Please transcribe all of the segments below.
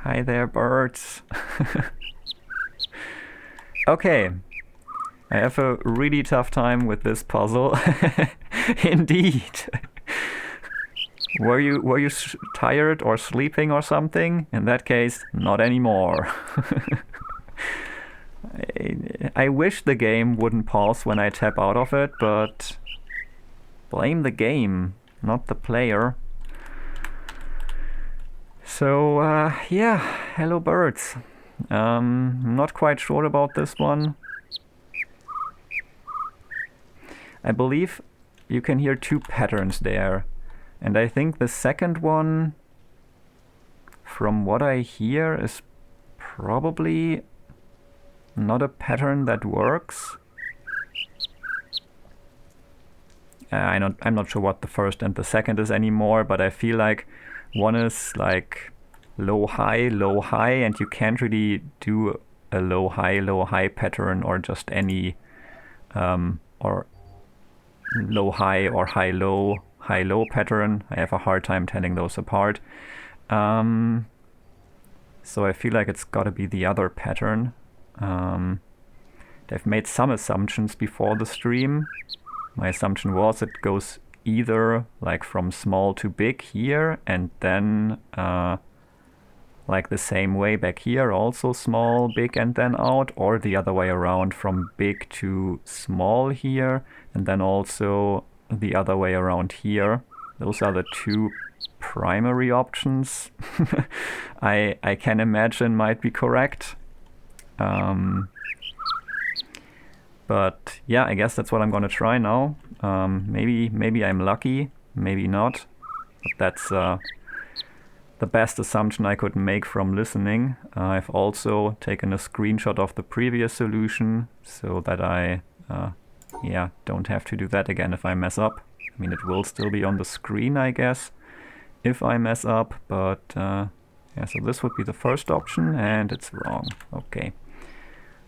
Hi there, birds. Okay, I have a really tough time with this puzzle. Indeed. Were you tired or sleeping or something? In that case, not anymore. I wish the game wouldn't pause when I tap out of it, but blame the game, not the player. So, yeah, hello birds. Not quite sure about this one. I believe you can hear two patterns there. And I think the second one, from what I hear, is probably not a pattern that works. I'm not sure what the first and the second is anymore, but I feel like one is like low, high, and you can't really do a low, high pattern or just any or low, high or high, low pattern. I have a hard time telling those apart. So I feel like it's got to be the other pattern. They've made some assumptions before the stream. My assumption was it goes either like from small to big here and then like the same way back here, also small, big, and then out, or the other way around from big to small here and then also the other way around here. Those are the two primary options I can imagine might be correct. But yeah, I guess that's what I'm gonna try now. Maybe I'm lucky, maybe not. But that's the best assumption I could make from listening. I've also taken a screenshot of the previous solution so that I don't have to do that again if I mess up. I mean, it will still be on the screen, I guess, if I mess up, but yeah, so this would be the first option, and it's wrong. Okay.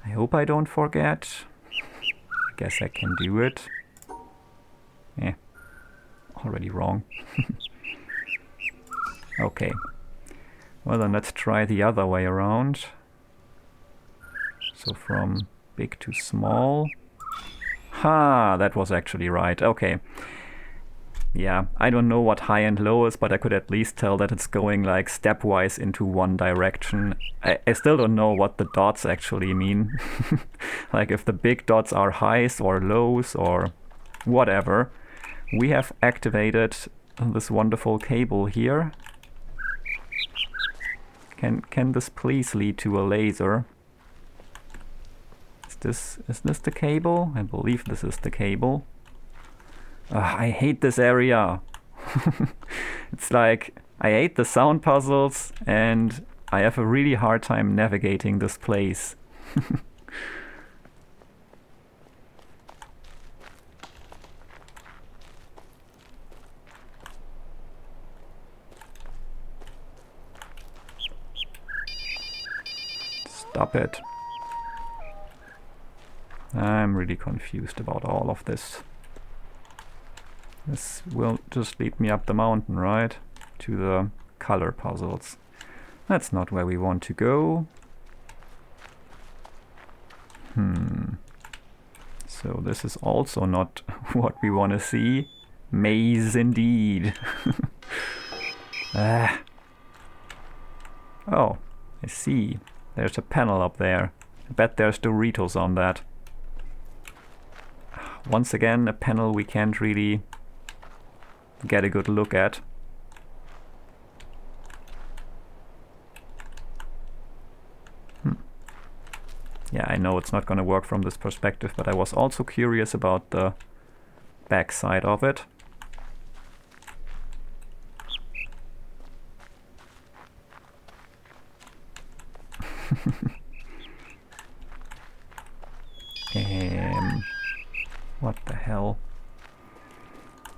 I hope I don't forget. I guess I can do it. Yeah, already wrong. Okay. Well, then let's try the other way around. So from big to small. Ha, that was actually right. Okay. Yeah, I don't know what high and low is, but I could at least tell that it's going like stepwise into one direction. I still don't know what the dots actually mean. Like if the big dots are highs or lows or whatever. We have activated this wonderful cable here. Can this please lead to a laser? Is this the cable? I believe this is the cable. I hate this area. It's like I hate the sound puzzles and I have a really hard time navigating this place. Stop it. I'm really confused about all of this. This will just lead me up the mountain, right? To the color puzzles. That's not where we want to go. So this is also not what we want to see. Maze indeed. Ah. Oh, I see. There's a panel up there. I bet there's Doritos on that. Once again, a panel we can't really get a good look at. Yeah, I know it's not going to work from this perspective, but I was also curious about the back side of it. What the hell?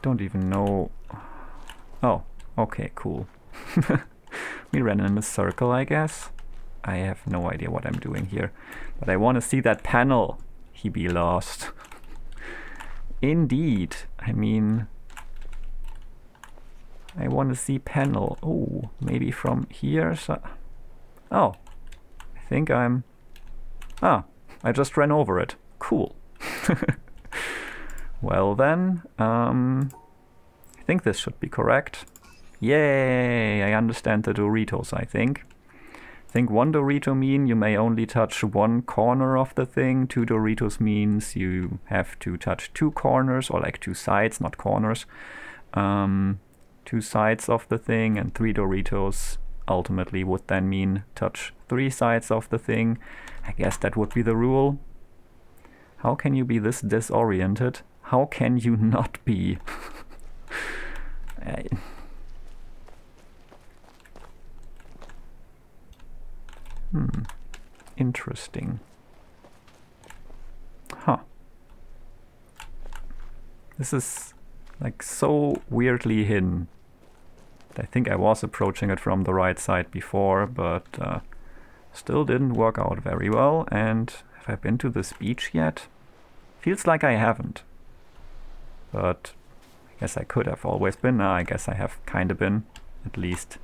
Don't even know. Oh, okay, cool. We ran in a circle, I guess. I have no idea what I'm doing here. But I want to see that panel. He be lost. Indeed. I mean, I want to see panel. Oh, maybe from here. So Oh, I think I'm... Ah, I just ran over it. Cool. Well then, I think this should be correct. Yay, I understand the Doritos, I think. I think 1 Dorito mean you may only touch 1 corner of the thing. 2 Doritos means you have to touch 2 corners, or like 2 sides, not corners. 2 sides of the thing, and 3 Doritos ultimately would then mean touch 3 sides of the thing. I guess that would be the rule. How can you be this disoriented? How can you not be? Interesting. Huh. This is like so weirdly hidden. I think I was approaching it from the right side before, but still didn't work out very well. And have I been to this beach yet? Feels like I haven't. But I guess I could have always been. I guess I have kind of been, at least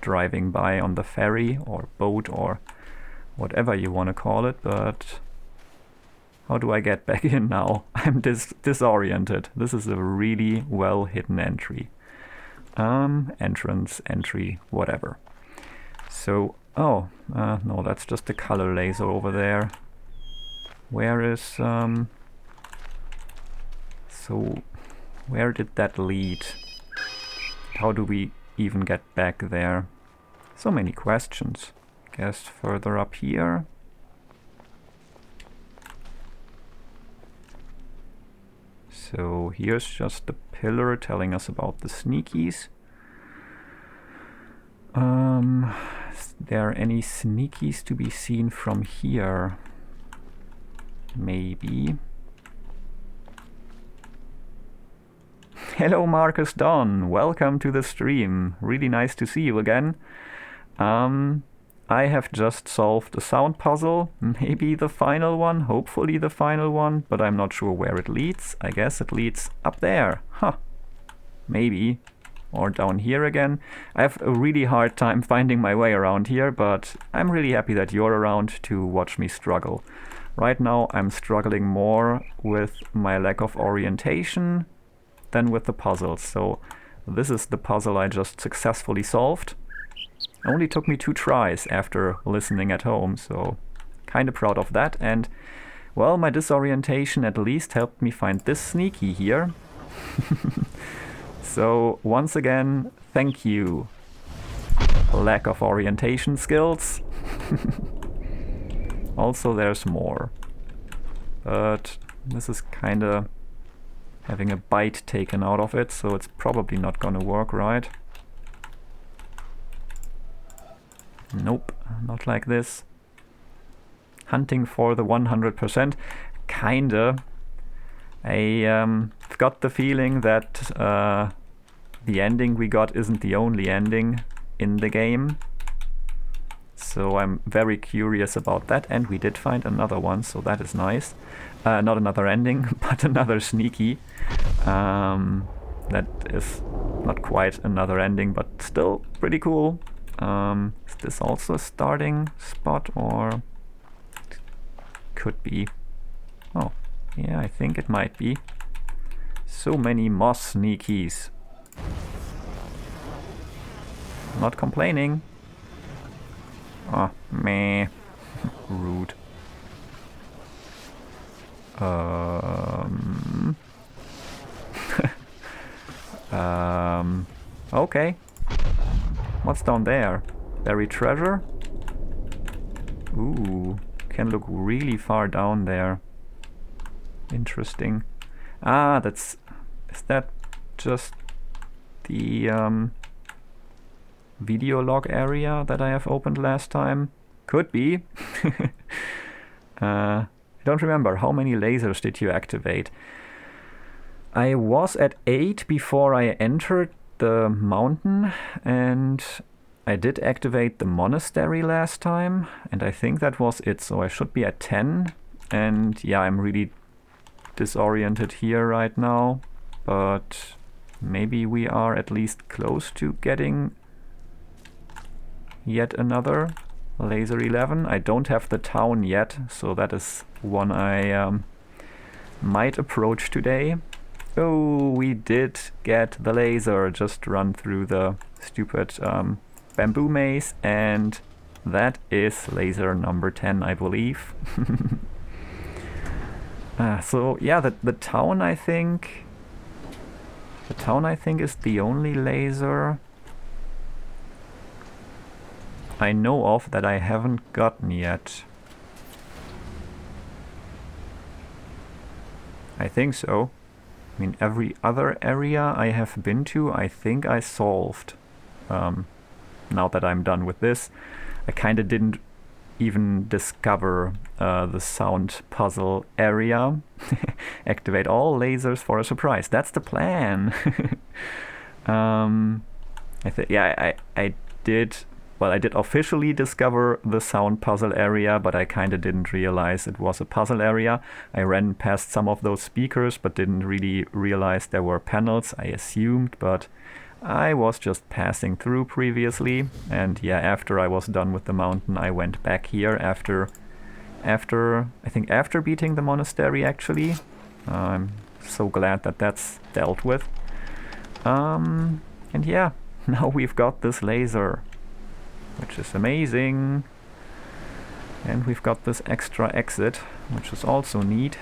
driving by on the ferry or boat or whatever you want to call it. But how do I get back in now? I'm disoriented. This is a really well hidden entry. Entrance, entry, whatever. So, oh, no, that's just the color laser over there. Where is, so, where did that lead? How do we even get back there? So many questions. Guess further up here. So here's just the pillar telling us about the sneakies. Is there any sneakies to be seen from here? Maybe. Hello Marcus Don, welcome to the stream. Really nice to see you again. I have just solved a sound puzzle, maybe the final one, hopefully the final one, but I'm not sure where it leads. I guess it leads up there. Huh. Maybe. Or down here again. I have a really hard time finding my way around here, but I'm really happy that you're around to watch me struggle. Right now I'm struggling more with my lack of orientation than with the puzzles. So this is the puzzle I just successfully solved. Only took me 2 tries after listening at home, so kind of proud of that. And well, my disorientation at least helped me find this sneaky here. So once again, thank you. Lack of orientation skills. Also there's more. But this is kinda having a bite taken out of it, so it's probably not gonna work, right? Nope, not like this. Hunting for the 100%. Kinda. I've got the feeling that the ending we got isn't the only ending in the game. So I'm very curious about that, and we did find another one, so that is nice. Not another ending, but another sneaky. That is not quite another ending, but still pretty cool. Is this also a starting spot, or could be? Oh, yeah, I think it might be. So many moss sneakies. Not complaining. Oh, meh. Rude. Okay. What's down there? Buried treasure? Ooh, can look really far down there. Interesting. Ah, is that just the video log area that I have opened last time? Could be. I don't remember. How many lasers did you activate? I was at 8 before I entered the mountain, and I did activate the monastery last time, and I think that was it, so I should be at 10. And yeah, I'm really disoriented here right now, but maybe we are at least close to getting yet another laser 11. I don't have the town yet, so that is one I might approach today. Oh, we did get the laser, just run through the stupid bamboo maze, and that is laser number 10, I believe. So yeah, the town I think... The town I think is the only laser I know of that I haven't gotten yet. I think so. I mean, every other area I have been to, I think I solved. Now that I'm done with this, I kinda didn't even discover the sound puzzle area. Activate all lasers for a surprise. That's the plan. I did. Well, I did officially discover the sound puzzle area, but I kinda didn't realize it was a puzzle area. I ran past some of those speakers, but didn't really realize there were panels. I assumed, but I was just passing through previously. And yeah, after I was done with the mountain, I went back here after I think after beating the monastery, actually. I'm so glad that that's dealt with. And yeah, now we've got this laser, which is amazing. And we've got this extra exit, which is also neat.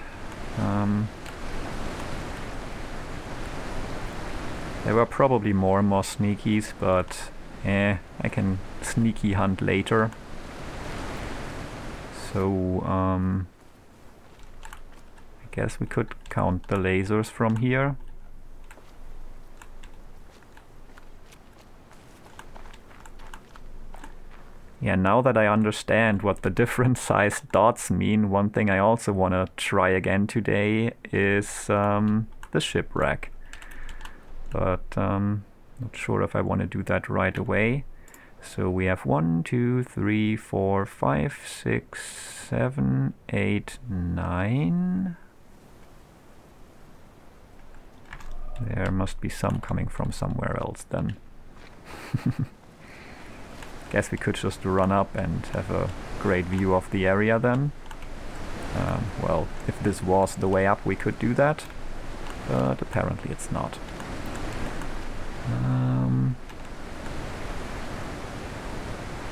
There were probably more moss sneakies, but I can sneaky hunt later. So I guess we could count the lasers from here. Yeah, now that I understand what the different sized dots mean, one thing I also want to try again today is the shipwreck. But not sure if I want to do that right away. So we have 1, 2, 3, 4, 5, 6, 7, 8, 9. There must be some coming from somewhere else then. Guess we could just run up and have a great view of the area then. Well, if this was the way up, we could do that, but apparently it's not.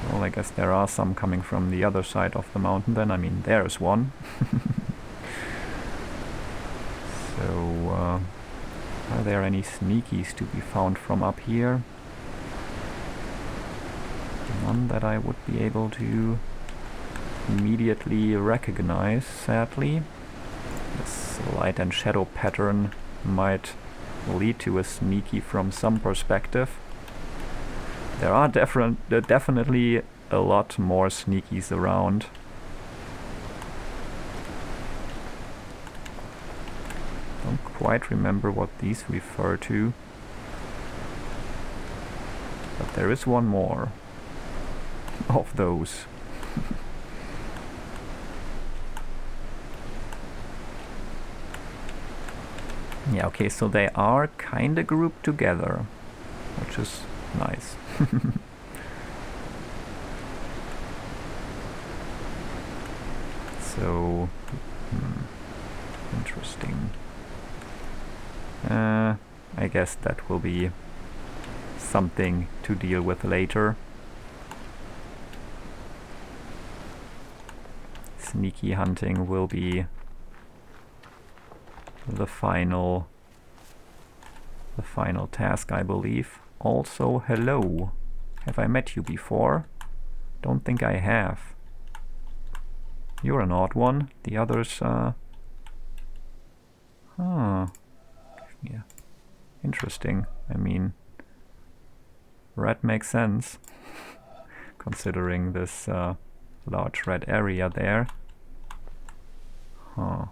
Well, I guess there are some coming from the other side of the mountain then. I mean, there's one. So, are there any sneakies to be found from up here? None that I would be able to immediately recognize, sadly. This light and shadow pattern might lead to a sneaky from some perspective. There are definitely a lot more sneakies around. Don't quite remember what these refer to. But there is one more of those. Yeah, okay, so they are kinda grouped together, which is nice. So, interesting. I guess that will be something to deal with later. Sneaky hunting will be the final task, I believe. Also, hello. Have I met you before? Don't think I have. You're an odd one. The others, yeah. Interesting. I mean, red makes sense, considering this large red area there. Huh.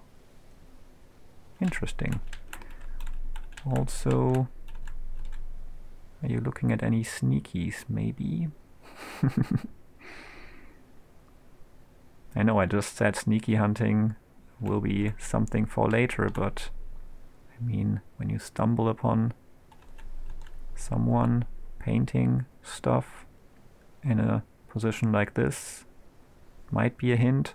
Interesting. Also, are you looking at any sneakies, maybe? I know I just said sneaky hunting will be something for later, but I mean, when you stumble upon someone painting stuff in a position like this might be a hint.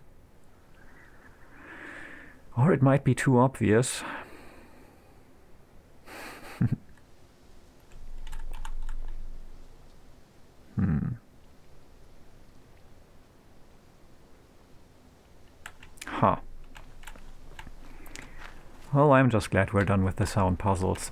Or it might be too obvious. Huh. Well, I'm just glad we're done with the sound puzzles.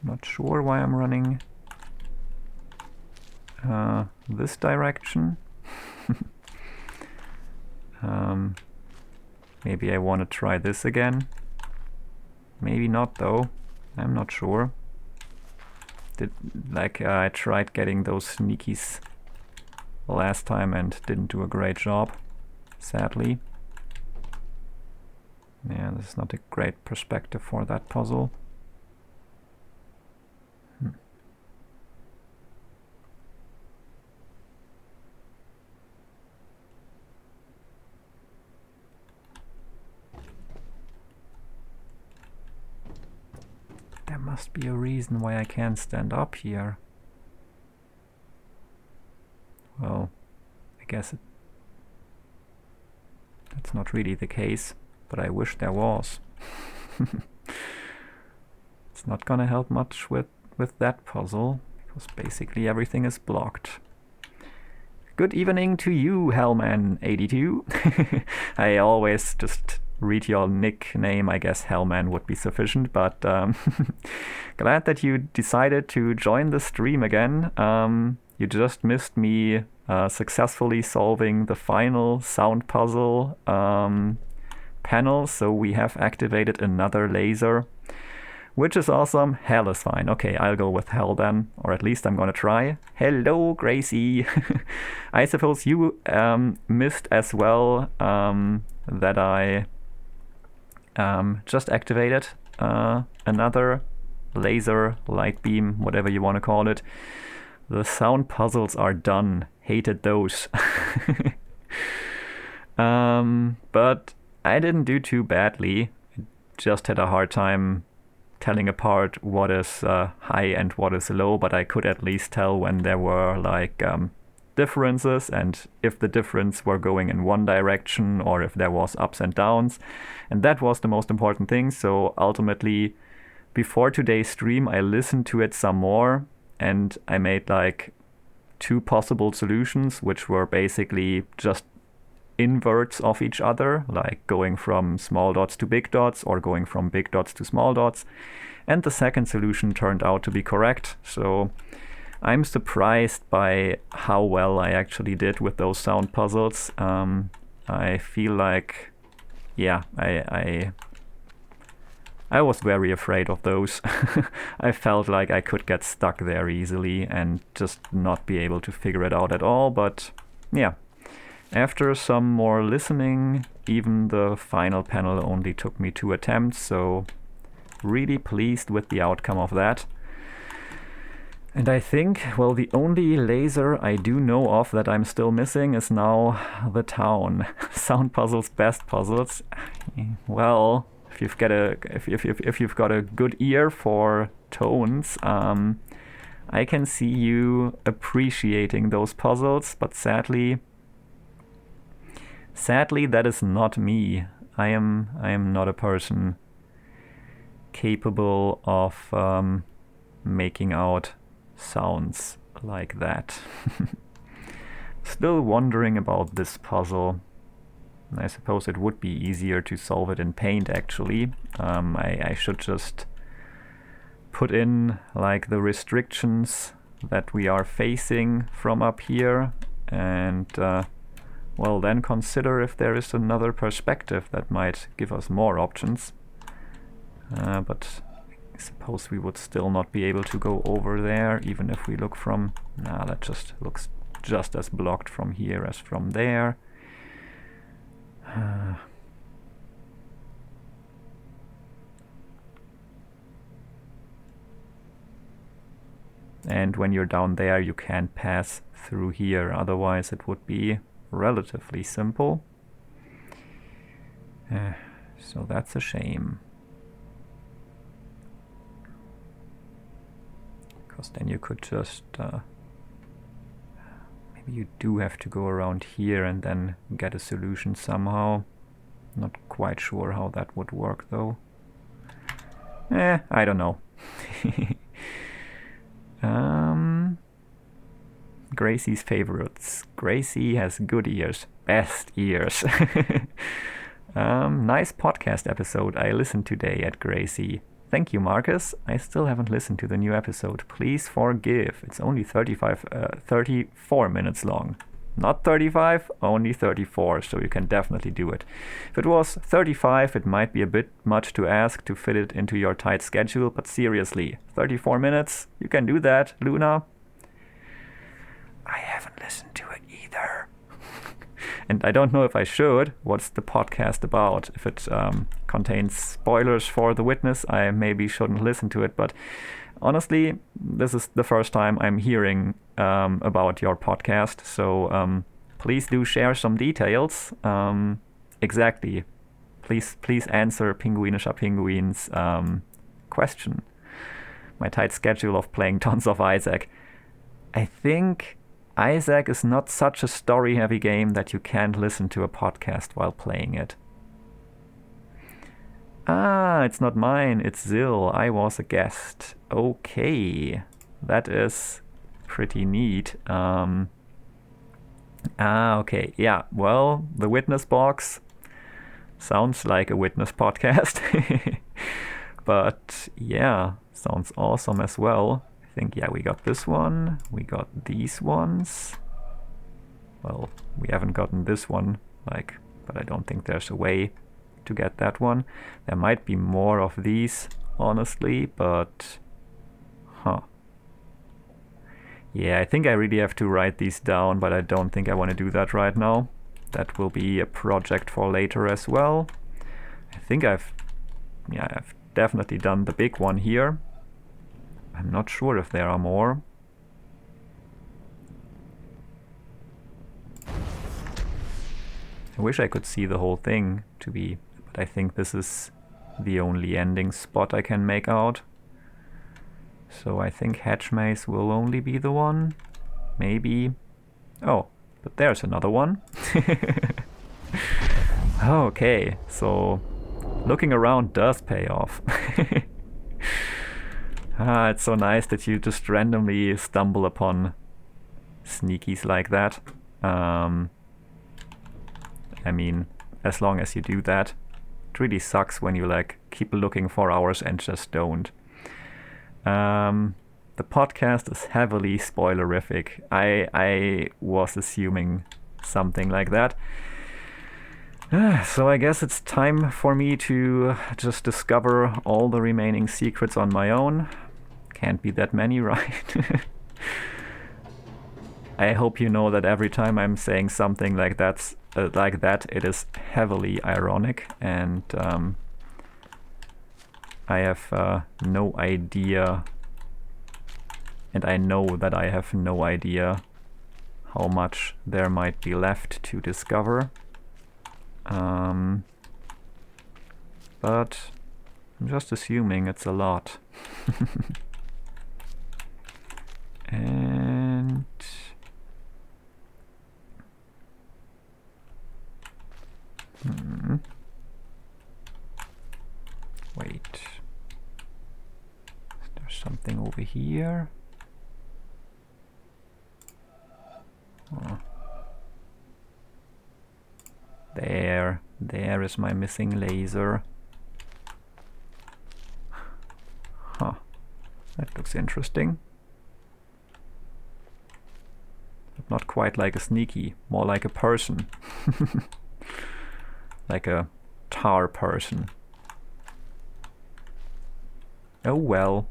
Not sure why I'm running this direction. Maybe I want to try this again. Maybe not though. I'm not sure. I tried getting those sneakies last time and didn't do a great job, sadly. Yeah, this is not a great perspective for that puzzle. There must be a reason why I can't stand up here. Well, I guess that's not really the case, but I wish there was. It's not gonna help much with that puzzle, because basically everything is blocked. Good evening to you, Hellman82. I always just read your nickname. I guess Hellman would be sufficient, but glad that you decided to join the stream again. You just missed me successfully solving the final sound puzzle panel, so we have activated another laser, which is awesome. Hell is fine. Okay, I'll go with hell then, or at least I'm gonna try. Hello, Gracie. I suppose you missed as well that I just activated another laser, light beam, whatever you want to call it. The sound puzzles are done. Hated those. But I didn't do too badly. Just had a hard time telling apart what is high and what is low, but I could at least tell when there were like differences, and if the difference were going in one direction or if there was ups and downs, and that was the most important thing. So ultimately, before today's stream, I listened to it some more and I made like 2 possible solutions, which were basically just inverts of each other, like going from small dots to big dots or going from big dots to small dots, and the second solution turned out to be correct. So I'm surprised by how well I actually did with those sound puzzles. I feel like, yeah, I was very afraid of those. I felt like I could get stuck there easily and just not be able to figure it out at all, but yeah. After some more listening, even the final panel only took me 2 attempts, so really pleased with the outcome of that. And I think, well, the only laser I do know of that I'm still missing is now the town. Sound puzzles, best puzzles. Well, if you've got a good ear for tones, I can see you appreciating those puzzles, but sadly, that is not me. I am not a person capable of making out sounds like that. Still wondering about this puzzle. I suppose it would be easier to solve it in Paint, actually. I should just put in like the restrictions that we are facing from up here, and well, then consider if there is another perspective that might give us more options. But I suppose we would still not be able to go over there, even if we look from... Nah, that just looks just as blocked from here as from there. And when you're down there, you can't pass through here. Otherwise, it would be relatively simple. So that's a shame. Because then you could just... maybe you do have to go around here and then get a solution somehow. Not quite sure how that would work, though. I don't know. Gracie's favorites. Gracie has good ears. Best ears. Nice podcast episode I listened today at Gracie. Thank you, Marcus. I still haven't listened to the new episode. Please forgive. It's only 34 minutes long. Not 35, only 34, so you can definitely do it. If it was 35, it might be a bit much to ask to fit it into your tight schedule, but seriously, 34 minutes? You can do that, Luna? I haven't listened to it either. And I don't know if I should. What's the podcast about? If it contains spoilers for The Witness, I maybe shouldn't listen to it, but honestly, this is the first time I'm hearing about your podcast, so please do share some details. Exactly. Please answer Pinguinischer Pinguin's question. My tight schedule of playing tons of Isaac. I think Isaac is not such a story-heavy game that you can't listen to a podcast while playing it. Ah, it's not mine, it's Zill. I was a guest. Okay, that is pretty neat. Okay, yeah, well, the Witness box sounds like a Witness podcast. But yeah, sounds awesome as well. I think, yeah, we got this one, we got these ones. Well, we haven't gotten this one, but I don't think there's a way to get that one. There might be more of these, honestly, but yeah, I think I really have to write these down, but I don't think I want to do that right now. That will be a project for later as well. I think I've definitely done the big one here. I'm not sure if there are more. I wish I could see the whole thing, but I think this is the only ending spot I can make out. So I think Hedge Maze will only be the one. Maybe. Oh, but there's another one. Okay, so looking around does pay off. It's so nice that you just randomly stumble upon sneakies like that. I mean, as long as you do that. It really sucks when you keep looking for hours and just don't. The podcast is heavily spoilerific. I was assuming something like that. So I guess it's time for me to just discover all the remaining secrets on my own. Can't be that many, right? I hope you know that every time I'm saying something like that, it is heavily ironic, and I have no idea, and I know that I have no idea how much there might be left to discover. But I'm just assuming it's a lot. And wait, is there something over here? Oh. There is my missing laser. Huh, that looks interesting. But not quite like a sneaky, more like a person. Like a tar person. Oh well.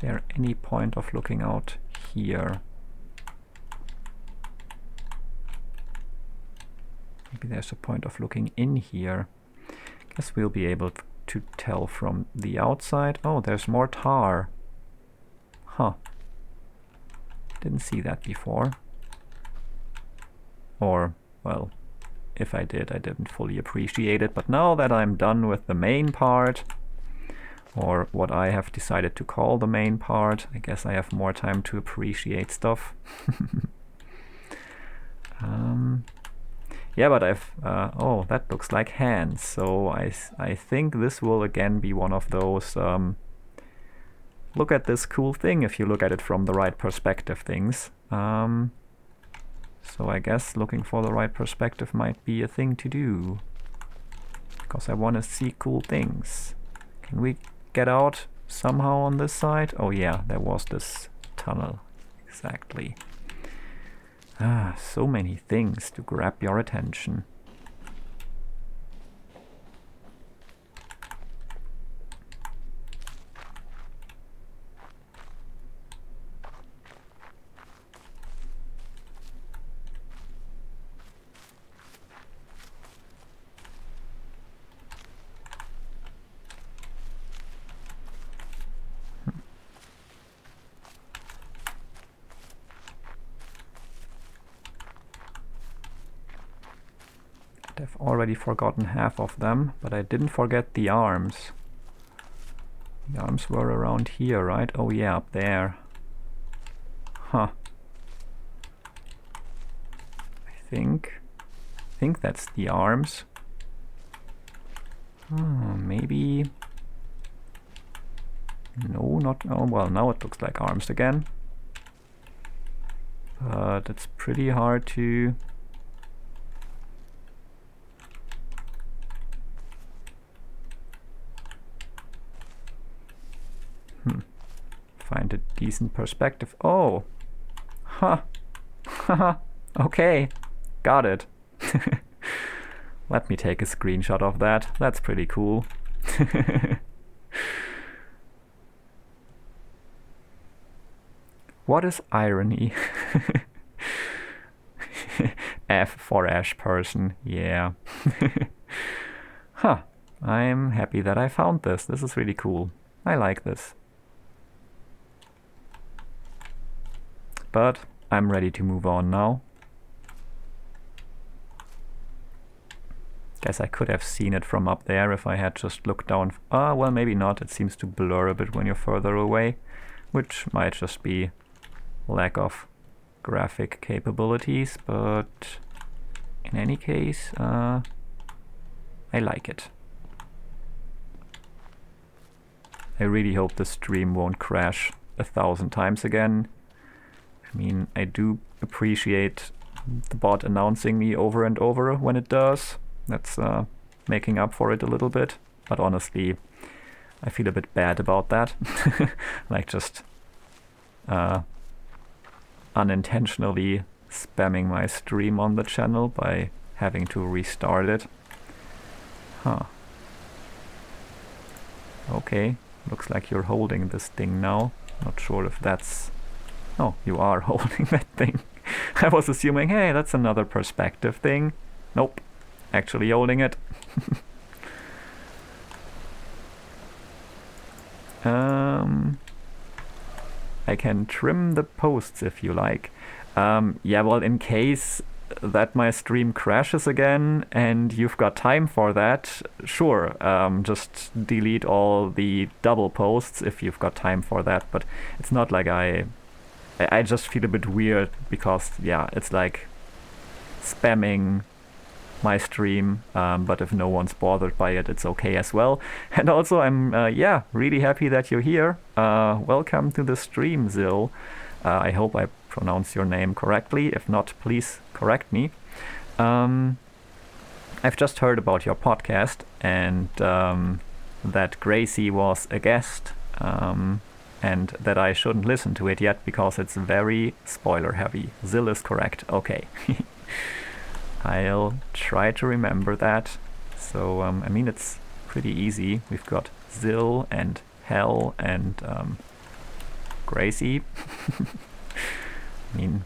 there any point of looking out here? Maybe there's a point of looking in here. Guess we'll be able to tell from the outside. Oh, there's more tar. Huh. Didn't see that before. Or, well, if I did, I didn't fully appreciate it. But now that I'm done with the main part, or what I have decided to call the main part, I guess I have more time to appreciate stuff. Yeah, but oh, that looks like hands. So I think this will again be one of those look at this cool thing if you look at it from the right perspective things. So I guess looking for the right perspective might be a thing to do, because I want to see cool things. Can we get out somehow on this side? Oh yeah, there was this tunnel. Exactly. Ah, so many things to grab your attention. I've already forgotten half of them, but I didn't forget the arms. The arms were around here, right? Oh yeah, up there. Huh. I think that's the arms. Maybe... No, not... Oh, well, now it looks like arms again. But it's pretty hard to... find a decent perspective. Oh! Huh! Haha! Okay! Got it! Let me take a screenshot of that. That's pretty cool. What is irony? F for Ash person, yeah. Huh. I'm happy that I found this. This is really cool. I like this. But I'm ready to move on now. Guess I could have seen it from up there if I had just looked down. Well, maybe not. It seems to blur a bit when you're further away, which might just be lack of graphic capabilities, but in any case, I like it. I really hope the stream won't crash 1,000 times again. I mean, I do appreciate the bot announcing me over and over when it does. That's making up for it a little bit. But honestly, I feel a bit bad about that. Like just unintentionally spamming my stream on the channel by having to restart it. Huh. Okay, looks like you're holding this thing now. Not sure if that's... Oh, you are holding that thing. I was assuming, hey, that's another perspective thing. Nope, actually holding it. I can trim the posts if you like. Yeah, well, in case that my stream crashes again and you've got time for that, sure, just delete all the double posts if you've got time for that. But it's not like I just feel a bit weird because, yeah, it's like spamming my stream, but if no one's bothered by it, it's okay as well. And also, I'm, yeah, really happy that you're here. Welcome to the stream, Zil. I hope I pronounce your name correctly. If not, please correct me. I've just heard about your podcast and that Gracie was a guest. And that I shouldn't listen to it yet because it's very spoiler heavy. Zil is correct. Okay. I'll try to remember that. So, I mean, it's pretty easy. We've got Zil and Hell and Gracie. I mean...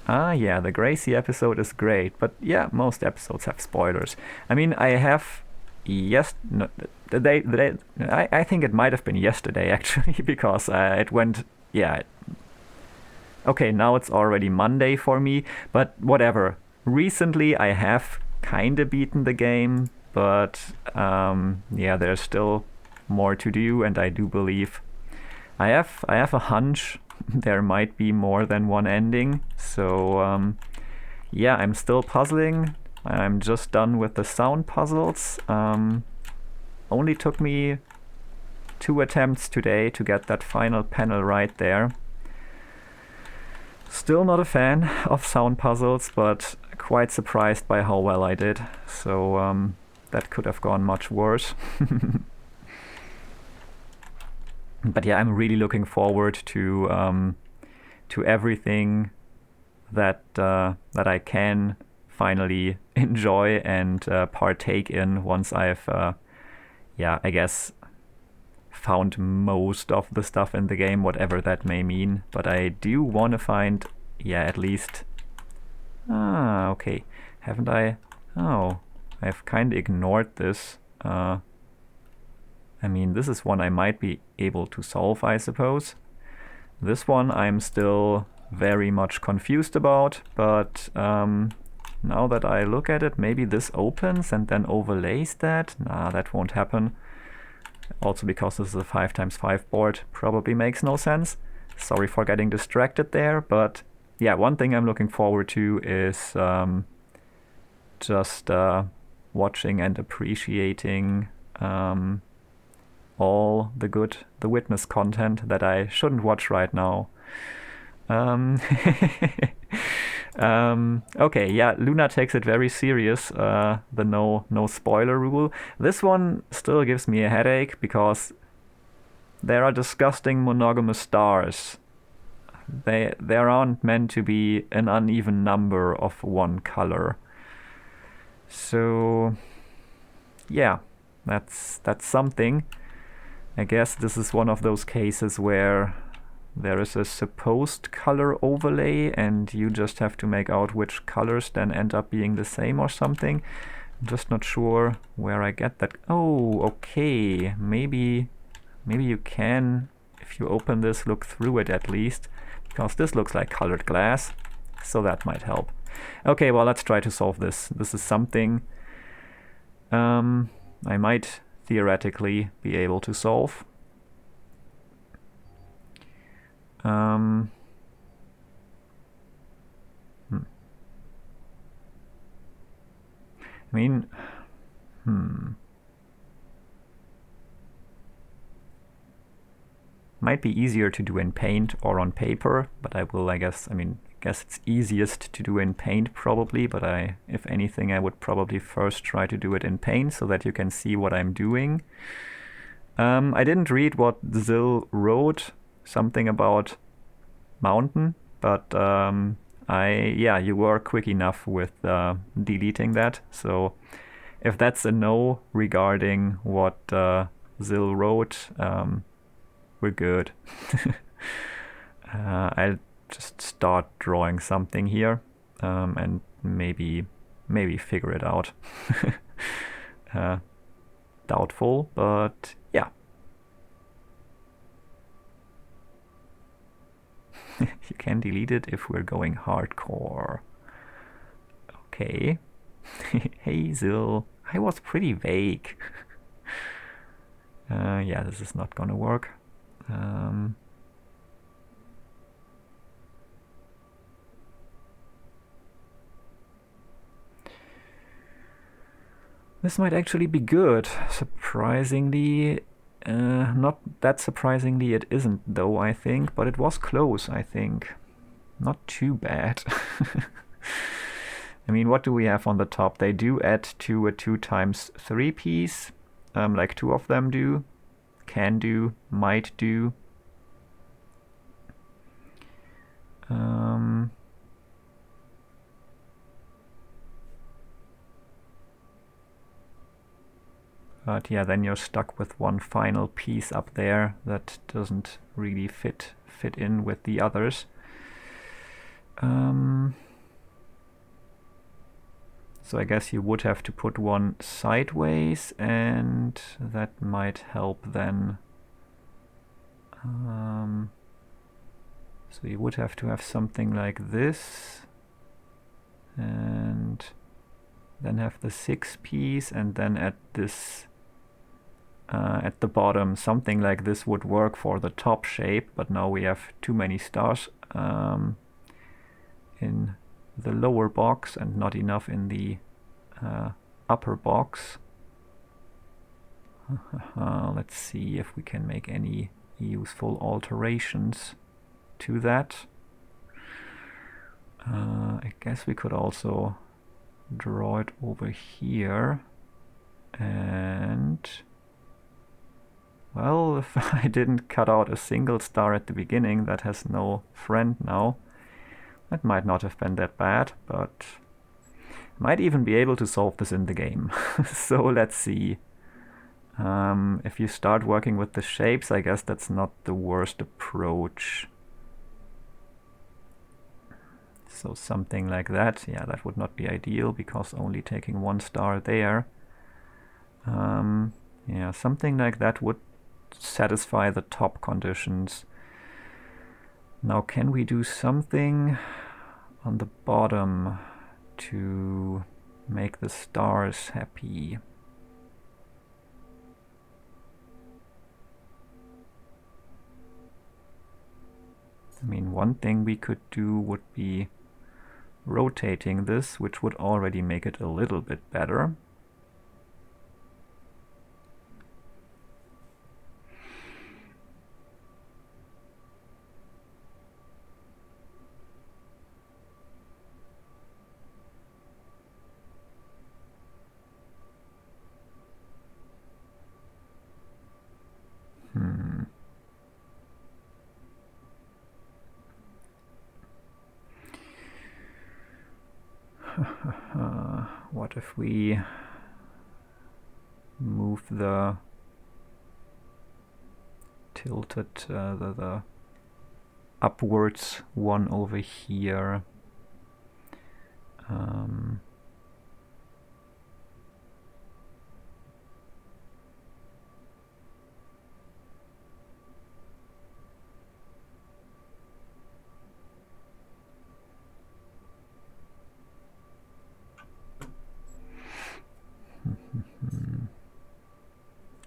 yeah, the Gracie episode is great, but yeah, most episodes have spoilers. I mean, I have... No, I think it might have been yesterday, actually, because it went... Yeah. Okay, now it's already Monday for me, but whatever. Recently, I have kinda beaten the game, but yeah, there's still more to do, and I do believe I have a hunch there might be more than one ending. So yeah, I'm still puzzling. I'm just done with the sound puzzles. Only took me 2 attempts today to get that final panel right there. Still not a fan of sound puzzles, but quite surprised by how well I did. So that could have gone much worse. But yeah, I'm really looking forward to everything that I can finally enjoy and partake in once I've yeah, I guess found most of the stuff in the game, whatever that may mean. But I do want to find, yeah, at least... okay. Haven't I... Oh, I've kind of ignored this. I mean, this is one I might be able to solve, I suppose. This one I'm still very much confused about, but now that I look at it, maybe this opens and then overlays that. Nah, that won't happen. Also because this is a 5x5 board, probably makes no sense. Sorry for getting distracted there, but yeah, one thing I'm looking forward to is just watching and appreciating all the witness content that I shouldn't watch right now. Okay, yeah, Luna takes it very serious, the no spoiler rule. This one still gives me a headache because there are disgusting monogamous stars. There aren't meant to be an uneven number of one color. So yeah, that's something. I guess this is one of those cases where there is a supposed color overlay and you just have to make out which colors then end up being the same or something. I'm just not sure where I get that. Oh, okay. Maybe you can, if you open this, look through it at least, because this looks like colored glass, so that might help. Okay, well, let's try to solve this. This is something I might theoretically be able to solve. I mean, might be easier to do in Paint or on paper, but I will, I guess it's easiest to do in Paint probably, but if anything, I would probably first try to do it in Paint so that you can see what I'm doing. I didn't read what Zill wrote, something about mountain, but yeah, you were quick enough with deleting that. So if that's a no regarding what Zill wrote, we're good. I'll just start drawing something here and maybe figure it out. Doubtful, but yeah. You can delete it if we're going hardcore. Okay. Hazel, I was pretty vague. Yeah, this is not gonna work. This might actually be good. Surprisingly, not that surprisingly it isn't though, I think, but it was close, I think. Not too bad. I mean, what do we have on the top? They do add to a 2x3 piece, like 2 of them do. Can do, might do. But yeah, then you're stuck with one final piece up there that doesn't really fit in with the others. So I guess you would have to put one sideways, and that might help then. So you would have to have something like this, and then have the 6 piece, and then at this at the bottom something like this would work for the top shape, but now we have too many stars in the lower box and not enough in the upper box. Let's see if we can make any useful alterations to that. I guess we could also draw it over here, and well, if I didn't cut out a single star at the beginning that has no friend now, that might not have been that bad, but might even be able to solve this in the game. So let's see. If you start working with the shapes, I guess that's not the worst approach. So something like that, yeah, that would not be ideal because only taking one star there. Yeah, something like that would satisfy the top conditions. Now, can we do something on the bottom to make the stars happy? I mean, one thing we could do would be rotating this, which would already make it a little bit better. What if we move the tilted the upwards one over here?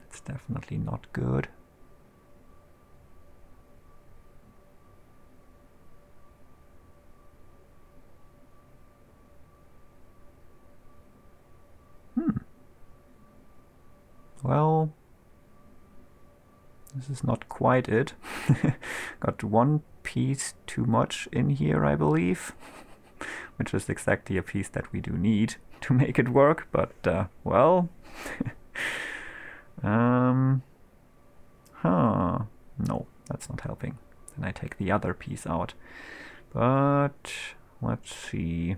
It's definitely not good. Well, this is not quite it. Got one piece too much in here, I believe, which is exactly a piece that we do need to make it work, but well. No, that's not helping. Then I take the other piece out. But let's see.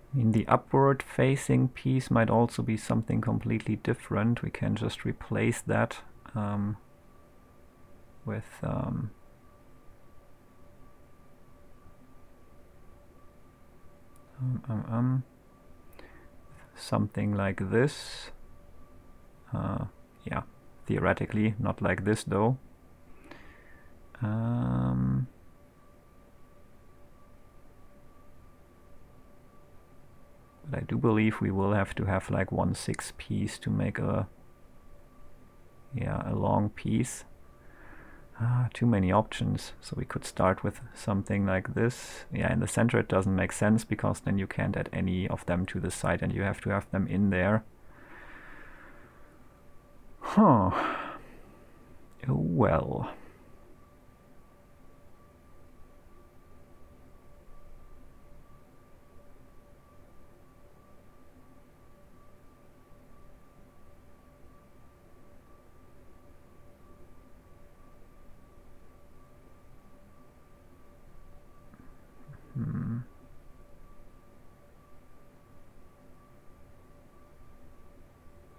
I mean, the upward facing piece might also be something completely different. We can just replace that with something like this. Yeah, theoretically, not like this though. But I do believe we will have to have like 1/6 piece to make a long piece. Too many options. So we could start with something like this. Yeah, in the center it doesn't make sense because then you can't add any of them to the side and you have to have them in there. Huh. Oh well.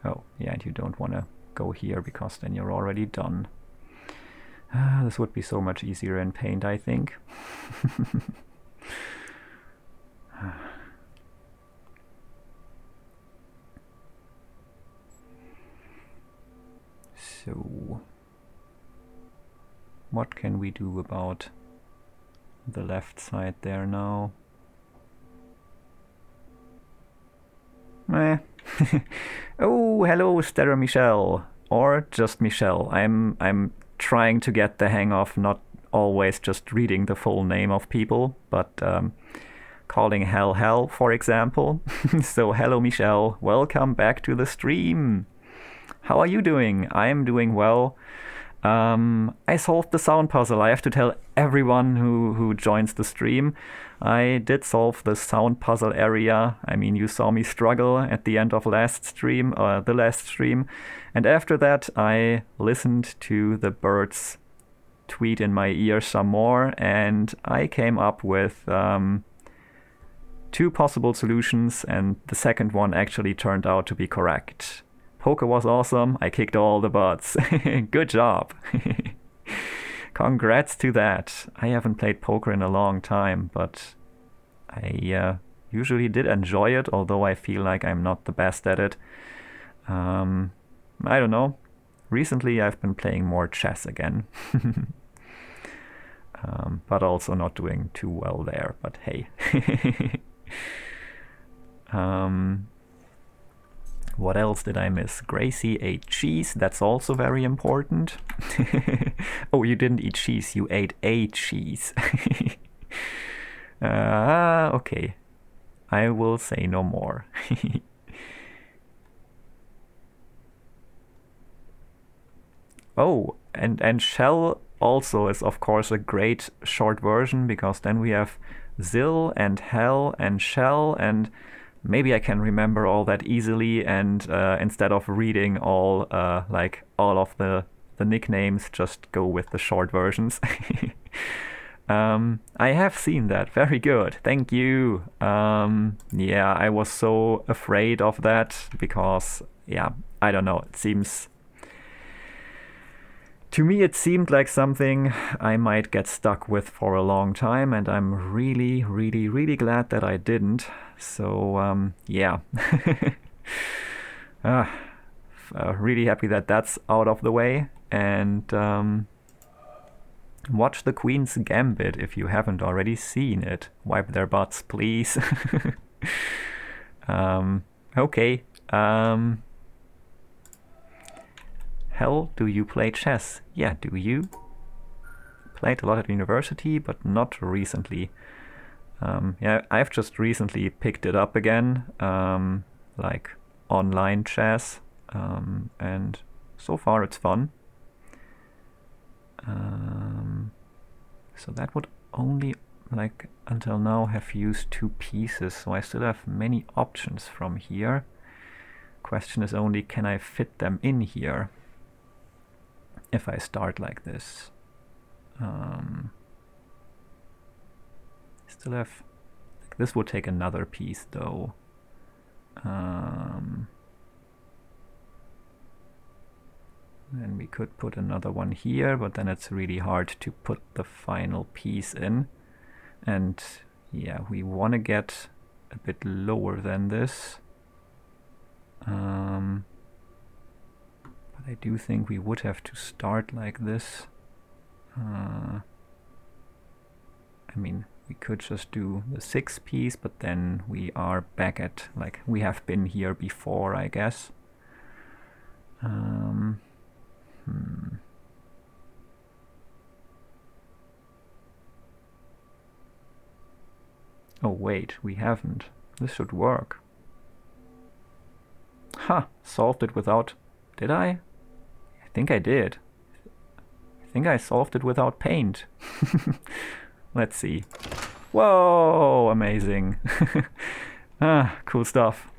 Oh, yeah, and you don't want to go here because then you're already done. This would be so much easier in Paint, I think. So, what can we do about the left side there now? Eh. Oh, hello, Stera Michelle. Or just Michelle. I'm trying to get the hang of not always just reading the full name of people, but calling hell, for example. So hello, Michelle. Welcome back to the stream. How are you doing? I'm doing well. I solved the sound puzzle. I have to tell everyone who joins the stream. I did solve the sound puzzle area. I mean, you saw me struggle at the end of the last stream. And after that, I listened to the birds tweet in my ear some more, and I came up with 2 possible solutions, and the second one actually turned out to be correct. Poker was awesome. I kicked all the butts. Good job. Congrats to that. I haven't played poker in a long time, but I usually did enjoy it, although I feel like I'm not the best at it. I don't know. Recently I've been playing more chess again. But also not doing too well there, but hey. What else did I miss? Gracie ate cheese. That's also very important. Oh, you didn't eat cheese. You ate a cheese. Okay. I will say no more. Oh, and shell also is of course a great short version, because then we have Zill and Hell and Shell, and maybe I can remember all that easily, and instead of reading all of the nicknames, just go with the short versions. I have seen that. Very good. Thank you. Yeah, I was so afraid of that because, yeah, I don't know. To me, it seemed like something I might get stuck with for a long time, and I'm really, really, really glad that I didn't. So, yeah. Really happy that that's out of the way. And watch The Queen's Gambit if you haven't already seen it. Wipe their butts, please. Okay. Hell, do you play chess? Yeah, do you? Played a lot at university, but not recently. Yeah, I've just recently picked it up again, like online chess, and so far it's fun. So that would only, like, until now have used 2 pieces, so I still have many options from here. Question is only, can I fit them in here if I start like this? Still have, like, this would take another piece though. Then we could put another one here, but then it's really hard to put the final piece in. And yeah, we want to get a bit lower than this. But I do think we would have to start like this. I mean, we could just do the 6 piece, but then we are back at, like, we have been here before, I guess. Oh wait, we haven't. This should work. Ha! Solved it without... Did I? think I did. I think I solved it without paint. Let's see. Whoa, amazing. Cool stuff.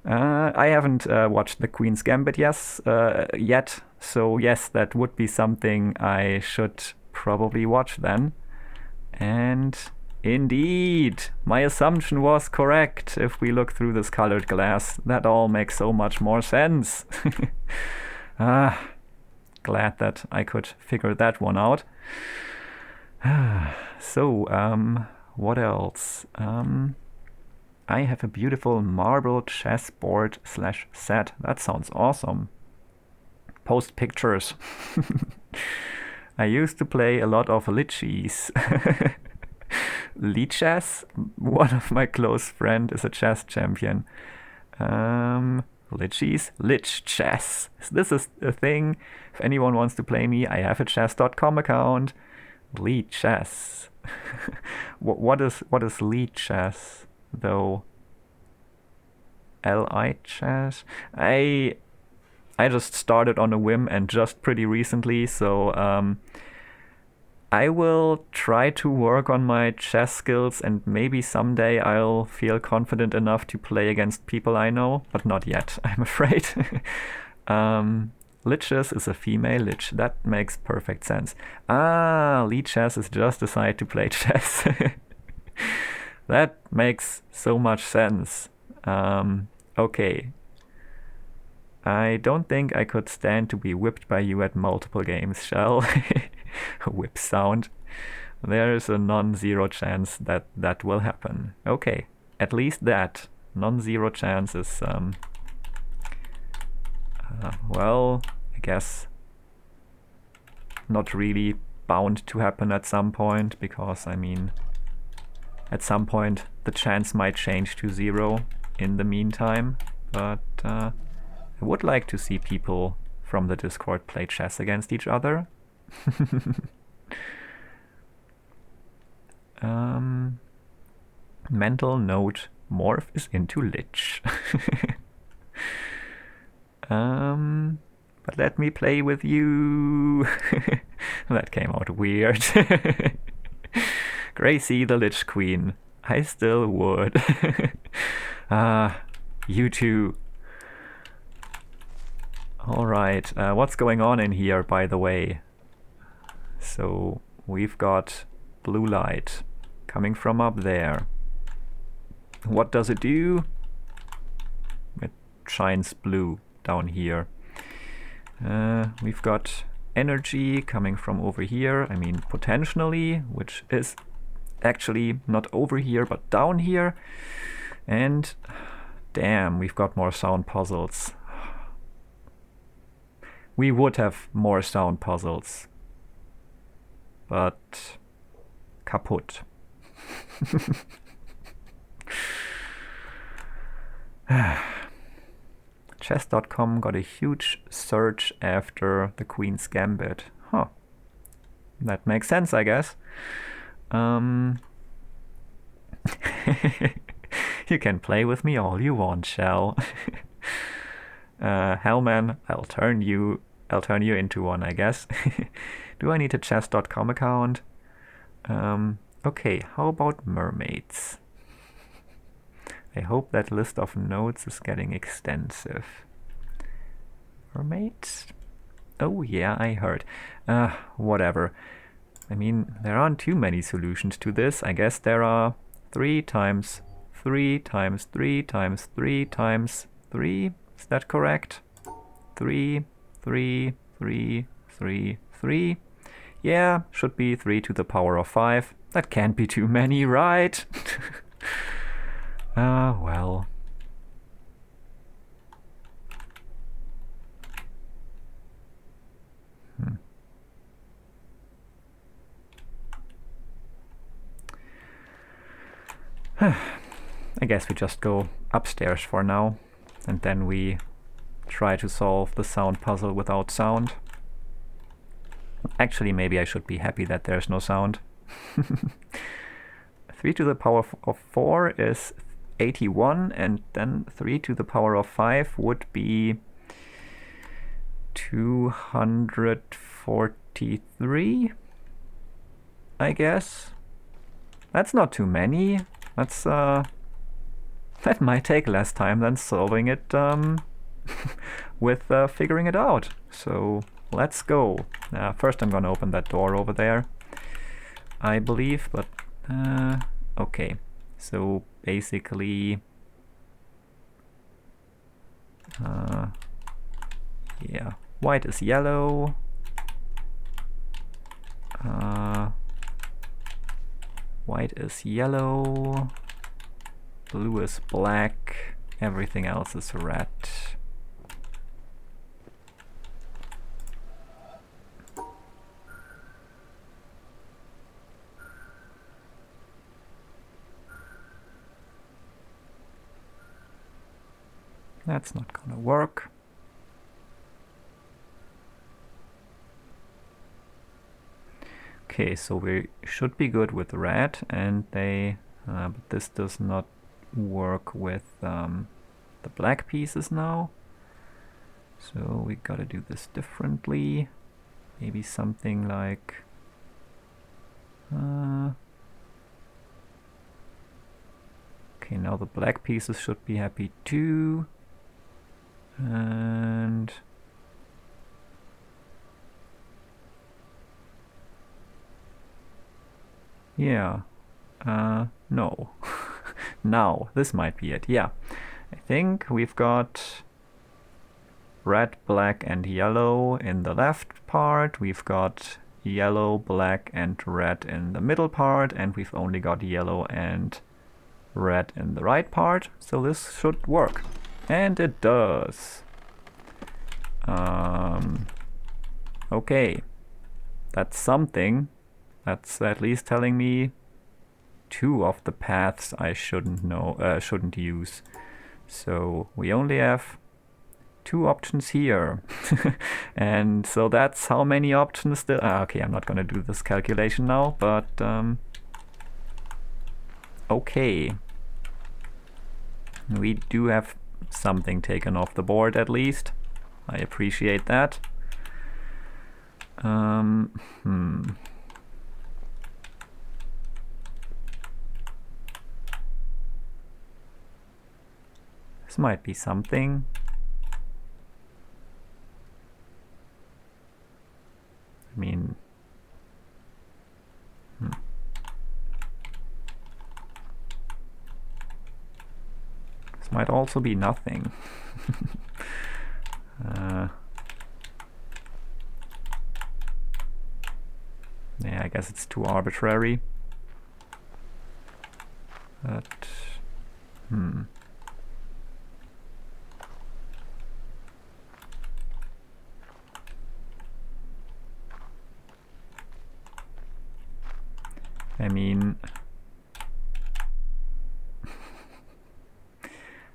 I haven't watched the Queen's Gambit yet, so yes, that would be something I should probably watch then. And indeed, my assumption was correct. If we look through this colored glass, that all makes so much more sense. Glad that I could figure that one out. So, what else? I have a beautiful marble chessboard / set. That sounds awesome. Post pictures. I used to play a lot of lichess. Lichess? One of my close friends is a chess champion. Lichess? Lich chess. This is a thing. If anyone wants to play me, I have a chess.com account. Lead chess. What is lead chess though? Li chess. I just started on a whim and just pretty recently, so I will try to work on my chess skills and maybe someday I'll feel confident enough to play against people I know, but not yet, I'm afraid. Lichess is a female lich. That makes perfect sense. Lead chess is just a site to play chess. That makes so much sense. Okay. I don't think I could stand to be whipped by you at multiple games, shall? Whip sound. There is a non-zero chance that that will happen. Okay, at least that non-zero chance is well, I guess not really bound to happen at some point, because I mean, at some point the chance might change to 0 in the meantime, but I would like to see people from the Discord play chess against each other. Mental note, morph is into lich. But let me play with you. That came out weird. Gracie the Lich Queen. I still would. You too. Alright, what's going on in here, by the way? So, we've got blue light coming from up there. What does it do? It shines blue down here. We've got energy coming from over here, I mean potentially, which is actually not over here but down here. And damn, we've got more sound puzzles. We would have more sound puzzles, but kaputt. Chess.com got a huge surge after the Queen's Gambit. Huh. That makes sense, I guess. You can play with me all you want, Shell. Hellman, I'll turn you into one, I guess. Do I need a chess.com account? Okay, how about mermaids? I hope that list of nodes is getting extensive. Mermaids? Oh yeah, I heard. Whatever. I mean, there aren't too many solutions to this. I guess there are 3 times 3 times 3 times 3 times 3. Is that correct? 3, 3, 3, 3, 3. Yeah, should be 3 to the power of 5. That can't be too many, right? Well. I guess we just go upstairs for now, and then we try to solve the sound puzzle without sound. Actually, maybe I should be happy that there's no sound. 3 to the power of 4 is 81, and then 3 to the power of 5 would be 243, I guess. That's not too many. That's that might take less time than solving it with figuring it out. So let's go. First I'm gonna open that door over there, I believe, but okay. So basically, yeah, white is yellow. White is yellow. Blue is black. Everything else is red. That's not gonna work. Okay, so we should be good with red, and but this does not work with the black pieces now. So we gotta do this differently. Maybe something like okay, now the black pieces should be happy too. And yeah, no. Now, this might be it. Yeah, I think we've got red, black, and yellow in the left part. We've got yellow, black, and red in the middle part, and we've only got yellow and red in the right part. So this should work. And it does. Okay, that's something. That's at least telling me two of the paths I shouldn't use. So we only have two options here. And so that's how many options there are. Okay, I'm not gonna do this calculation now, but okay. We do have something taken off the board at least. I appreciate that. This might be something. I mean, this might also be nothing. Yeah, I guess it's too arbitrary. But, I mean,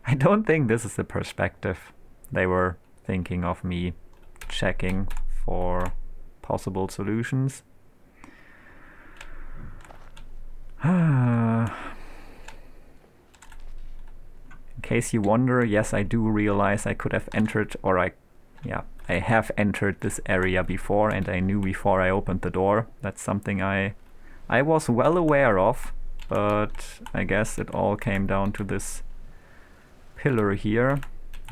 I don't think this is the perspective they were thinking of me checking for possible solutions. In case you wonder, yes, I do realize I could have entered, or I have entered this area before, and I knew before I opened the door. That's something I was well aware of, but I guess it all came down to this pillar here,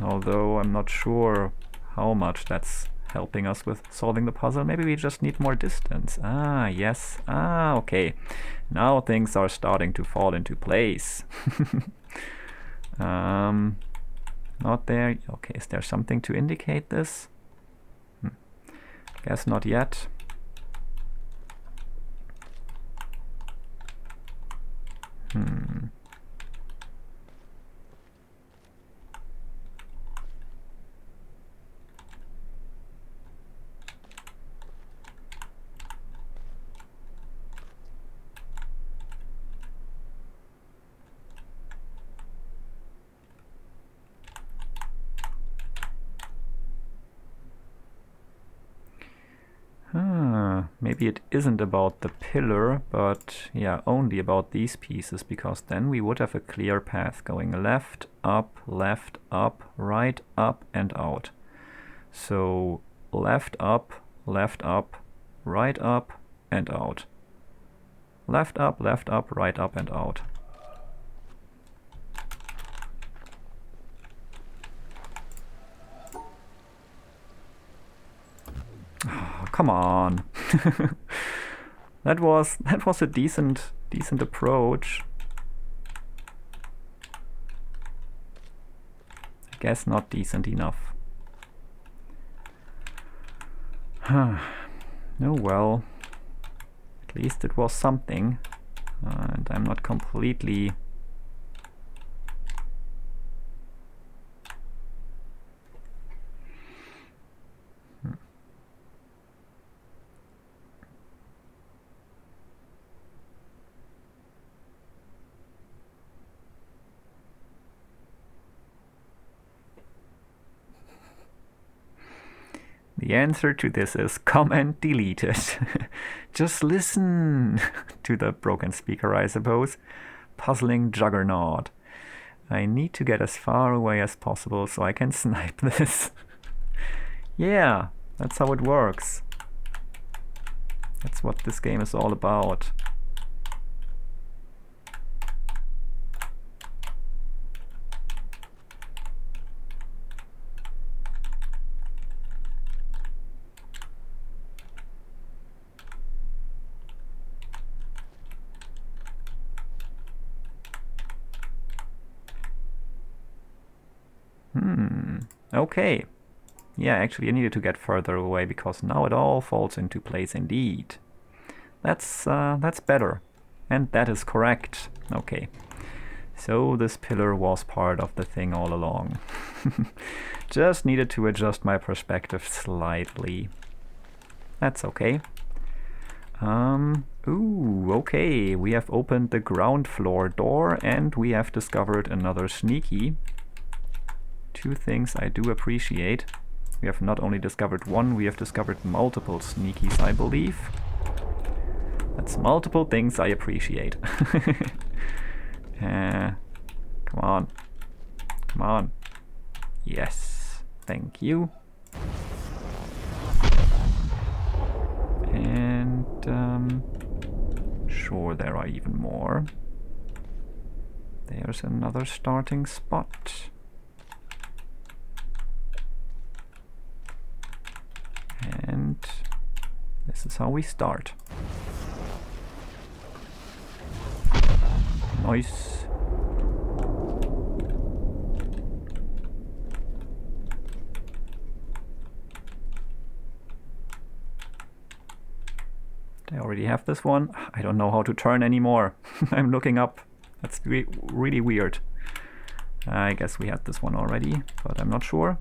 although I'm not sure how much that's helping us with solving the puzzle. Maybe we just need more distance. Ah, yes. Ah, okay. Now things are starting to fall into place. Not there. Okay, is there something to indicate this? Guess not yet. Maybe it isn't about the pillar, but yeah, only about these pieces, because then we would have a clear path going left, up, right, up, and out. So left up, right up, and out. Left up, right up, and out. Oh, come on. That was a decent approach. I guess not decent enough. Oh well. At least it was something. And I'm not completely... The answer to this is comment deleted. Just listen to the broken speaker, I suppose. Puzzling juggernaut. I need to get as far away as possible so I can snipe this. Yeah, that's how it works. That's what this game is all about. Okay. Yeah, actually I needed to get further away because now it all falls into place indeed. That's better. And that is correct. Okay. So this pillar was part of the thing all along. Just needed to adjust my perspective slightly. That's okay. Ooh, okay. We have opened the ground floor door and we have discovered another sneaky. Two things I do appreciate. We have not only discovered one, we have discovered multiple sneakies, I believe. That's multiple things I appreciate. Come on. Come on. Yes. Thank you. And sure, there are even more. There's another starting spot. And this is how we start. Nice. I already have this one. I don't know how to turn anymore. I'm looking up. That's really weird. I guess we had this one already, but I'm not sure.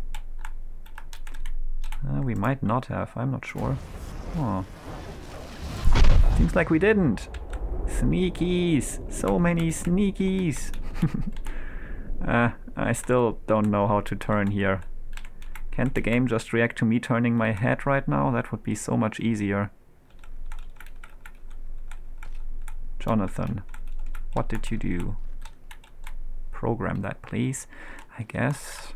We might not have, I'm not sure. Oh. Seems like we didn't. Sneakies! So many sneakies! I still don't know how to turn here. Can't the game just react to me turning my head right now? That would be so much easier. Jonathan, what did you do? Program that, please. I guess.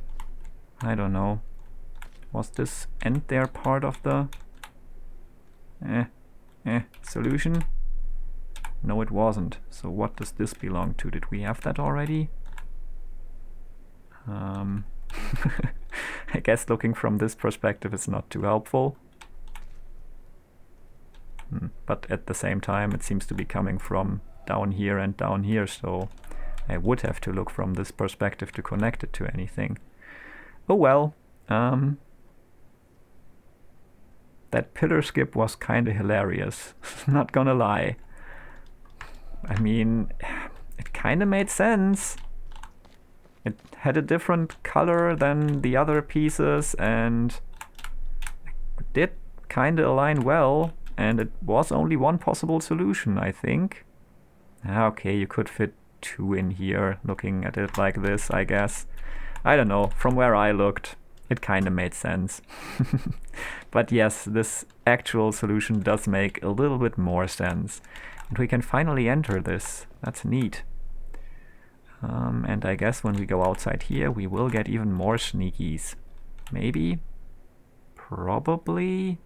I don't know. Was this end there part of the solution? No, it wasn't. So what does this belong to? Did we have that already? I guess looking from this perspective is not too helpful. But at the same time it seems to be coming from down here and down here, so I would have to look from this perspective to connect it to anything. Oh well. That pillar skip was kinda hilarious, not gonna lie. I mean, it kinda made sense. It had a different color than the other pieces and it did kinda align well, and it was only one possible solution, I think. Okay, you could fit two in here, looking at it like this, I guess. I don't know, from where I looked, it kinda made sense. But yes, this actual solution does make a little bit more sense. And we can finally enter this. That's neat. And I guess when we go outside here, we will get even more sneakies. Maybe? Probably.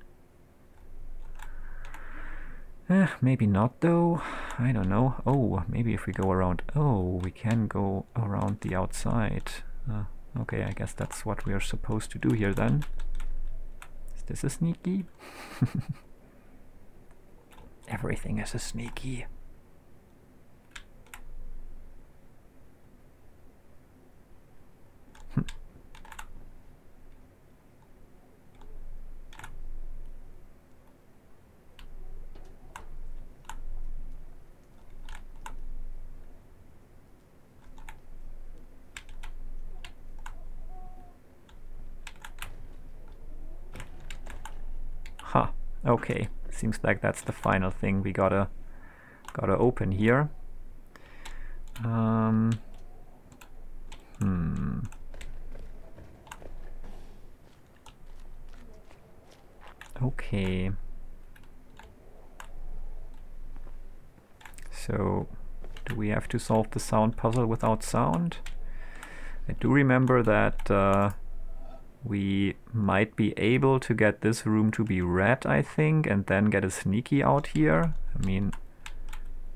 Maybe not though. I don't know. Oh, maybe if we go around. Oh, we can go around the outside. Okay, I guess that's what we are supposed to do here then. Is this a sneaky? Everything is a sneaky. Huh, okay. Seems like that's the final thing we gotta open here. Okay. So, do we have to solve the sound puzzle without sound? I do remember that we might be able to get this room to be red, I think, and then get a sneaky out here. I mean,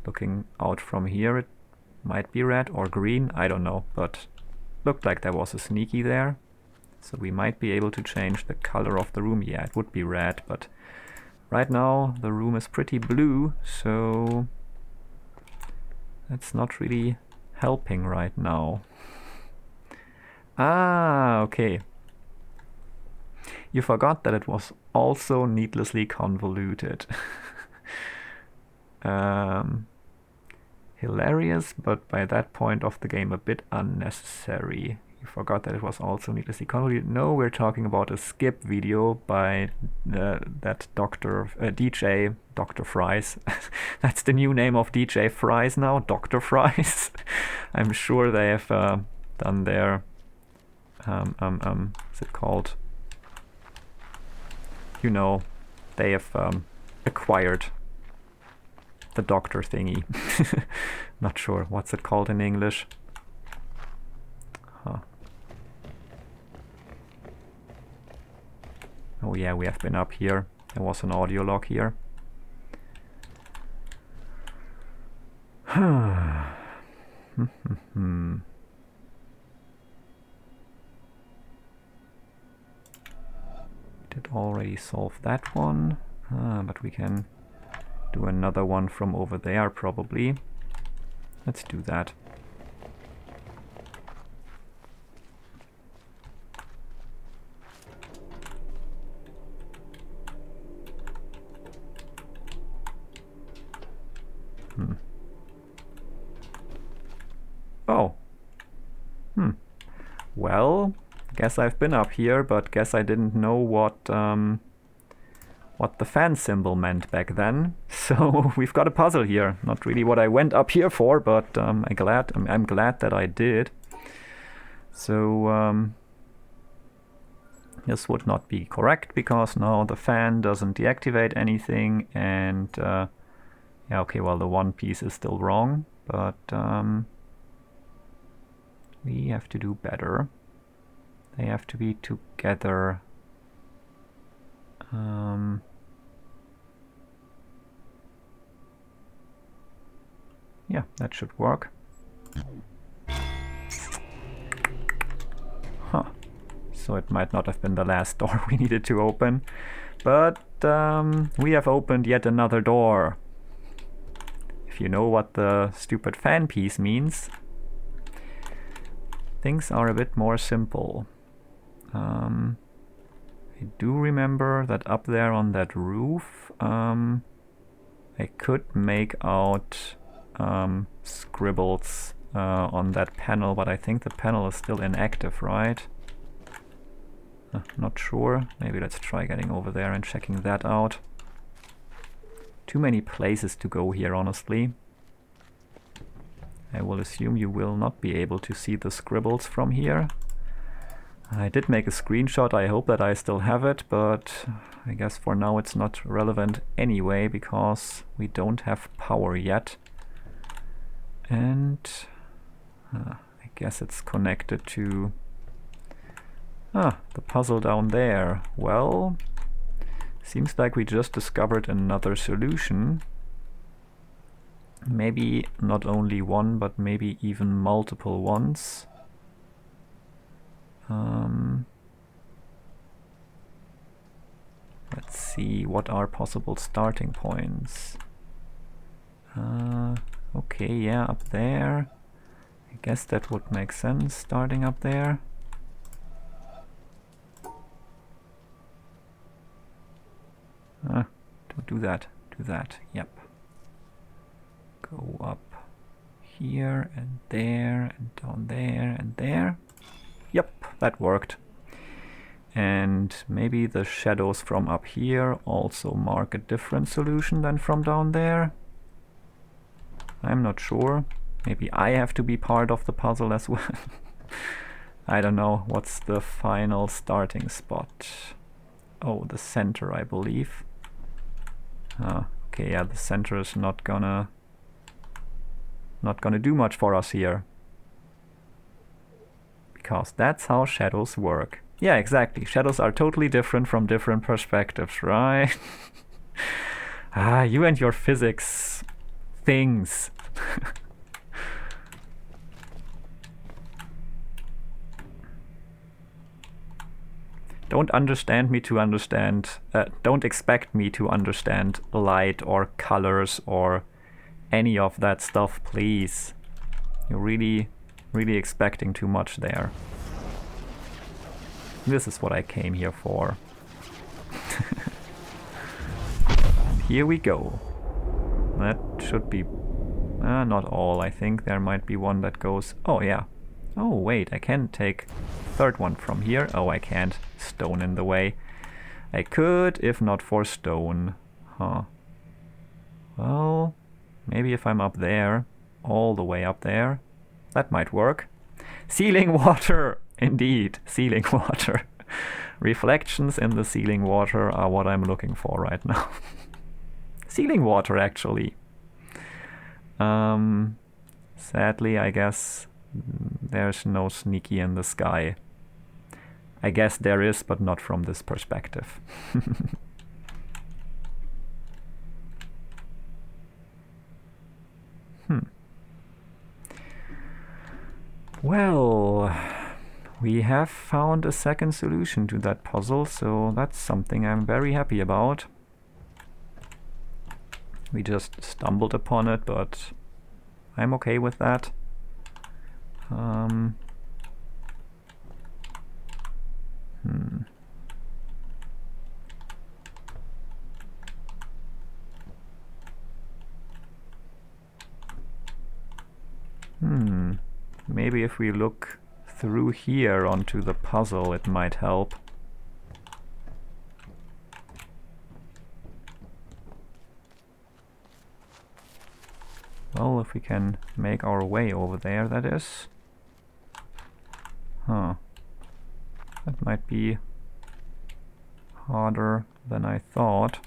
looking out from here, it might be red or green, I don't know, but looked like there was a sneaky there. So we might be able to change the color of the room. Yeah, it would be red, but right now the room is pretty blue, so that's not really helping right now. Ah, okay. You forgot that it was also needlessly convoluted. Hilarious, but by that point of the game a bit unnecessary. You forgot that it was also needlessly convoluted. No, we're talking about a skip video by that DJ Dr. Fries. That's the new name of DJ Fries now, Dr. Fries. I'm sure they have done their what's it called? You know, they have acquired the doctor thingy. Not sure what's it called in English. Huh. Oh yeah, we have been up here. There was an audio log here. Did already solve that one, but we can do another one from over there probably. Let's do that. Oh. Well, guess I've been up here, but guess I didn't know what the fan symbol meant back then. So we've got a puzzle here. Not really what I went up here for, but I'm glad that I did. So this would not be correct because now the fan doesn't deactivate anything, and yeah, okay, well the one piece is still wrong, but we have to do better. They have to be together. Yeah, that should work. Huh. So it might not have been the last door we needed to open, but we have opened yet another door. If you know what the stupid fan piece means, things are a bit more simple. I do remember that up there on that roof, I could make out scribbles on that panel, but I think the panel is still inactive, right? Not sure. Maybe let's try getting over there and checking that out. Too many places to go here, honestly. I will assume you will not be able to see the scribbles from here. I did make a screenshot, I hope that I still have it, but I guess for now it's not relevant anyway because we don't have power yet. And I guess it's connected to Ah, the puzzle down there. Well, seems like we just discovered another solution. Maybe not only one, but maybe even multiple ones. Let's see, what are possible starting points? Okay, yeah, up there. I guess that would make sense, starting up there. Don't do that, do that, yep. Go up here and there and down there and there. Yep, that worked. And maybe the shadows from up here also mark a different solution than from down there. I'm not sure. Maybe I have to be part of the puzzle as well. I don't know. What's the final starting spot? Oh, the center, I believe. Okay, yeah, the center is not gonna do much for us here. Because that's how shadows work. Yeah, exactly. Shadows are totally different from different perspectives, right? You and your physics things. Don't understand me to understand, don't expect me to understand light or colors or any of that stuff, please. You're really expecting too much there. This is what I came here for. Here we go. That should be... not all, I think. There might be one that goes... Oh, yeah. Oh, wait, I can take third one from here. Oh, I can't. Stone in the way. I could, if not for stone. Huh. Well, maybe if I'm up there, all the way up there, that might work. Sealing water! Indeed, sealing water. Reflections in the sealing water are what I'm looking for right now. Sealing water, actually. Sadly, I guess there's no sneaky in the sky. I guess there is, but not from this perspective. Well, we have found a second solution to that puzzle, so that's something I'm very happy about. We just stumbled upon it, but I'm okay with that. Maybe if we look through here onto the puzzle, it might help. Well, if we can make our way over there, that is. Huh. That might be harder than I thought.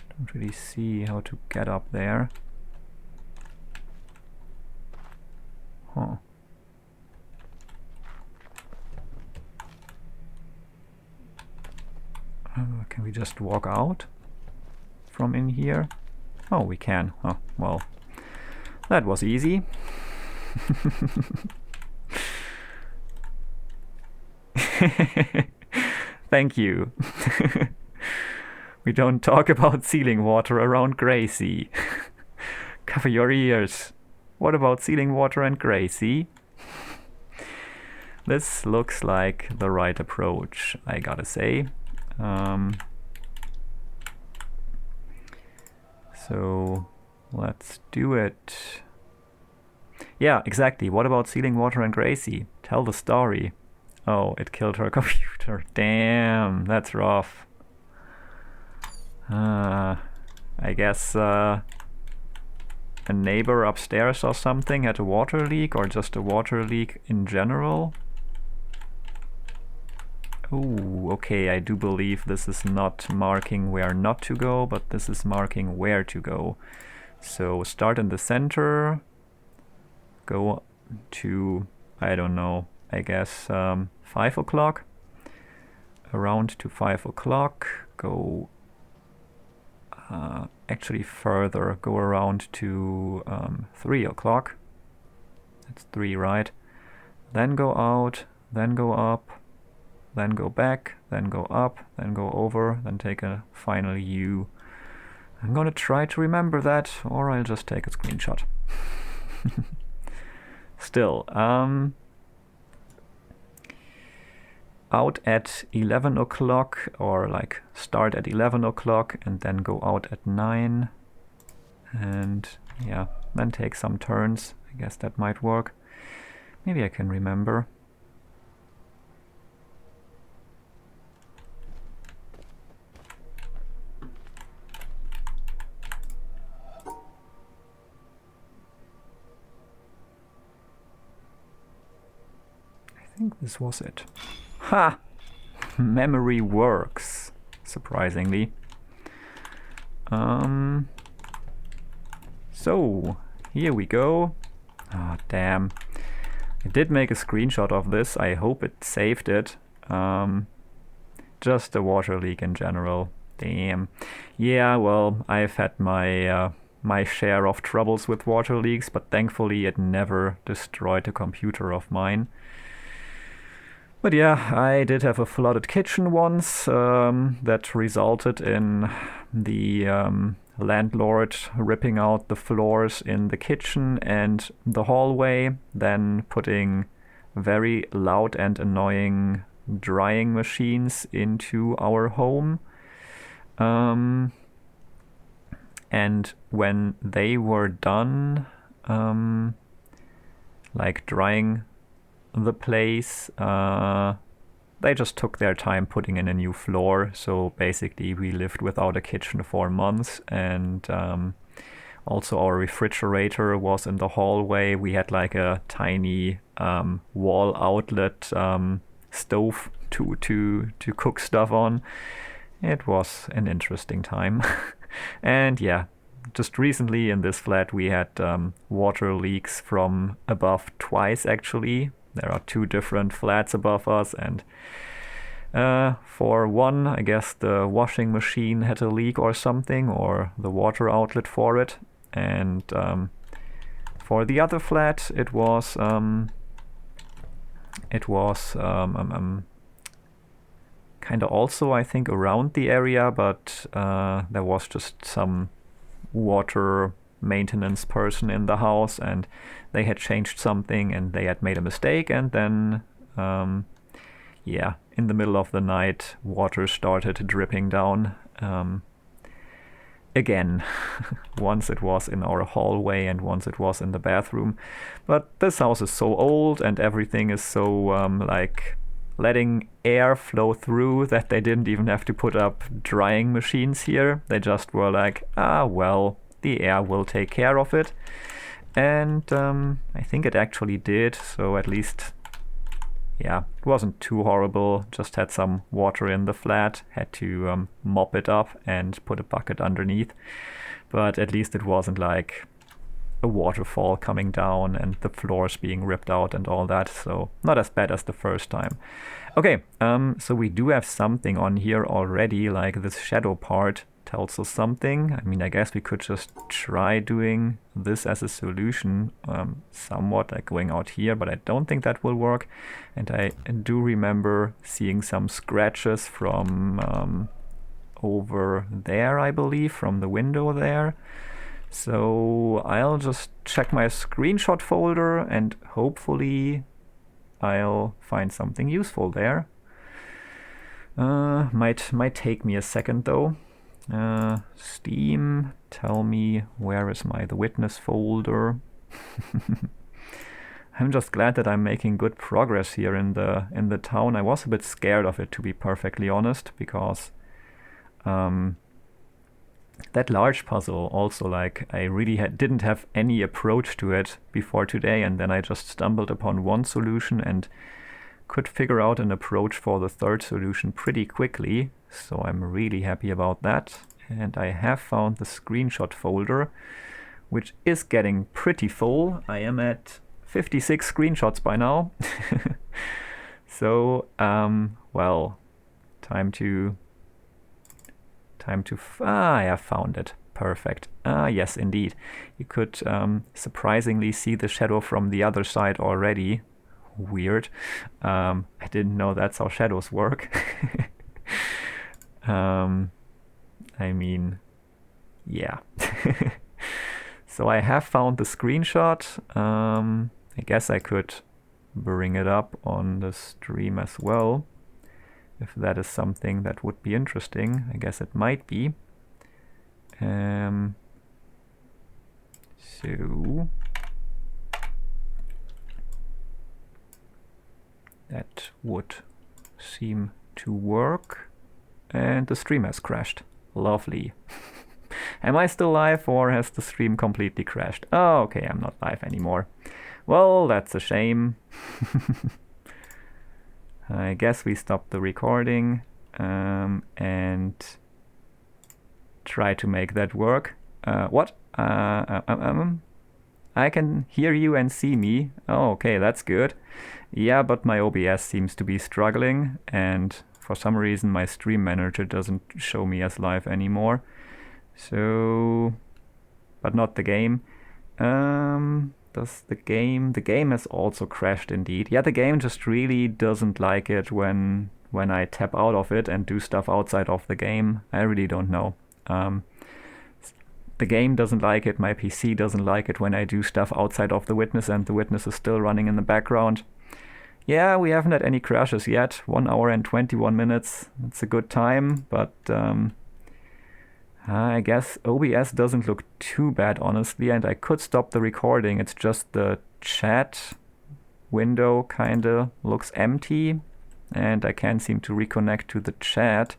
Don't really see how to get up there. Huh. Can we just walk out from in here? Oh, we can. Oh, well, that was easy. Thank you. We don't talk about sealing water around Gracie. Cover your ears. What about sealing water and Gracie? This looks like the right approach, I gotta say. So let's do it. Yeah, exactly. What about sealing water and Gracie? Tell the story. Oh, it killed her computer. Damn, that's rough. I guess a neighbor upstairs or something had a water leak, or just a water leak in general. Oh, okay, I do believe this is not marking where not to go, but this is marking where to go. So start in the center, go to, I don't know, I guess 5 o'clock. Around to 5 o'clock. Go actually further. Go around to 3 o'clock. That's 3, right? Then go out, then go up, then go back, then go up, then go over, then take a final U. I'm gonna try to remember that, or I'll just take a screenshot. Still, out at 11 o'clock, or like start at 11 o'clock and then go out at 9. And yeah, then take some turns. I guess that might work. Maybe I can remember. I think this was it. Ha! Memory works, surprisingly. So, here we go. Ah, damn. I did make a screenshot of this. I hope it saved it. Just a water leak in general. Damn. Yeah, well, I've had my my share of troubles with water leaks, but thankfully it never destroyed a computer of mine. But yeah, I did have a flooded kitchen once that resulted in the landlord ripping out the floors in the kitchen and the hallway, then putting very loud and annoying drying machines into our home. And when they were done, like drying the place, they just took their time putting in a new floor. So basically we lived without a kitchen for months, and also our refrigerator was in the hallway. We had like a tiny wall outlet stove to cook stuff on. It was an interesting time. And yeah, just recently in this flat we had water leaks from above twice actually. There are 2 different flats above us, and for one, I guess the washing machine had a leak or something, or the water outlet for it. And for the other flat, it was kind of also, I think, around the area, but there was just some water maintenance person in the house, and they had changed something and they had made a mistake, and then yeah, in the middle of the night water started dripping down again. Once it was in our hallway and once it was in the bathroom. But this house is so old and everything is so like letting air flow through that they didn't even have to put up drying machines here. They just were like, ah well, the air will take care of it. And I think it actually did, so at least, yeah, it wasn't too horrible. Just had some water in the flat, had to mop it up and put a bucket underneath. But at least it wasn't like a waterfall coming down and the floors being ripped out and all that, so not as bad as the first time. Okay, so we do have something on here already, like this shadow part tells us something. I mean, I guess we could just try doing this as a solution, somewhat like going out here, but I don't think that will work. And I do remember seeing some scratches from over there, I believe, from the window there. So I'll just check my screenshot folder and hopefully I'll find something useful there. Might take me a second though. Steam, tell me where is the witness folder. I'm just glad that I'm making good progress here in the town. I was a bit scared of it, to be perfectly honest, because that large puzzle also, like, I really didn't have any approach to it before today, and then I just stumbled upon one solution and could figure out an approach for the third solution pretty quickly, so I'm really happy about that. And I have found the screenshot folder, which is getting pretty full. I am at 56 screenshots by now. So, well, time to I found it. Perfect. Yes, indeed. You could surprisingly see the shadow from the other side already. Weird. I didn't know that's how shadows work. I mean, yeah. So I have found the screenshot. I guess I could bring it up on the stream as well. If that is something that would be interesting, I guess it might be. So that would seem to work. And the stream has crashed. Lovely. Am I still live or has the stream completely crashed? Oh, okay, I'm not live anymore. Well, that's a shame. I guess we stop the recording and try to make that work. What? I can hear you and see me. Oh, okay, that's good. Yeah, but my OBS seems to be struggling, and for some reason my stream manager doesn't show me as live anymore. So, but not the game. Does the game has also crashed indeed. Yeah, the game just really doesn't like it when I tap out of it and do stuff outside of the game. I really don't know. The game doesn't like it, my PC doesn't like it when I do stuff outside of the witness and the witness is still running in the background. Yeah, we haven't had any crashes yet. 1 hour and 21 minutes. It's a good time, but I guess OBS doesn't look too bad, honestly, and I could stop the recording. It's just the chat window kinda looks empty, and I can't seem to reconnect to the chat.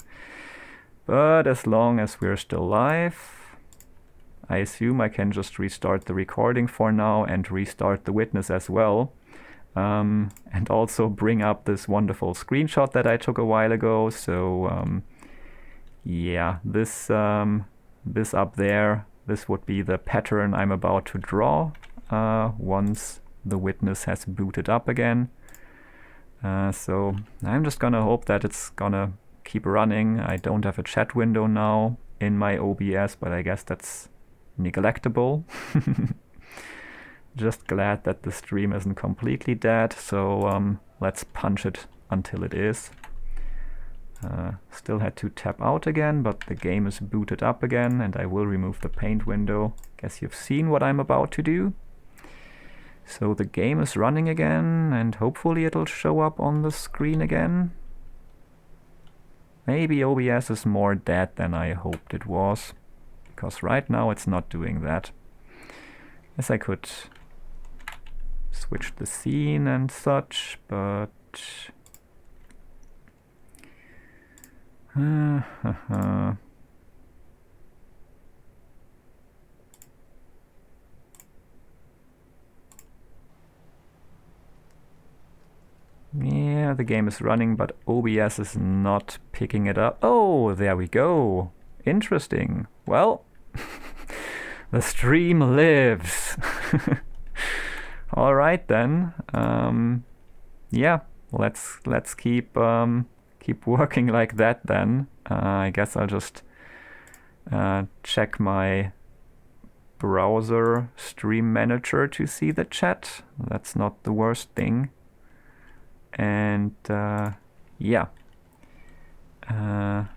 But as long as we're still live, I assume I can just restart the recording for now and restart the witness as well. And also bring up this wonderful screenshot that I took a while ago. So yeah, this up there, this would be the pattern I'm about to draw once the witness has booted up again. So I'm just gonna hope that it's gonna keep running. I don't have a chat window now in my OBS, but I guess that's neglectable. Just glad that the stream isn't completely dead, so let's punch it until it is. Still had to tap out again, but the game is booted up again, and I will remove the paint window. Guess you've seen what I'm about to do. So the game is running again, and hopefully it'll show up on the screen again. Maybe OBS is more dead than I hoped it was, because right now it's not doing that. Guess I could switch the scene and such, but yeah, the game is running, but OBS is not picking it up. Oh, there we go. Interesting. Well, the stream lives. All right then. Yeah, let's keep working like that then. I guess I'll just check my browser stream manager to see the chat. That's not the worst thing. And yeah. Oh,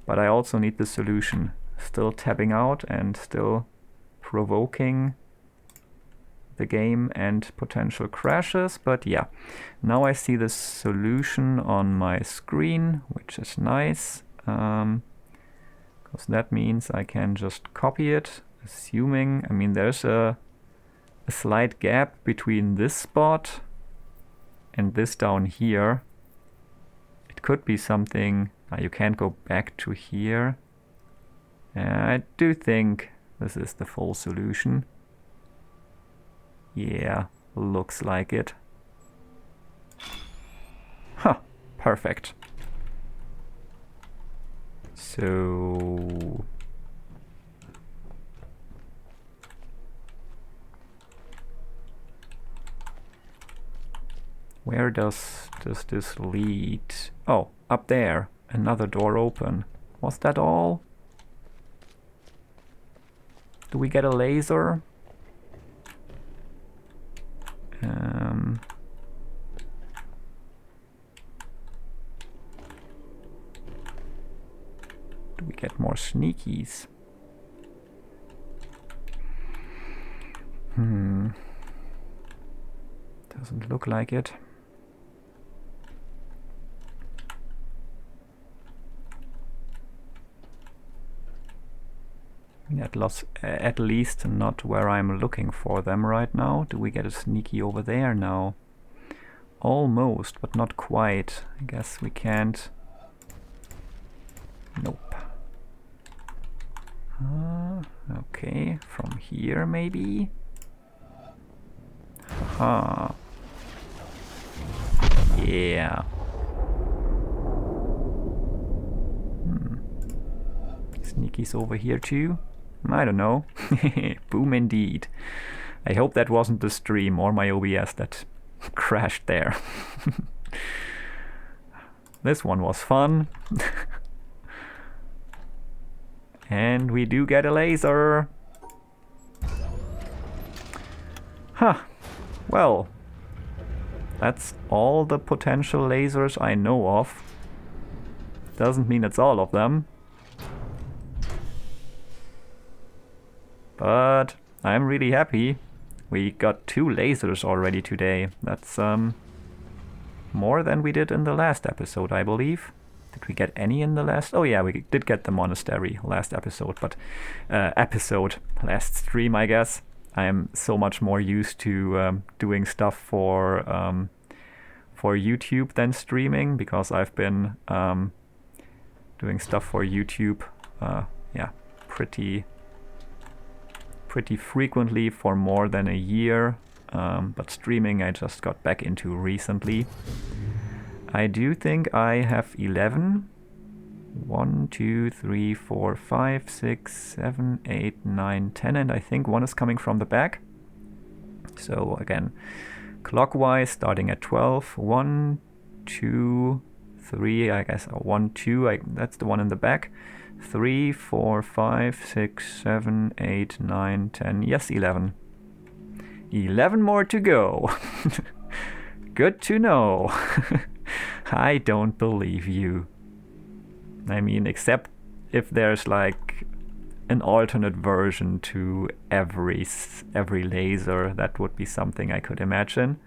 but I also need the solution. Still tabbing out and still provoking the game and potential crashes, but yeah. Now I see the solution on my screen, which is nice, because that means I can just copy it, assuming, I mean, there's a slight gap between this spot and this down here. It could be something, you can't go back to here. I do think this is the full solution. Yeah, looks like it. Huh, perfect. So Where does this lead? Oh, up there. Another door open. Was that all? Do we get a laser? Do we get more sneakies? Doesn't look like it. At least not where I'm looking for them right now. Do we get a sneaky over there now? Almost, but not quite. I guess we can't. Nope. Okay, from here maybe? Haha. Yeah. Sneakies over here too? I don't know. Boom indeed. I hope that wasn't the stream or my OBS that crashed there. This one was fun. And we do get a laser. Huh. Well, that's all the potential lasers I know of. Doesn't mean it's all of them. But I'm really happy. We got 2 lasers already today. That's more than we did in the last episode, I believe. Did we get any in the last? Oh yeah, we did get the monastery last episode, but last stream, I guess. I am so much more used to doing stuff for YouTube than streaming, because I've been doing stuff for YouTube, yeah, pretty frequently for more than a year. But streaming I just got back into recently. I do think I have 11. 1, 2, 3, 4, 5, 6, 7, 8, 9, 10, and I think one is coming from the back. So again, clockwise, starting at 12. 1, 2, 3, I guess. 1, 2, that's the one in the back. 3, 4, 5, 6, 7, 8, 9, 10. Yes, 11. 11 more to go. Good to know. I don't believe you. I mean, except if there's like an alternate version to every laser, that would be something I could imagine.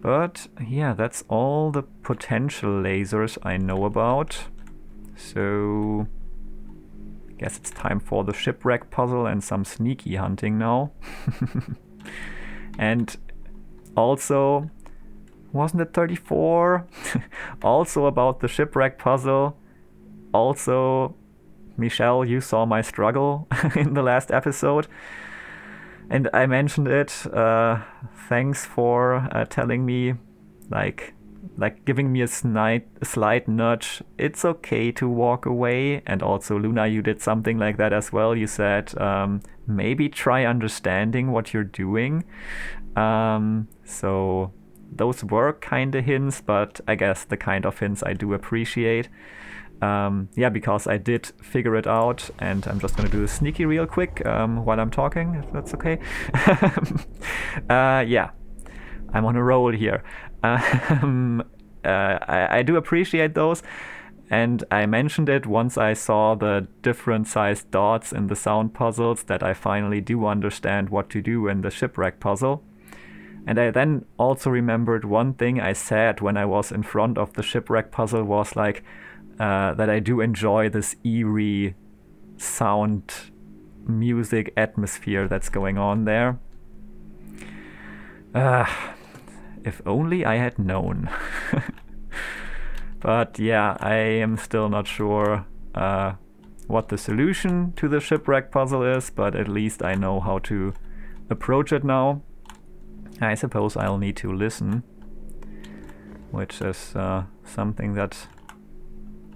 But yeah, that's all the potential lasers I know about. So I guess it's time for the shipwreck puzzle and some sneaky hunting now. And also, wasn't it 34? Also about the shipwreck puzzle. Also, Michelle, you saw my struggle in the last episode, and I mentioned it. Thanks for telling me, like giving me a slight nudge. It's okay to walk away. And also, Luna, you did something like that as well. You said maybe try understanding what you're doing. So those were kind of hints, but I guess the kind of hints I do appreciate. Yeah, because I did figure it out, and I'm just gonna do a sneaky real quick while I'm talking, if that's okay. Yeah, I'm on a roll here. I do appreciate those, and I mentioned it once I saw the different sized dots in the sound puzzles, that I finally do understand what to do in the shipwreck puzzle. And I then also remembered one thing I said when I was in front of the shipwreck puzzle was like, that I do enjoy this eerie sound music atmosphere that's going on there. If only I had known. But yeah, I am still not sure what the solution to the shipwreck puzzle is, but at least I know how to approach it now. I suppose I'll need to listen, which is something that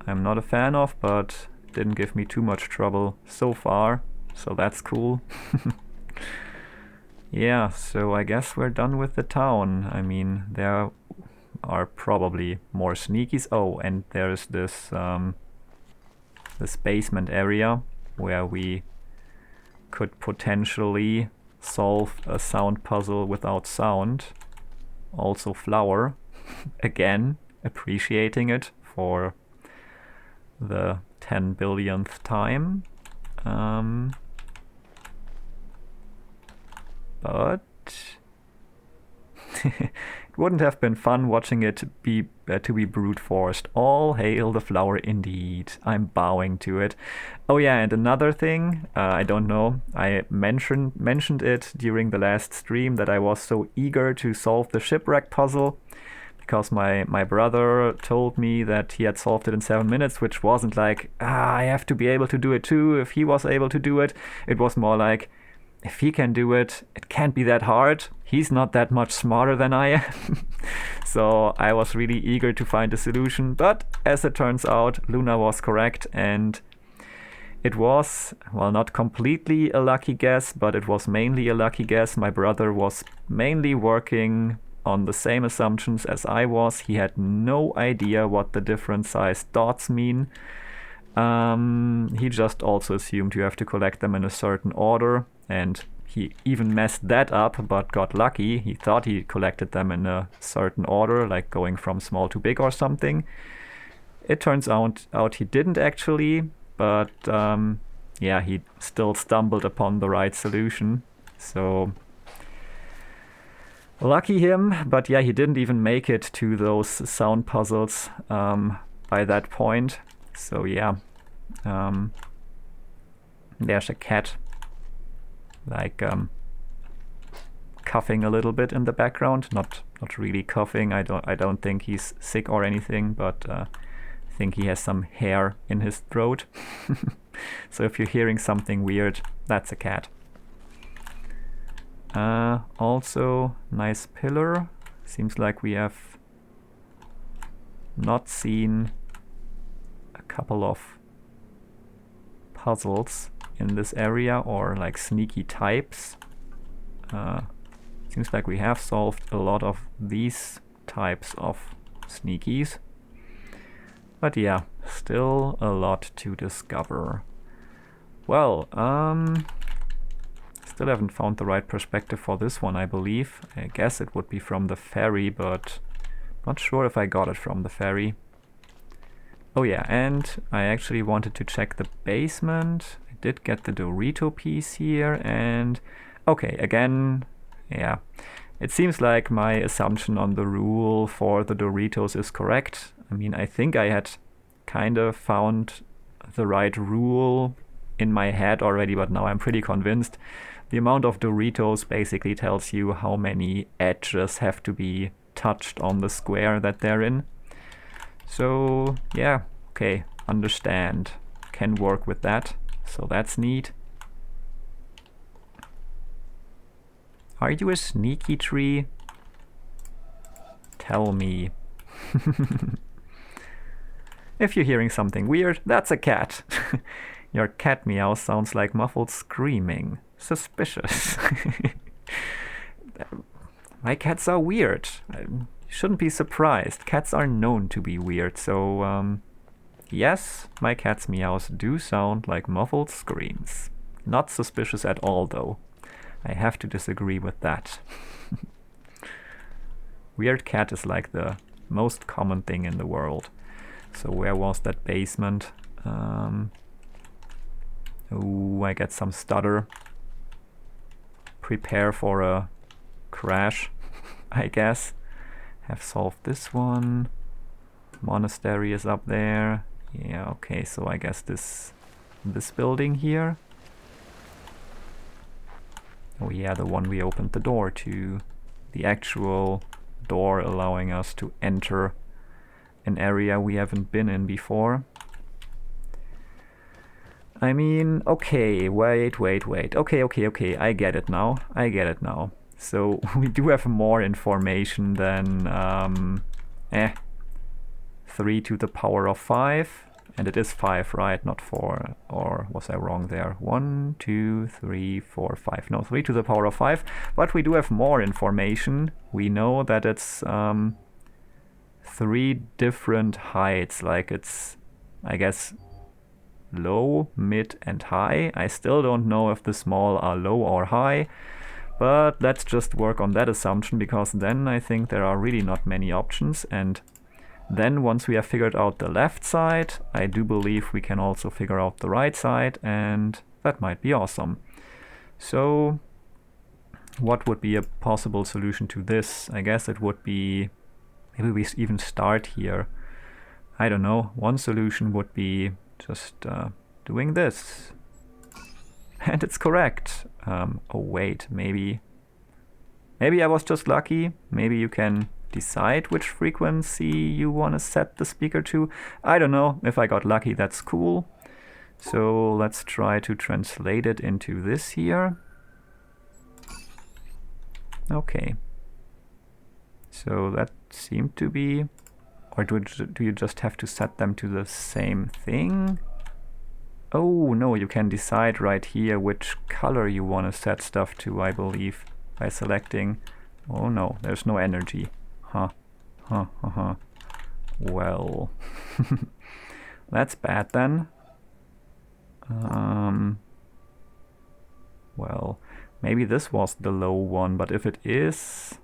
I'm not a fan of, but didn't give me too much trouble so far, so that's cool. Yeah, so I guess we're done with the town. I mean, there are probably more sneakies. Oh, and there's this this basement area where we could potentially solve a sound puzzle without sound. Also flower. Again, appreciating it for the 10 billionth time. But it wouldn't have been fun watching it to be brute forced. All hail the flower indeed. I'm bowing to it. Oh yeah, and another thing, I don't know, I mentioned it during the last stream that I was so eager to solve the shipwreck puzzle because my brother told me that he had solved it in 7 minutes, which wasn't like, I have to be able to do it too if he was able to do it. It was more like, if he can do it, it can't be that hard. He's not that much smarter than I am. So I was really eager to find a solution, but as it turns out, Luna was correct, and it was, well, not completely a lucky guess, but it was mainly a lucky guess. My brother was mainly working on the same assumptions as I was. He had no idea what the different sized dots mean. He just also assumed you have to collect them in a certain order, and he even messed that up, but got lucky. He thought he collected them in a certain order, like going from small to big or something. It turns out he didn't actually, but yeah, he still stumbled upon the right solution. So lucky him, but yeah, he didn't even make it to those sound puzzles by that point. So yeah, there's a cat, like coughing a little bit in the background. Not really coughing. I don't think he's sick or anything, but I think he has some hair in his throat. So if you're hearing something weird, that's a cat. Also, nice pillar. Seems like we have not seen a couple of puzzles in this area, or like sneaky types. Seems like we have solved a lot of these types of sneakies. But yeah, still a lot to discover. Well, still haven't found the right perspective for this one, I believe. I guess it would be from the ferry, but not sure if I got it from the ferry. Oh yeah, and I actually wanted to check the basement. I did get the Dorito piece here, and okay, again, yeah. It seems like my assumption on the rule for the Doritos is correct. I mean, I think I had kind of found the right rule in my head already, but now I'm pretty convinced. The amount of Doritos basically tells you how many edges have to be touched on the square that they're in. So yeah, okay, understand. Can work with that, so that's neat. Are you a sneaky tree? Tell me. If you're hearing something weird, that's a cat. Your cat meow sounds like muffled screaming. Suspicious. My cats are weird. You shouldn't be surprised. Cats are known to be weird, so yes, my cat's meows do sound like muffled screams. Not suspicious at all, though. I have to disagree with that. Weird cat is like the most common thing in the world. So where was that basement? Ooh, I get some stutter. Prepare for a crash, I guess. Have solved this one. Monastery is up there. Yeah, okay, so I guess this building here. Oh yeah, the one we opened the door to. The actual door allowing us to enter an area we haven't been in before. I mean, okay, wait. Okay, I get it now. So we do have more information than 3 to the power of 5. And it is 5, right? Not 4. Or was I wrong there? 1, 2, 3, 4, 5. No, 3 to the power of 5. But we do have more information. We know that it's 3 different heights, like it's, I guess, low, mid and high. I still don't know if the small are low or high, but let's just work on that assumption, because then I think there are really not many options. And then once we have figured out the left side, I do believe we can also figure out the right side, and that might be awesome. So what would be a possible solution to this? I guess it would be, maybe we even start here. I don't know, one solution would be just doing this. And it's correct. Oh wait, maybe I was just lucky. Maybe you can decide which frequency you want to set the speaker to. I don't know. If I got lucky, that's cool. So let's try to translate it into this here. Okay. So that seemed to be... Or do you just have to set them to the same thing? Oh no, you can decide right here which color you want to set stuff to, I believe, by selecting... Oh no, there's no energy. Huh. Well... That's bad then. Well, maybe this was the low one, but if it is...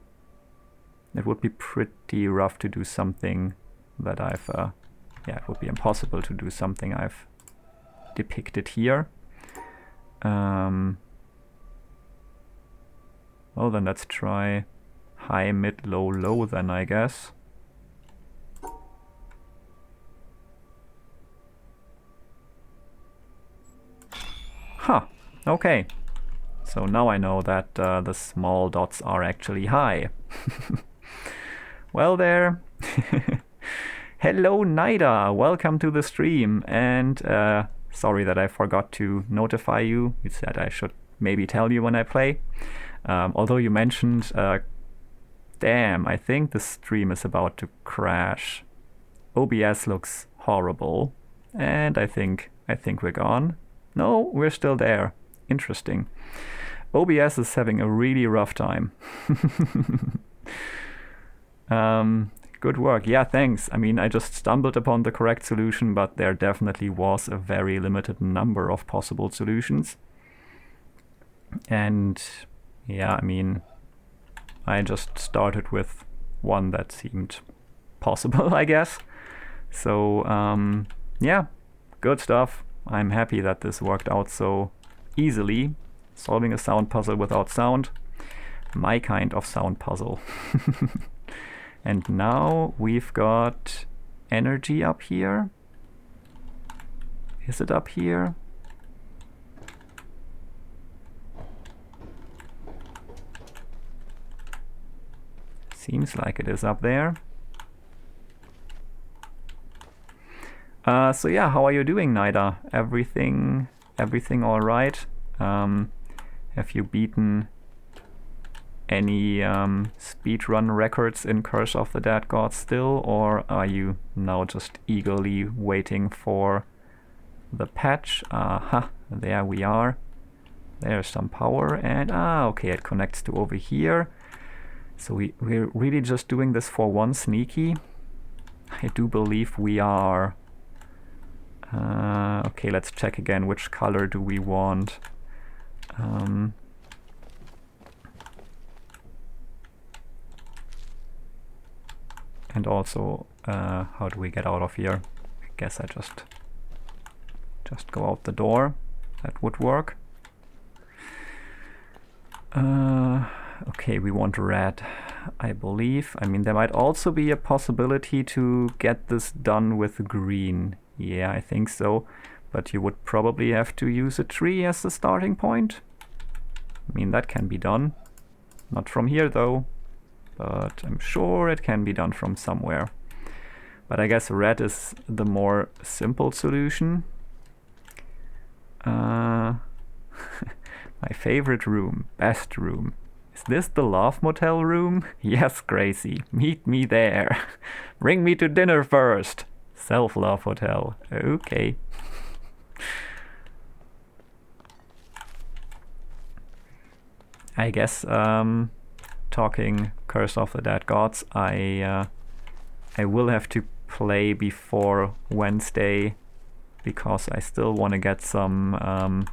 It would be pretty rough to do something that I've... yeah, it would be impossible to do something I've depicted here. Well, then let's try high, mid, low, low then, I guess. Huh, okay. So now I know that the small dots are actually high. Well there. Hello Nida, welcome to the stream, and sorry that I forgot to notify you. You said I should maybe tell you when I play. Although you mentioned, damn, I think the stream is about to crash. OBS looks horrible, and I think we're gone. No, we're still there. Interesting. OBS is having a really rough time. Good work. Yeah, thanks. I mean, I just stumbled upon the correct solution, but there definitely was a very limited number of possible solutions. And yeah, I mean, I just started with one that seemed possible, I guess. So yeah, good stuff. I'm happy that this worked out so easily. Solving a sound puzzle without sound. My kind of sound puzzle. And now we've got energy up here. Is it up here? Seems like it is up there. So yeah, how are you doing, Nida? Everything all right? Have you beaten any speedrun records in Curse of the Dead Gods still, or are you now just eagerly waiting for the patch? Aha, there we are. There's some power, and okay, it connects to over here. So we're really just doing this for one sneaky. I do believe we are. Okay, let's check again. Which color do we want? And also, how do we get out of here? I guess I just go out the door. That would work. Okay, we want red, I believe. I mean, there might also be a possibility to get this done with green. Yeah, I think so. But you would probably have to use a tree as the starting point. I mean, that can be done. Not from here, though. But I'm sure it can be done from somewhere. But I guess red is the more simple solution. My favorite room, best room. Is this the Love Motel room? Yes, Gracie, meet me there. Bring me to dinner first. Self-Love Hotel. Okay. I guess, talking Curse of the Dead Gods, I I will have to play before Wednesday because I still want to get some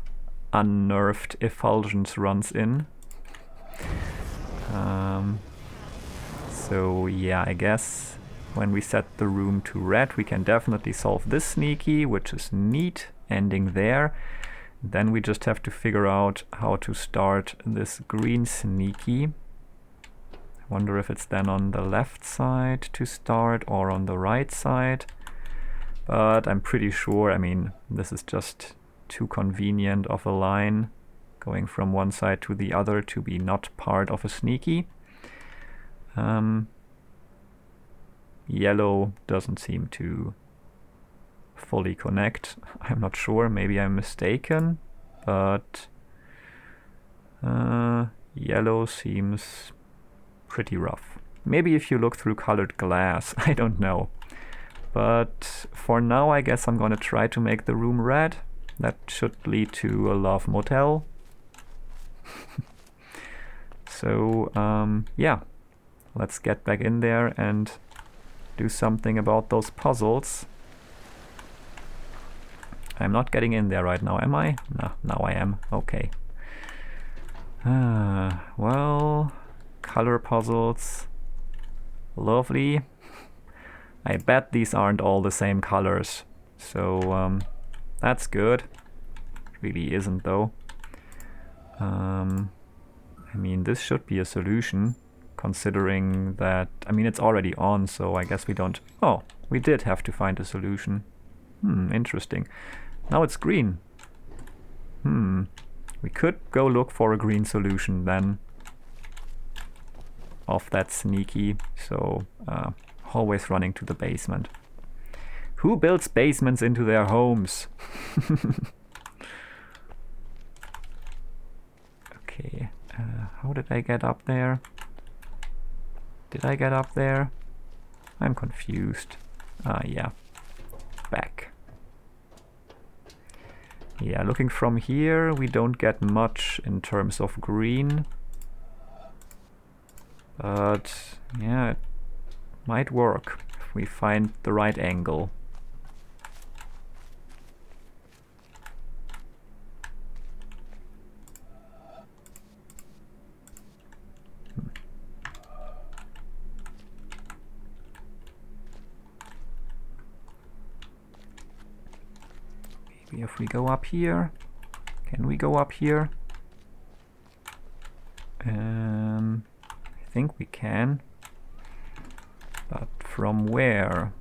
unnerved effulgence runs in. So yeah, I guess when we set the room to red, we can definitely solve this sneaky, which is neat, ending there. Then we just have to figure out how to start this green sneaky. I wonder if it's then on the left side to start or on the right side. But I'm pretty sure, I mean, this is just too convenient of a line going from one side to the other to be not part of a sneaky. Yellow doesn't seem to fully connect. I'm not sure, maybe I'm mistaken, but yellow seems pretty rough. Maybe if you look through colored glass, I don't know. But for now, I guess I'm gonna try to make the room red. That should lead to a love motel. So yeah, let's get back in there and do something about those puzzles. I'm not getting in there right now, am I? No, now I am. Okay. Well, color puzzles. Lovely. I bet these aren't all the same colors. So that's good. It really isn't though. I mean, this should be a solution, considering that, I mean, it's already on, so I guess we don't... Oh, we did have to find a solution. Interesting. Now it's green. We could go look for a green solution then of that sneaky, so always running to the basement. Who builds basements into their homes? Okay, how did I get up there? Did I get up there? I'm confused. Yeah, back. Yeah, looking from here, we don't get much in terms of green. But yeah, it might work if we find the right angle. Maybe if we go up here, can we go up here? I think we can, but from where?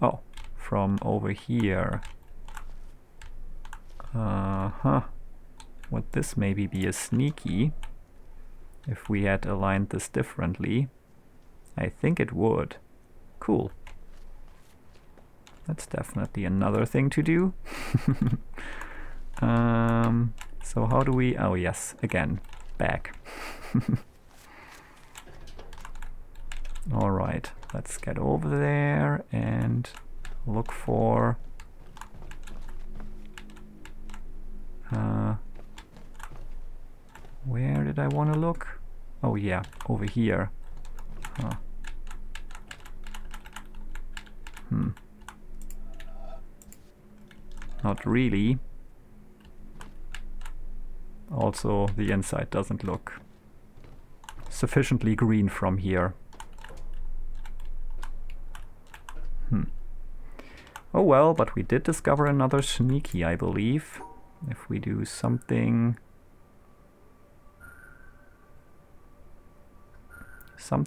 Oh, from over here. Would this maybe be a sneaky if we had aligned this differently? I think it would. Cool. That's definitely another thing to do. So how do we... Oh yes, again, back. Alright, let's get over there and look for... where did I want to look? Oh yeah, over here. Huh. Not really. Also, the inside doesn't look sufficiently green from here. Oh well, but we did discover another sneaky, I believe. If we do something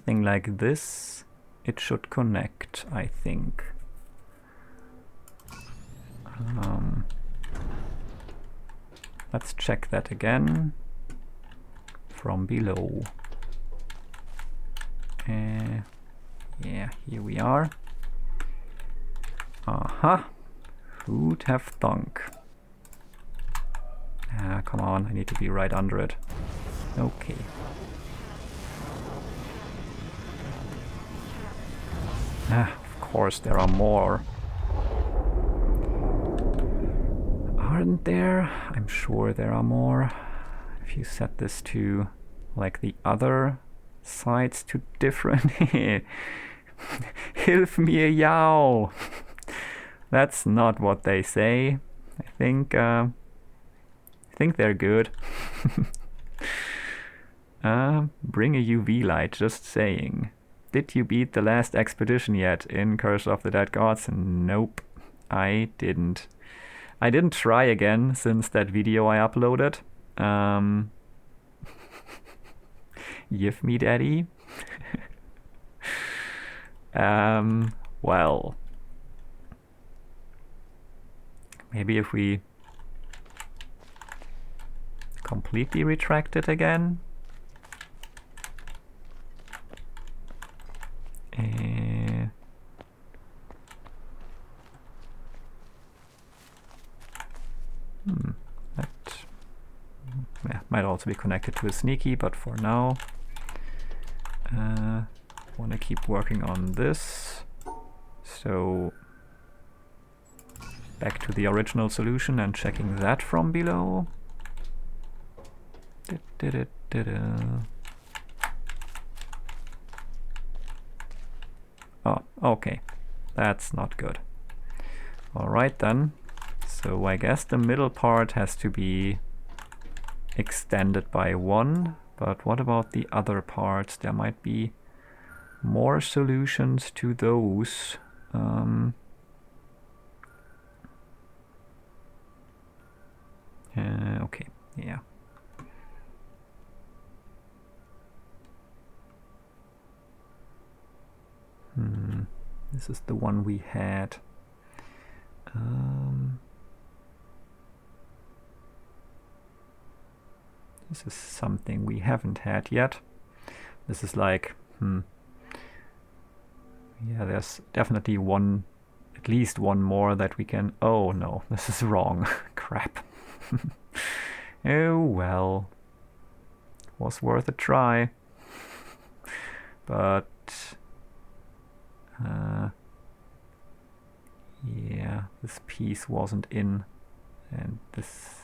like this, it should connect, I think. Let's check that again from below. Yeah, here we are. Aha! Who'd have thunk? Come on, I need to be right under it. Okay. Of course there are more. Aren't there? I'm sure there are more. If you set this to like the other sides to different... Hilf mir, Yao! That's not what they say. I think they're good. Bring a UV light, just saying. Did you beat the last expedition yet in Curse of the Dead Gods? Nope, I didn't. I didn't try again since that video I uploaded. Give me daddy. Well, maybe if we completely retract it again. That might also be connected to a sneaky, but for now, want to keep working on this. So back to the original solution and checking that from below. Oh, okay. That's not good. Alright then. So I guess the middle part has to be extended by 1. But what about the other parts? There might be more solutions to those. Okay, yeah. This is the one we had. This is something we haven't had yet. This is like, yeah, there's definitely one, at least one more that we can... Oh no, this is wrong. Crap. Oh well. Was worth a try. But... yeah, this piece wasn't in, and this...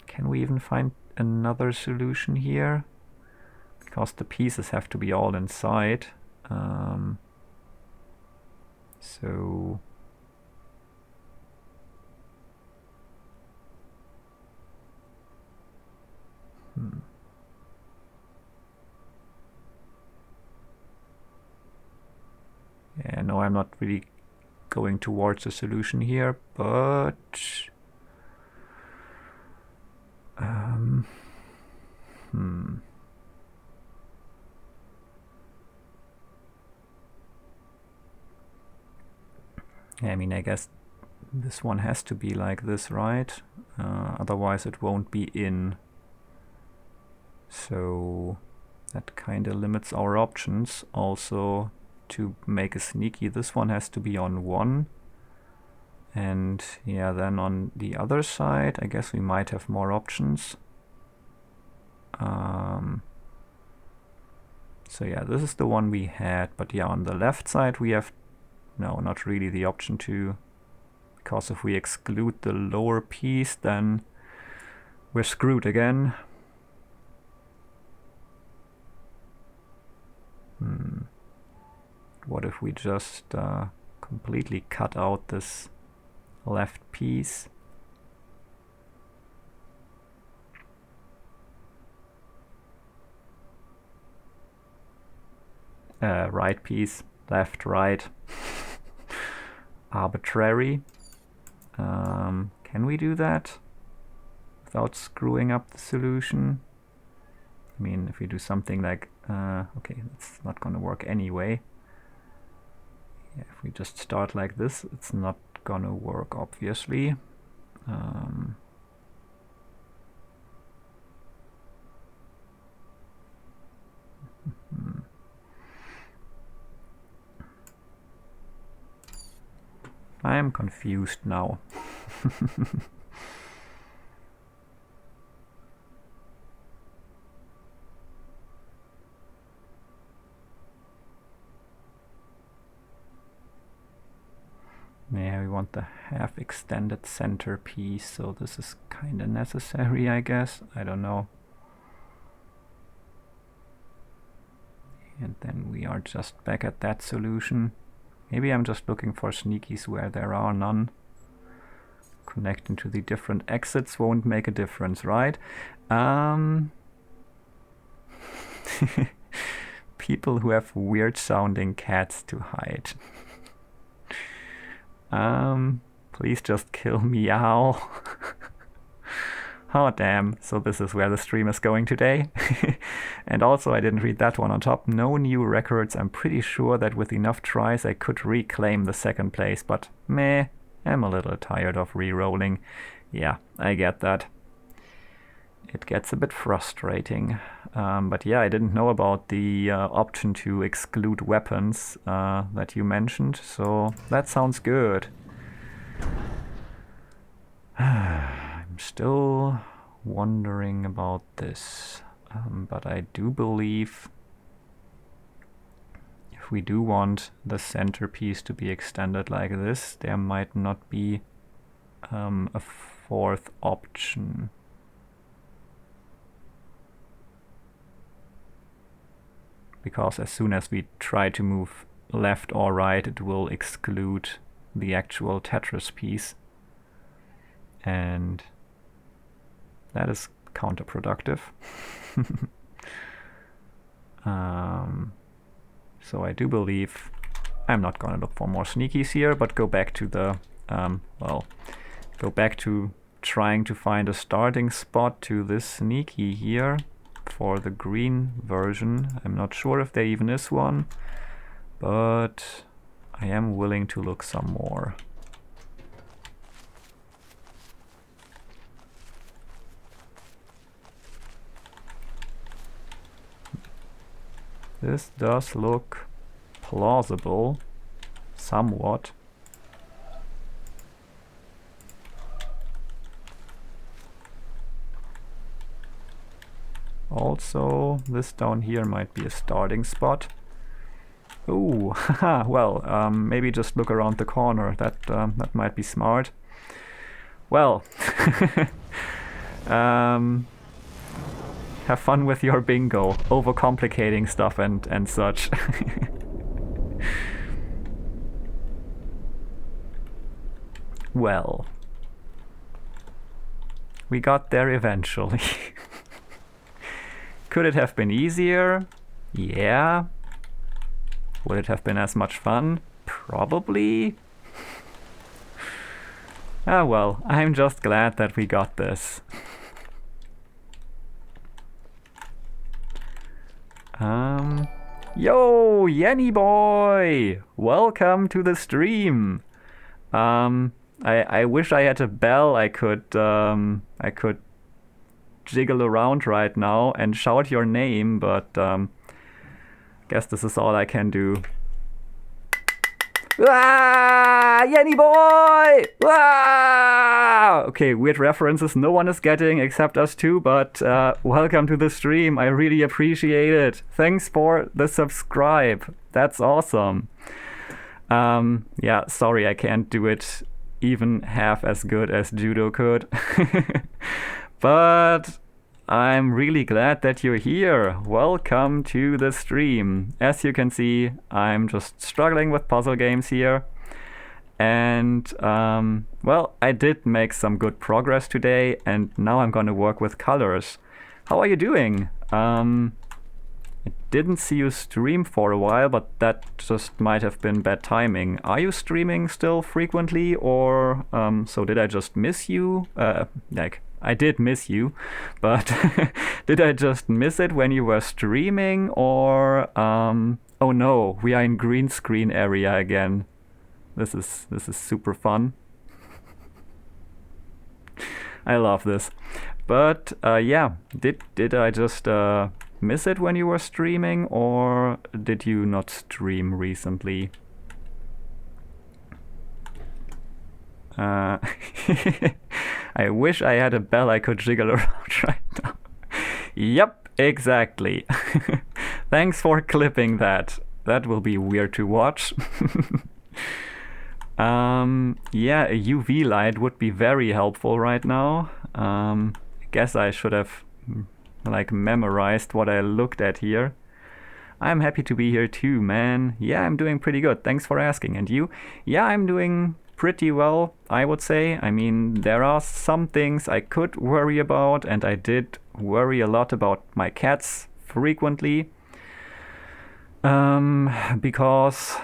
Can we even find another solution here? Because the pieces have to be all inside. So... Yeah, no, I'm not really going towards a solution here, but... I mean, I guess this one has to be like this, right? Otherwise it won't be in. So that kind of limits our options. Also, to make a sneaky, this one has to be on 1. And yeah, then on the other side, I guess we might have more options. So yeah, this is the one we had, but yeah, on the left side we have, no, not really the option to, because if we exclude the lower piece, then we're screwed again. What if we just completely cut out this left piece? Right piece, left, right. Arbitrary. Can we do that without screwing up the solution? I mean, if we do something like, okay, it's not gonna work anyway. Yeah, if we just start like this, it's not gonna work, obviously. I am confused now. Yeah, we want the half extended centerpiece, so this is kind of necessary, I guess. I don't know. And then we are just back at that solution. Maybe I'm just looking for sneakies where there are none. Connecting to the different exits won't make a difference, right? People who have weird sounding cats to hide. Please just kill Meow. Oh damn, so this is where the stream is going today. And also I didn't read that one on top. No new records. I'm pretty sure that with enough tries I could reclaim the second place, but meh, I'm a little tired of re-rolling. Yeah, I get that. It gets a bit frustrating. But yeah, I didn't know about the option to exclude weapons that you mentioned, so that sounds good. I'm still wondering about this, but I do believe if we do want the centerpiece to be extended like this, there might not be a fourth option. Because as soon as we try to move left or right, it will exclude the actual Tetris piece. And that is counterproductive. So I do believe I'm not gonna look for more sneakies here, but go back to the, go back to trying to find a starting spot to this sneaky here for the green version. I'm not sure if there even is one, but I am willing to look some more. This does look plausible, somewhat. Also, this down here might be a starting spot. Ooh, haha, well, maybe just look around the corner. That might be smart. Well, have fun with your bingo, overcomplicating stuff and such. Well, we got there eventually. Could it have been easier? Yeah. Would it have been as much fun? Probably. Ah well, I'm just glad that we got this. Yo, Yenny boy! Welcome to the stream. I wish I had a bell I could jiggle around right now and shout your name, but guess this is all I can do. Ah, Yenny boy! Ah! Okay, weird references no one is getting except us two, but welcome to the stream. I really appreciate it. Thanks for the subscribe. That's awesome. Yeah, sorry I can't do it even half as good as Judo could. But I'm really glad that you're here. Welcome to the stream. As you can see, I'm just struggling with puzzle games here. And, well, I did make some good progress today, and now I'm gonna work with colors. How are you doing? I didn't see you stream for a while, but that just might have been bad timing. Are you streaming still frequently, or so did I just miss you? I did miss you, but did I just miss it when you were streaming, or oh no, we are in green screen area again. This is super fun. I love this. But yeah, did I just miss it when you were streaming, or did you not stream recently? I wish I had a bell I could jiggle around right now. Yep, exactly. Thanks for clipping that. That will be weird to watch. Yeah, a UV light would be very helpful right now. I guess I should have like memorized what I looked at here. I'm happy to be here too, man. Yeah, I'm doing pretty good. Thanks for asking. And you? Yeah, I'm doing pretty well, I would say. I mean, there are some things I could worry about, and I did worry a lot about my cats frequently. Because,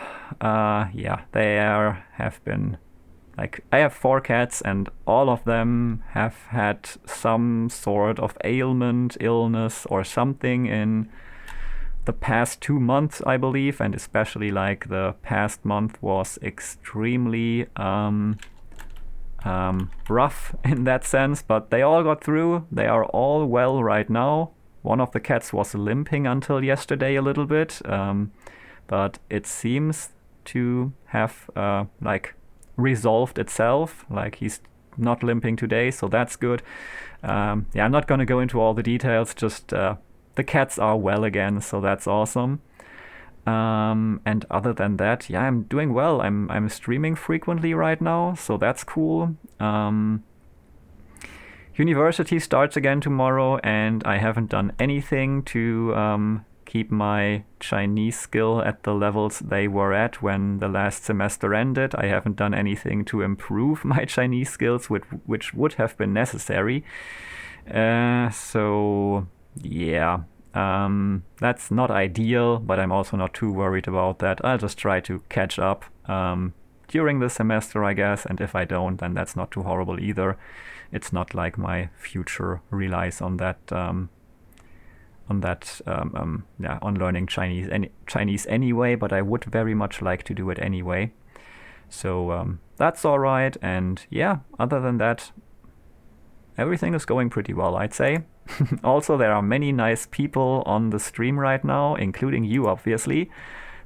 yeah, have been like, I have 4 cats, and all of them have had some sort of ailment, illness, or something in the past 2 months, I believe, and especially like the past month was extremely rough in that sense, but they all got through. They are all well right now. One of the cats was limping until yesterday a little bit, but it seems to have like resolved itself. Like he's not limping today, so that's good. Yeah, I'm not gonna go into all the details. Just the cats are well again, so that's awesome. And other than that, yeah, I'm doing well. I'm streaming frequently right now, so that's cool. University starts again tomorrow, and I haven't done anything to keep my Chinese skill at the levels they were at when the last semester ended. I haven't done anything to improve my Chinese skills, which would have been necessary. So yeah, that's not ideal, but I'm also not too worried about that. I'll just try to catch up during the semester, I guess, and if I don't, then that's not too horrible either. It's not like my future relies on that, on learning Chinese anyway, but I would very much like to do it anyway. So that's all right, and yeah, other than that, everything is going pretty well, I'd say. Also, there are many nice people on the stream right now, including you, obviously.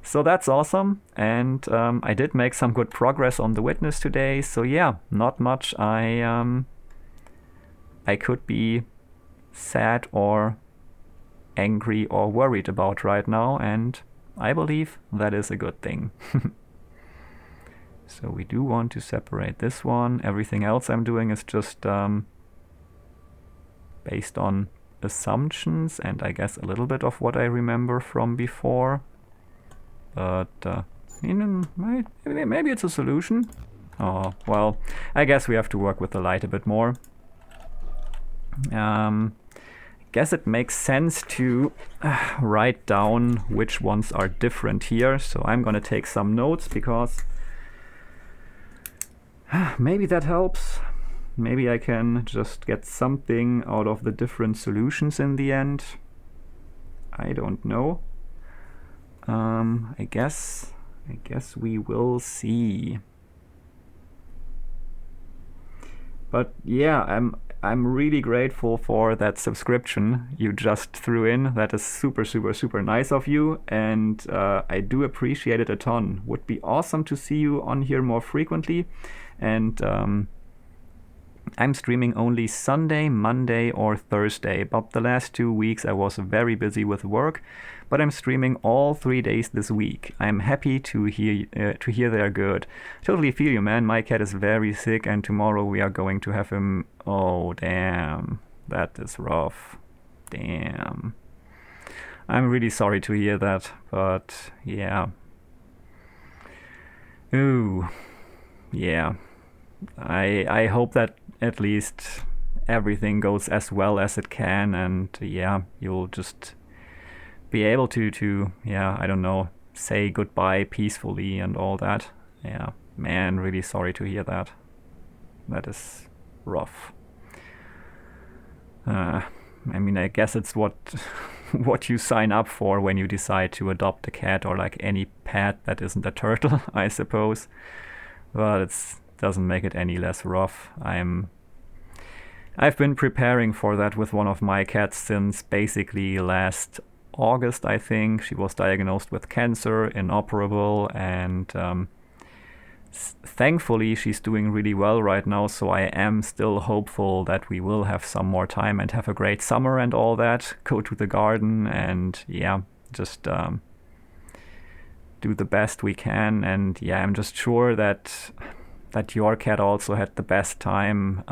So that's awesome. And I did make some good progress on the witness today. So yeah, not much I could be sad or angry or worried about right now. And I believe that is a good thing. So we do want to separate this one. Everything else I'm doing is just based on assumptions and I guess a little bit of what I remember from before. But maybe it's a solution. Oh, well, I guess we have to work with the light a bit more. I guess it makes sense to write down which ones are different here. So I'm gonna take some notes because maybe that helps. Maybe I can just get something out of the different solutions in the end. I don't know. I guess we will see. But yeah, I'm really grateful for that subscription you just threw in. That is super, super, super nice of you, and I do appreciate it a ton. Would be awesome to see you on here more frequently, and I'm streaming only Sunday, Monday, or Thursday, but the last 2 weeks I was very busy with work, but I'm streaming all 3 days this week. I'm happy to hear they're good. Totally feel you, man. My cat is very sick, and tomorrow we are going to have him. Oh, damn. That is rough. Damn. I'm really sorry to hear that, but yeah. Ooh. Yeah. I hope that at least everything goes as well as it can, and yeah, you'll just be able to yeah, I don't know, say goodbye peacefully and all that. Yeah, man, really sorry to hear that. That is rough. I mean, I guess it's what what you sign up for when you decide to adopt a cat or like any pet that isn't a turtle, I suppose. But it's doesn't make it any less rough. I've been preparing for that with one of my cats since basically last August, I think. She was diagnosed with cancer, inoperable, and thankfully she's doing really well right now, so I am still hopeful that we will have some more time and have a great summer and all that, go to the garden and yeah, just do the best we can. And yeah, I'm just sure that your cat also had the best time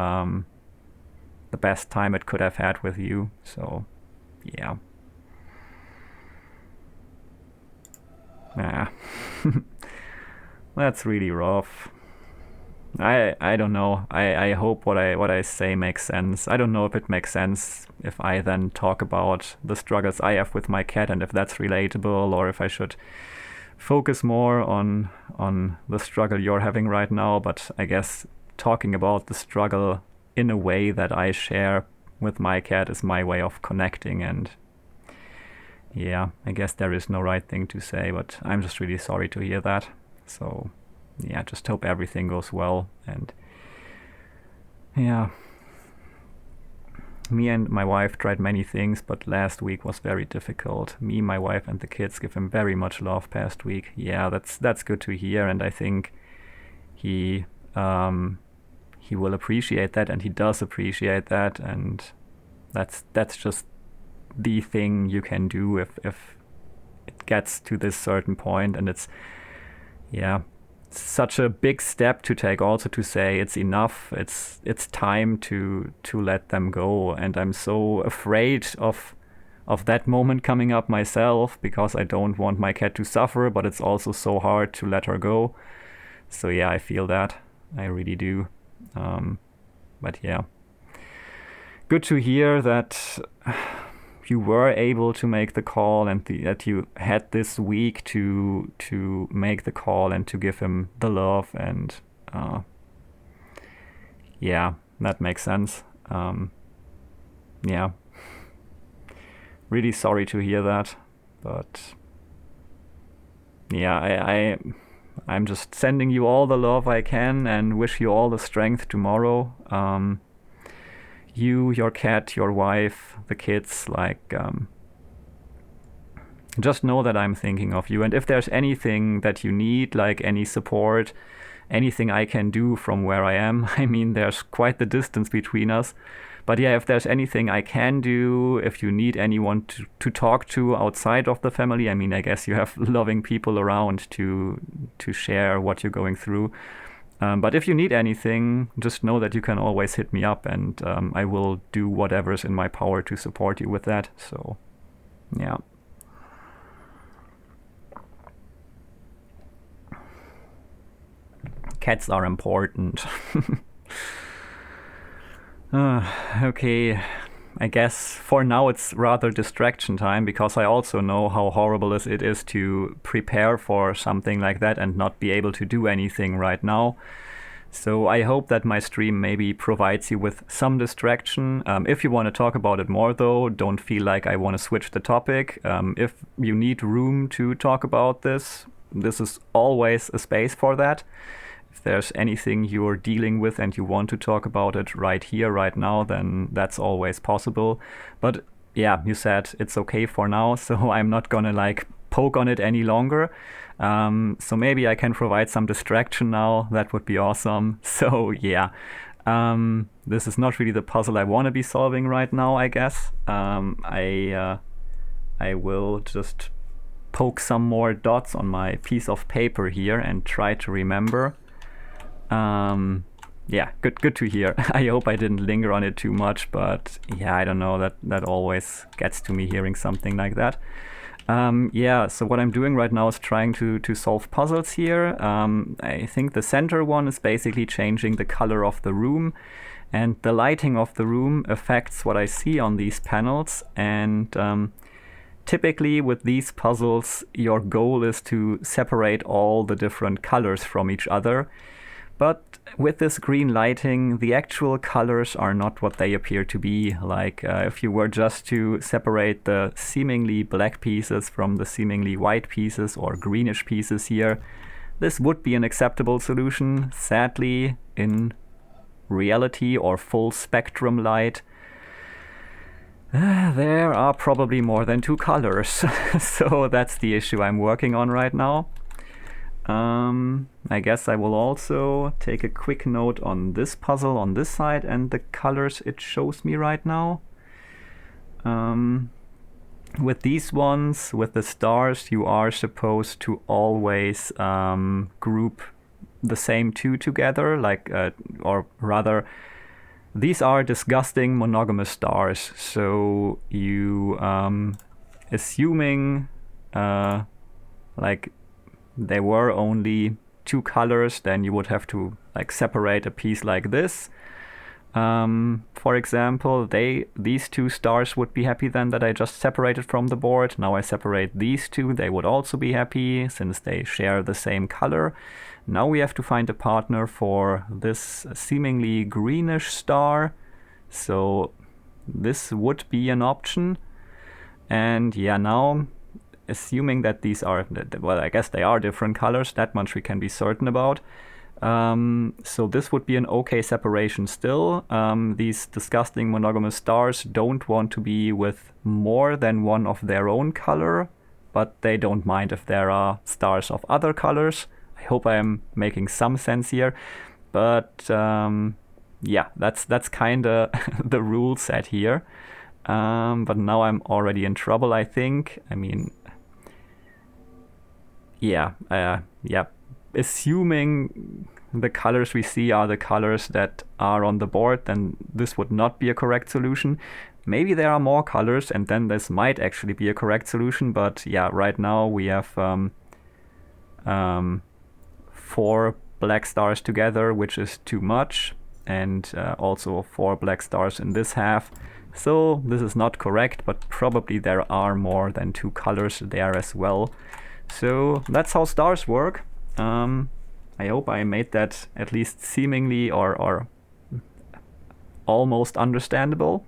it could have had with you. So yeah. Nah. That's really rough. I don't know. I hope what I say makes sense. I don't know if it makes sense if I then talk about the struggles I have with my cat and if that's relatable, or if I should focus more on the struggle you're having right now. But I guess talking about the struggle in a way that I share with my cat is my way of connecting. And yeah, I guess there is no right thing to say, but I'm just really sorry to hear that. So yeah, just hope everything goes well. And yeah, me and my wife tried many things, but last week was very difficult. Me, my wife, and the kids give him very much love past week. Yeah, that's good to hear, and I think he will appreciate that, and he does appreciate that, and that's just the thing you can do if it gets to this certain point. And it's such a big step to take, also to say it's enough, it's time to let them go. And I'm so afraid of that moment coming up myself, because I don't want my cat to suffer, but it's also so hard to let her go. So yeah, I feel that, I really do. But yeah, good to hear that you were able to make the call, and that you had this week to make the call and to give him the love. And yeah, that makes sense. Yeah, really sorry to hear that, but yeah, I'm just sending you all the love I can and wish you all the strength tomorrow. You, your cat, your wife, the kids, just know that I'm thinking of you. And if there's anything that you need, like any support, anything I can do from where I am, I mean, there's quite the distance between us. But yeah, if there's anything I can do, if you need anyone to talk to outside of the family, I mean, I guess you have loving people around to share what you're going through. But if you need anything, just know that you can always hit me up, and I will do whatever's in my power to support you with that. So, yeah. Cats are important. Okay, I guess for now it's rather distraction time, because I also know how horrible it is to prepare for something like that and not be able to do anything right now. So I hope that my stream maybe provides you with some distraction. If you want to talk about it more though, don't feel like I want to switch the topic. If you need room to talk about this is always a space for that. If there's anything you're dealing with and you want to talk about it right here, right now, then that's always possible. But yeah, you said it's okay for now, so I'm not gonna poke on it any longer. So maybe I can provide some distraction now. That would be awesome. So yeah, this is not really the puzzle I want to be solving right now, I guess. I will just poke some more dots on my piece of paper here and try to remember. Yeah, good to hear. I hope I didn't linger on it too much, but yeah, I don't know, that always gets to me hearing something like that. Yeah, so what I'm doing right now is trying to solve puzzles here. I think the center one is basically changing the color of the room, and the lighting of the room affects what I see on these panels. And typically with these puzzles, your goal is to separate all the different colors from each other. But with this green lighting, the actual colors are not what they appear to be. If you were just to separate the seemingly black pieces from the seemingly white pieces or greenish pieces here, this would be an acceptable solution. Sadly, in reality or full spectrum light, there are probably more than two colors. So that's the issue I'm working on right now. I guess I will also take a quick note on this puzzle on this side and the colors it shows me right now. with these ones, with the stars, you are supposed to always group the same two together, like, or rather, these are disgusting monogamous stars. So you, assuming like there were only two colors, then you would have to like separate a piece like this. For example, these two stars would be happy then that I just separated from the board. Now I separate these two, they would also be happy since they share the same color. Now we have to find a partner for this seemingly greenish star. So this would be an option. And yeah, now assuming that these are, well, I guess they are different colors, that much we can be certain about. So this would be an okay separation still. These disgusting monogamous stars don't want to be with more than one of their own color, but they don't mind if there are stars of other colors. I hope I am making some sense here, but yeah, that's kind of the rule set here. But now I'm already in trouble, I think. I mean, yeah, assuming the colors we see are the colors that are on the board, then this would not be a correct solution. Maybe there are more colors, and then this might actually be a correct solution, but yeah, right now we have 4 black stars together, which is too much, and also 4 black stars in this half. So this is not correct, but probably there are more than 2 colors there as well. So that's how stars work. I hope I made that at least seemingly or almost understandable.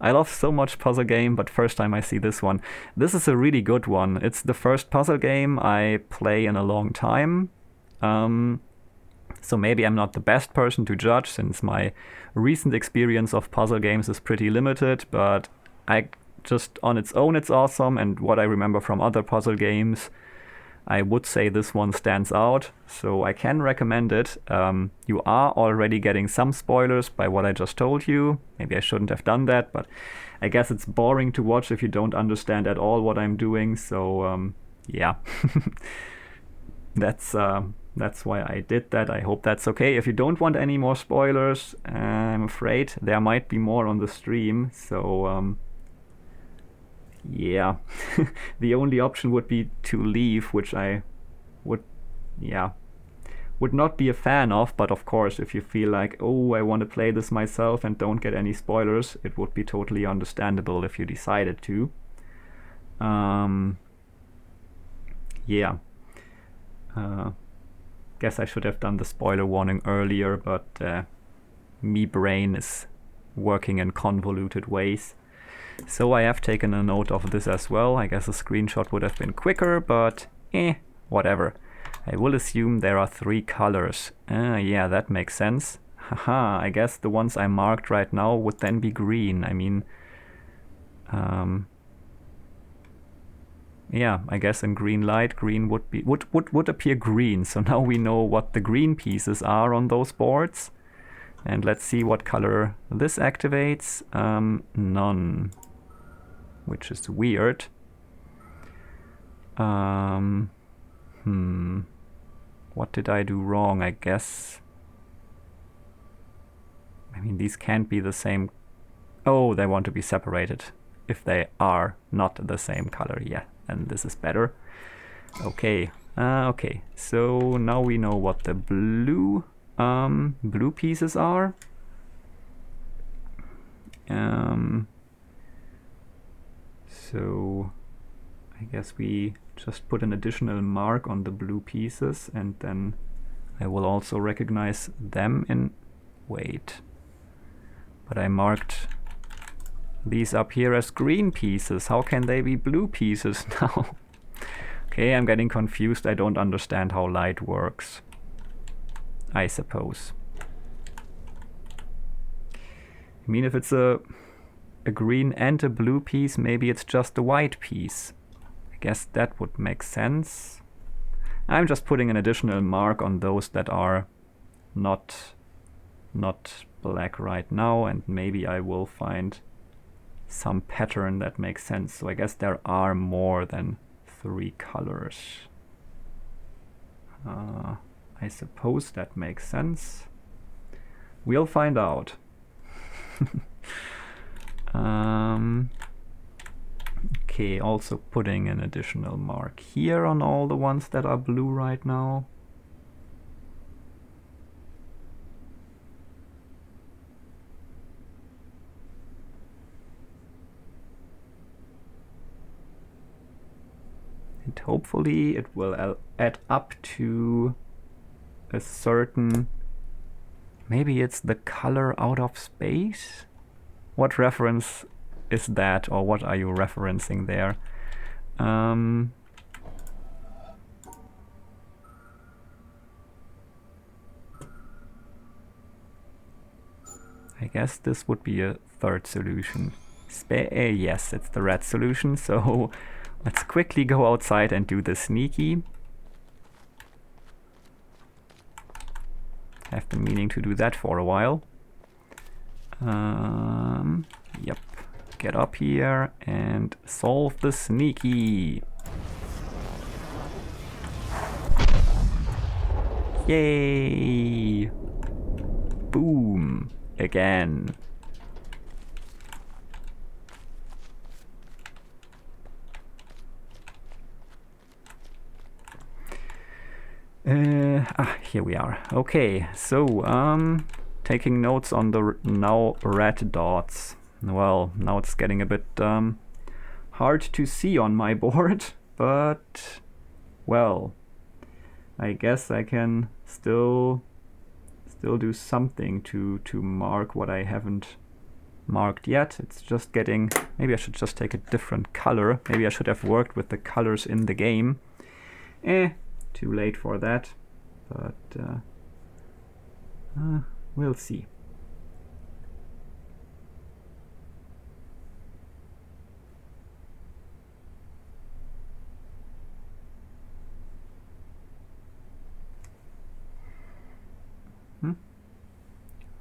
I love so much puzzle game, but first time I see this one. This is a really good one. It's the first puzzle game I play in a long time. So maybe I'm not the best person to judge since my recent experience of puzzle games is pretty limited, but I just on its own it's awesome, and what I remember from other puzzle games, I would say this one stands out, so I can recommend it. You are already getting some spoilers by what I just told you. Maybe I shouldn't have done that, but I guess it's boring to watch if you don't understand at all what I'm doing, so yeah. That's why I did that. I hope that's okay. If you don't want any more spoilers, I'm afraid there might be more on the stream, so yeah. The only option would be to leave, which I would not be a fan of, but of course if you feel like, oh, I want to play this myself and don't get any spoilers, it would be totally understandable if you decided to. Yeah. Guess I should have done the spoiler warning earlier, but me brain is working in convoluted ways. So I have taken a note of this as well. I guess a screenshot would have been quicker, but whatever. I will assume there are 3 colors. Yeah, that makes sense. Haha, I guess the ones I marked right now would then be green. I mean, yeah, I guess in green light, green would appear green. So now we know what the green pieces are on those boards. And let's see what color this activates. None, which is weird. What did I do wrong, I guess? I mean, these can't be the same. Oh, they want to be separated. If they are not the same color, yeah, and this is better. Okay, okay, so now we know what the blue pieces are. So I guess we just put an additional mark on the blue pieces, and then I will also recognize them in... Wait. But I marked these up here as green pieces. How can they be blue pieces now? Okay, I'm getting confused. I don't understand how light works, I suppose. I mean, if it's a green and a blue piece, maybe it's just a white piece. I guess that would make sense. I'm just putting an additional mark on those that are not black right now, and maybe I will find some pattern that makes sense. So I guess there are more than 3 colors. I suppose that makes sense. We'll find out. Okay, also putting an additional mark here on all the ones that are blue right now. And hopefully it will add up to a certain... Maybe it's the color out of space? What reference is that, or what are you referencing there? I guess this would be a third solution. Yes, it's the red solution, so let's quickly go outside and do the sneaky. I've been meaning to do that for a while. Yep, get up here and solve the sneaky. Yay! Boom! Again. Here we are. Okay, so taking notes on the now red dots. Well, now it's getting a bit hard to see on my board, but well, I guess I can still do something to mark what I haven't marked yet. It's just getting... Maybe I should just take a different color. Maybe I should have worked with the colors in the game. Too late for that. But we'll see.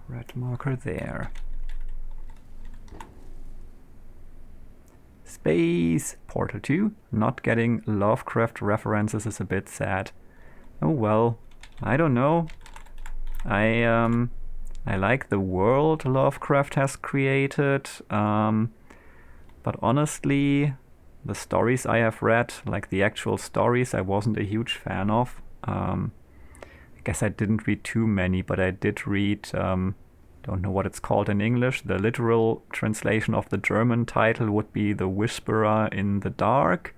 Red marker there. Space Portal 2. Not getting Lovecraft references is a bit sad. Oh well, I don't know. I like the world Lovecraft has created, but honestly, the stories I have read, like the actual stories, I wasn't a huge fan of. I guess I didn't read too many, but I did read, don't know what it's called in English. The literal translation of the German title would be The Whisperer in the Dark.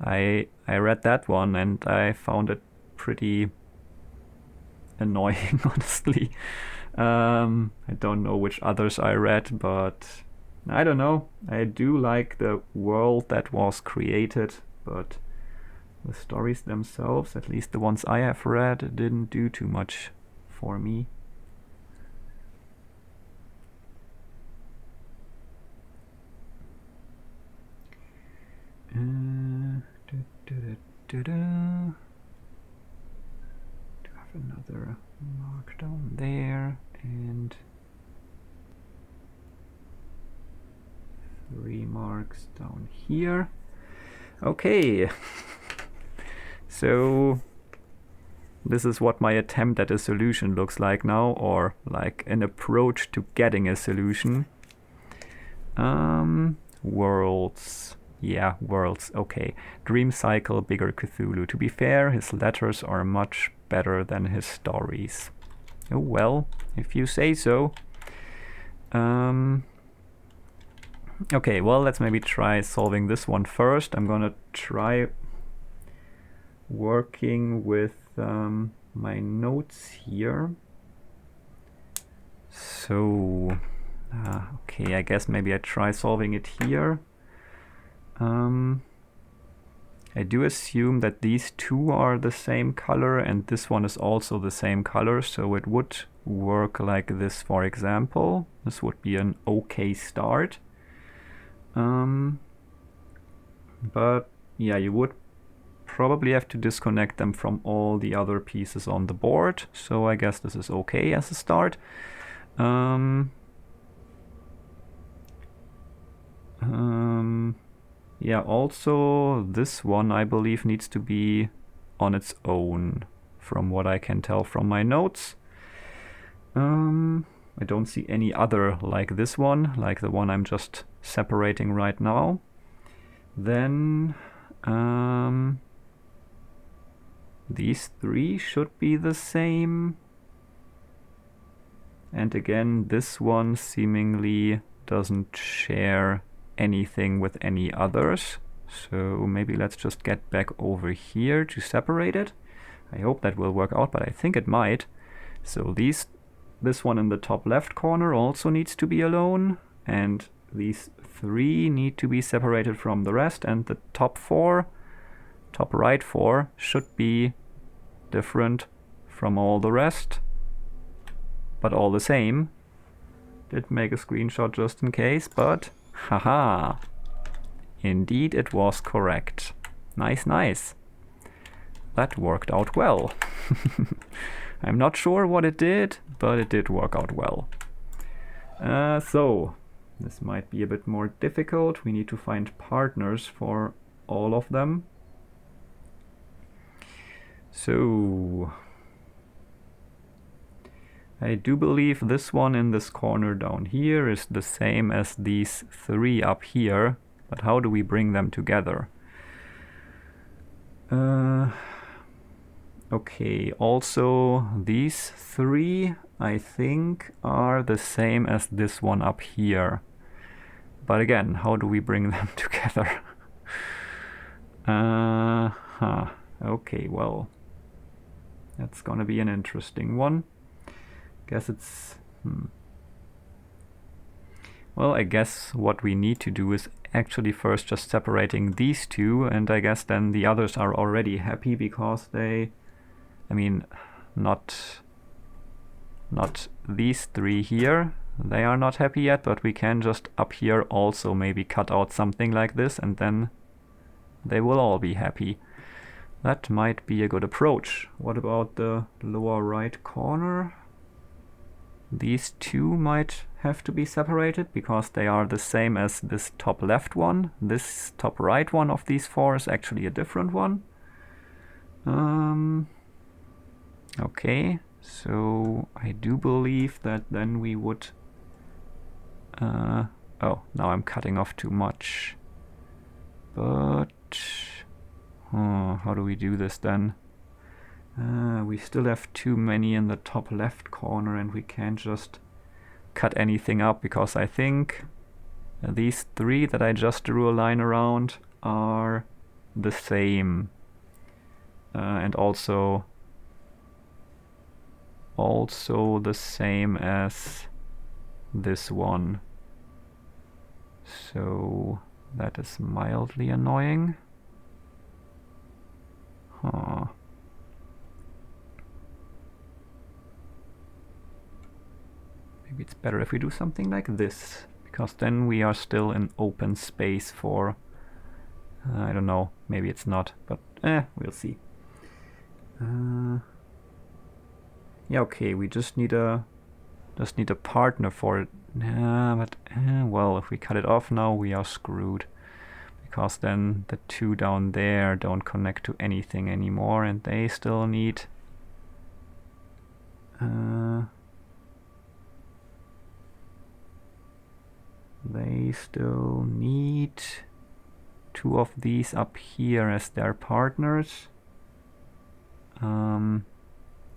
I read that one and I found it pretty annoying, honestly. I don't know which others I read, but I don't know. I do like the world that was created, but the stories themselves, at least the ones I have read, didn't do too much for me. Do have another mark down there and 3 marks down here. Okay. So this is what my attempt at a solution looks like now, or like an approach to getting a solution. Worlds. Yeah, worlds. Okay. Dream Cycle, Bigger Cthulhu. To be fair, his letters are much better than his stories. Oh well, if you say so. Okay, well, let's maybe try solving this one first. I'm gonna try working with my notes here. So, okay, I guess maybe I try solving it here. I do assume that these two are the same color and this one is also the same color, so it would work like this, for example. This would be an okay start. But yeah, you would probably have to disconnect them from all the other pieces on the board, so I guess this is okay as a start. Yeah, also this one I believe needs to be on its own, from what I can tell from my notes. I don't see any other like this one, like the one I'm just separating right now. Then these three should be the same. And again, this one seemingly doesn't share anything with any others. So maybe let's just get back over here to separate it. I hope that will work out, but I think it might. So this one in the top left corner also needs to be alone, and these three need to be separated from the rest, and the top right four should be different from all the rest, but all the same. Did make a screenshot just in case, but haha, indeed it was correct. Nice, nice. That worked out well. I'm not sure what it did, but it did work out well. So, this might be a bit more difficult. We need to find partners for all of them. So, I do believe this one in this corner down here is the same as these three up here, but how do we bring them together? Okay, also these three I think are the same as this one up here. But again, how do we bring them together? Okay, well, that's gonna be an interesting one. Guess it's... Well, I guess what we need to do is actually first just separating these two, and I guess then the others are already happy because they... I mean, not these three here. They are not happy yet, but we can just up here also maybe cut out something like this, and then they will all be happy. That might be a good approach. What about the lower right corner? These two might have to be separated because they are the same as this top left one. This top right one of these four is actually a different one. Okay, so I do believe that then we would... oh, now I'm cutting off too much. But... how do we do this then? We still have too many in the top left corner and we can't just cut anything up because I think these three that I just drew a line around are the same. And also the same as this one. So that is mildly annoying. Huh. Maybe it's better if we do something like this, because then we are still in open space for... I don't know, maybe it's not, but we'll see. Yeah, okay, we just need a partner for it. But well, if we cut it off now, we are screwed, because then the two down there don't connect to anything anymore, and they still need two of these up here as their partners.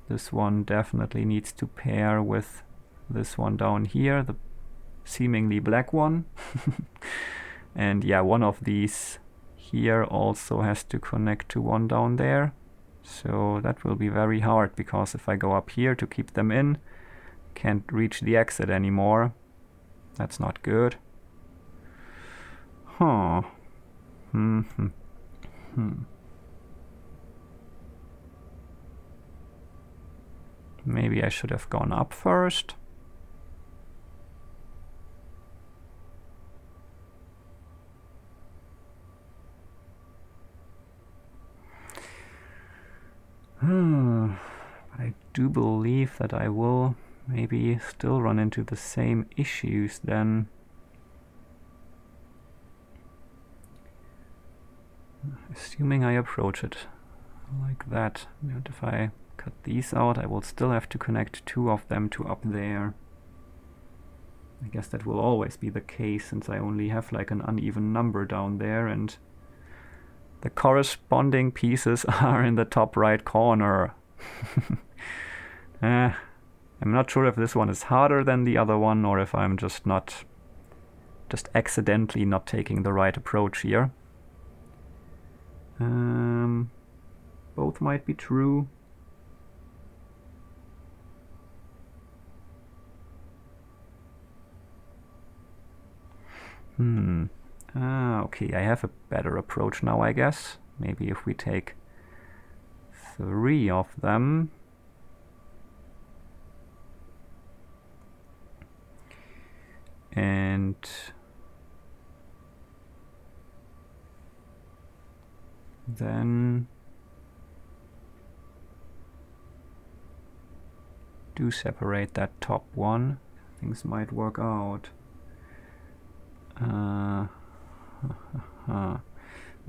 This one definitely needs to pair with this one down here, the seemingly black one. And yeah, one of these here also has to connect to one down there. So that will be very hard, because if I go up here to keep them in, can't reach the exit anymore. That's not good. Huh. Maybe I should have gone up first. I do believe that I will maybe still run into the same issues then. Assuming I approach it like that. And if I cut these out, I will still have to connect 2 of them to up there. I guess that will always be the case since I only have like an uneven number down there, and the corresponding pieces are in the top right corner. I'm not sure if this one is harder than the other one or if I'm just accidentally not taking the right approach here. Both might be true. Okay, I have a better approach now, I guess. Maybe if we take 3 of them. And then do separate that top one. Things might work out.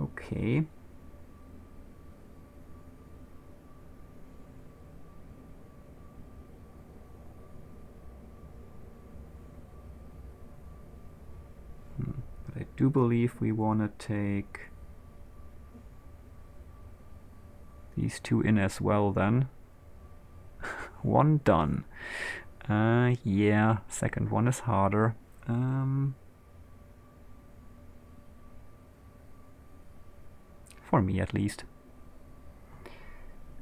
Okay. But I do believe we want to take these 2 in as well then. One done. Yeah, second one is harder. For me at least.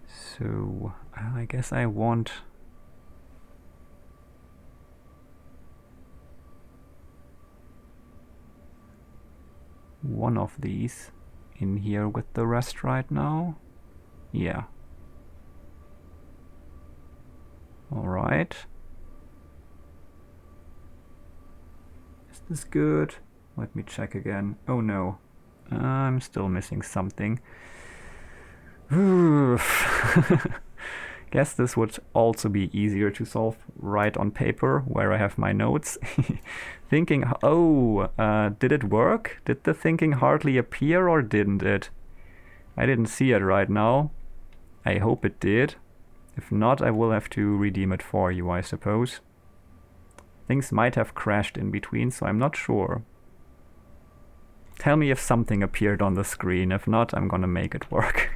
So I guess I want one of these in here with the rest right now. Yeah. Alright. Is this good? Let me check again. Oh no. I'm still missing something. Guess this would also be easier to solve right on paper, where I have my notes. Thinking, did it work? Did the thinking hardly appear or didn't it? I didn't see it right now. I hope it did. If not, I will have to redeem it for you, I suppose. Things might have crashed in between, so I'm not sure. Tell me if something appeared on the screen. If not, I'm gonna make it work.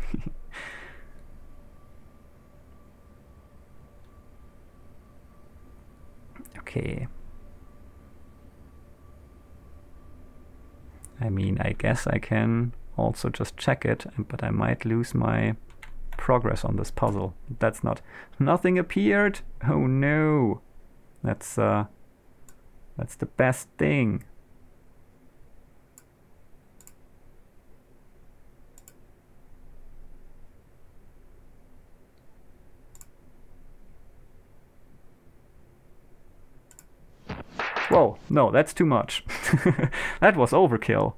Okay. I mean, I guess I can also just check it, but I might lose my progress on this puzzle. That's not... Nothing appeared? Oh no! That's the best thing. Whoa, no, that's too much. That was overkill.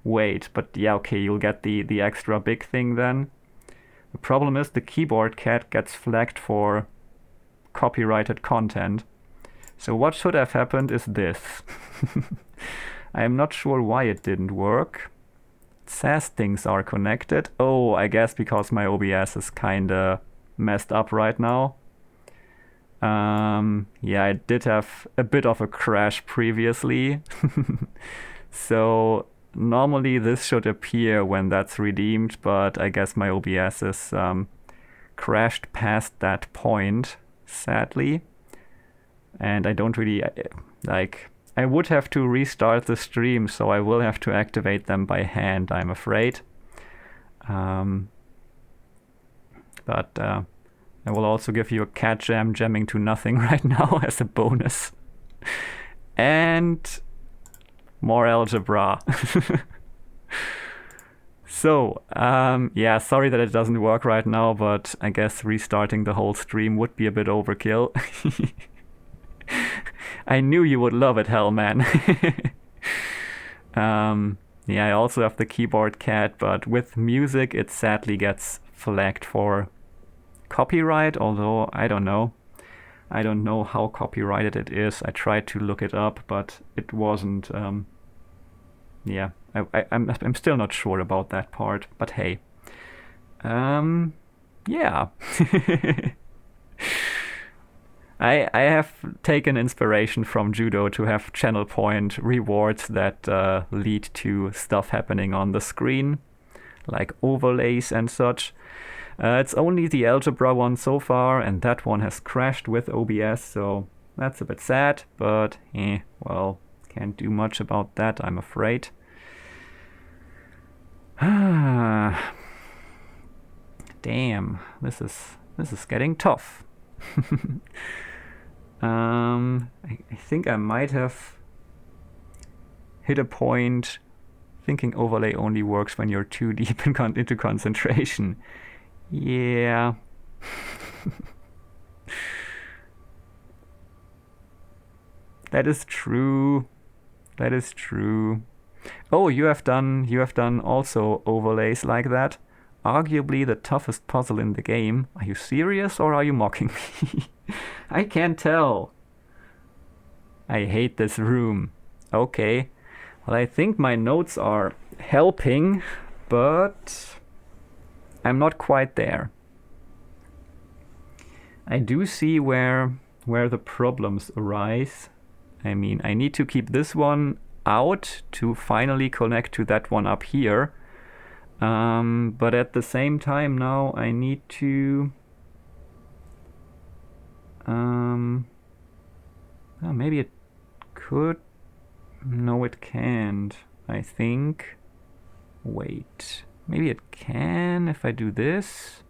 Wait, but yeah, okay, you'll get the extra big thing then. The problem is the keyboard cat gets flagged for copyrighted content. So what should have happened is this. I am not sure why it didn't work. It says things are connected. Oh, I guess because my OBS is kinda messed up right now. Yeah, I did have a bit of a crash previously. So normally this should appear when that's redeemed, but I guess my OBS is crashed past that point, sadly. And I don't really, I would have to restart the stream, so I will have to activate them by hand, I'm afraid. But I will also give you a cat jam jamming to nothing right now as a bonus. And more algebra. So, yeah, sorry that it doesn't work right now, but I guess restarting the whole stream would be a bit overkill. I knew you would love it, Hellman. Yeah, I also have the keyboard cat, but with music it sadly gets flagged for copyright, although I don't know. I don't know how copyrighted it is. I tried to look it up, but it wasn't, yeah, I'm still not sure about that part, but hey. Yeah. I have taken inspiration from judo to have channel point rewards that lead to stuff happening on the screen, like overlays and such. It's only the algebra one so far, and that one has crashed with OBS, so that's a bit sad, but well, can't do much about that, I'm afraid. Damn, this is getting tough. I think I might have hit a point thinking overlay only works when you're too deep into concentration. Yeah. That is true. That is true. Oh, you have done also overlays like that. Arguably the toughest puzzle in the game. Are you serious or are you mocking me? I can't tell. I hate this room. Okay. Well, I think my notes are helping, but I'm not quite there. I do see where the problems arise. I mean, I need to keep this one out to finally connect to that one up here. But at the same time now I need to maybe it could. No, it can't, I think. Wait, maybe it can if I do this.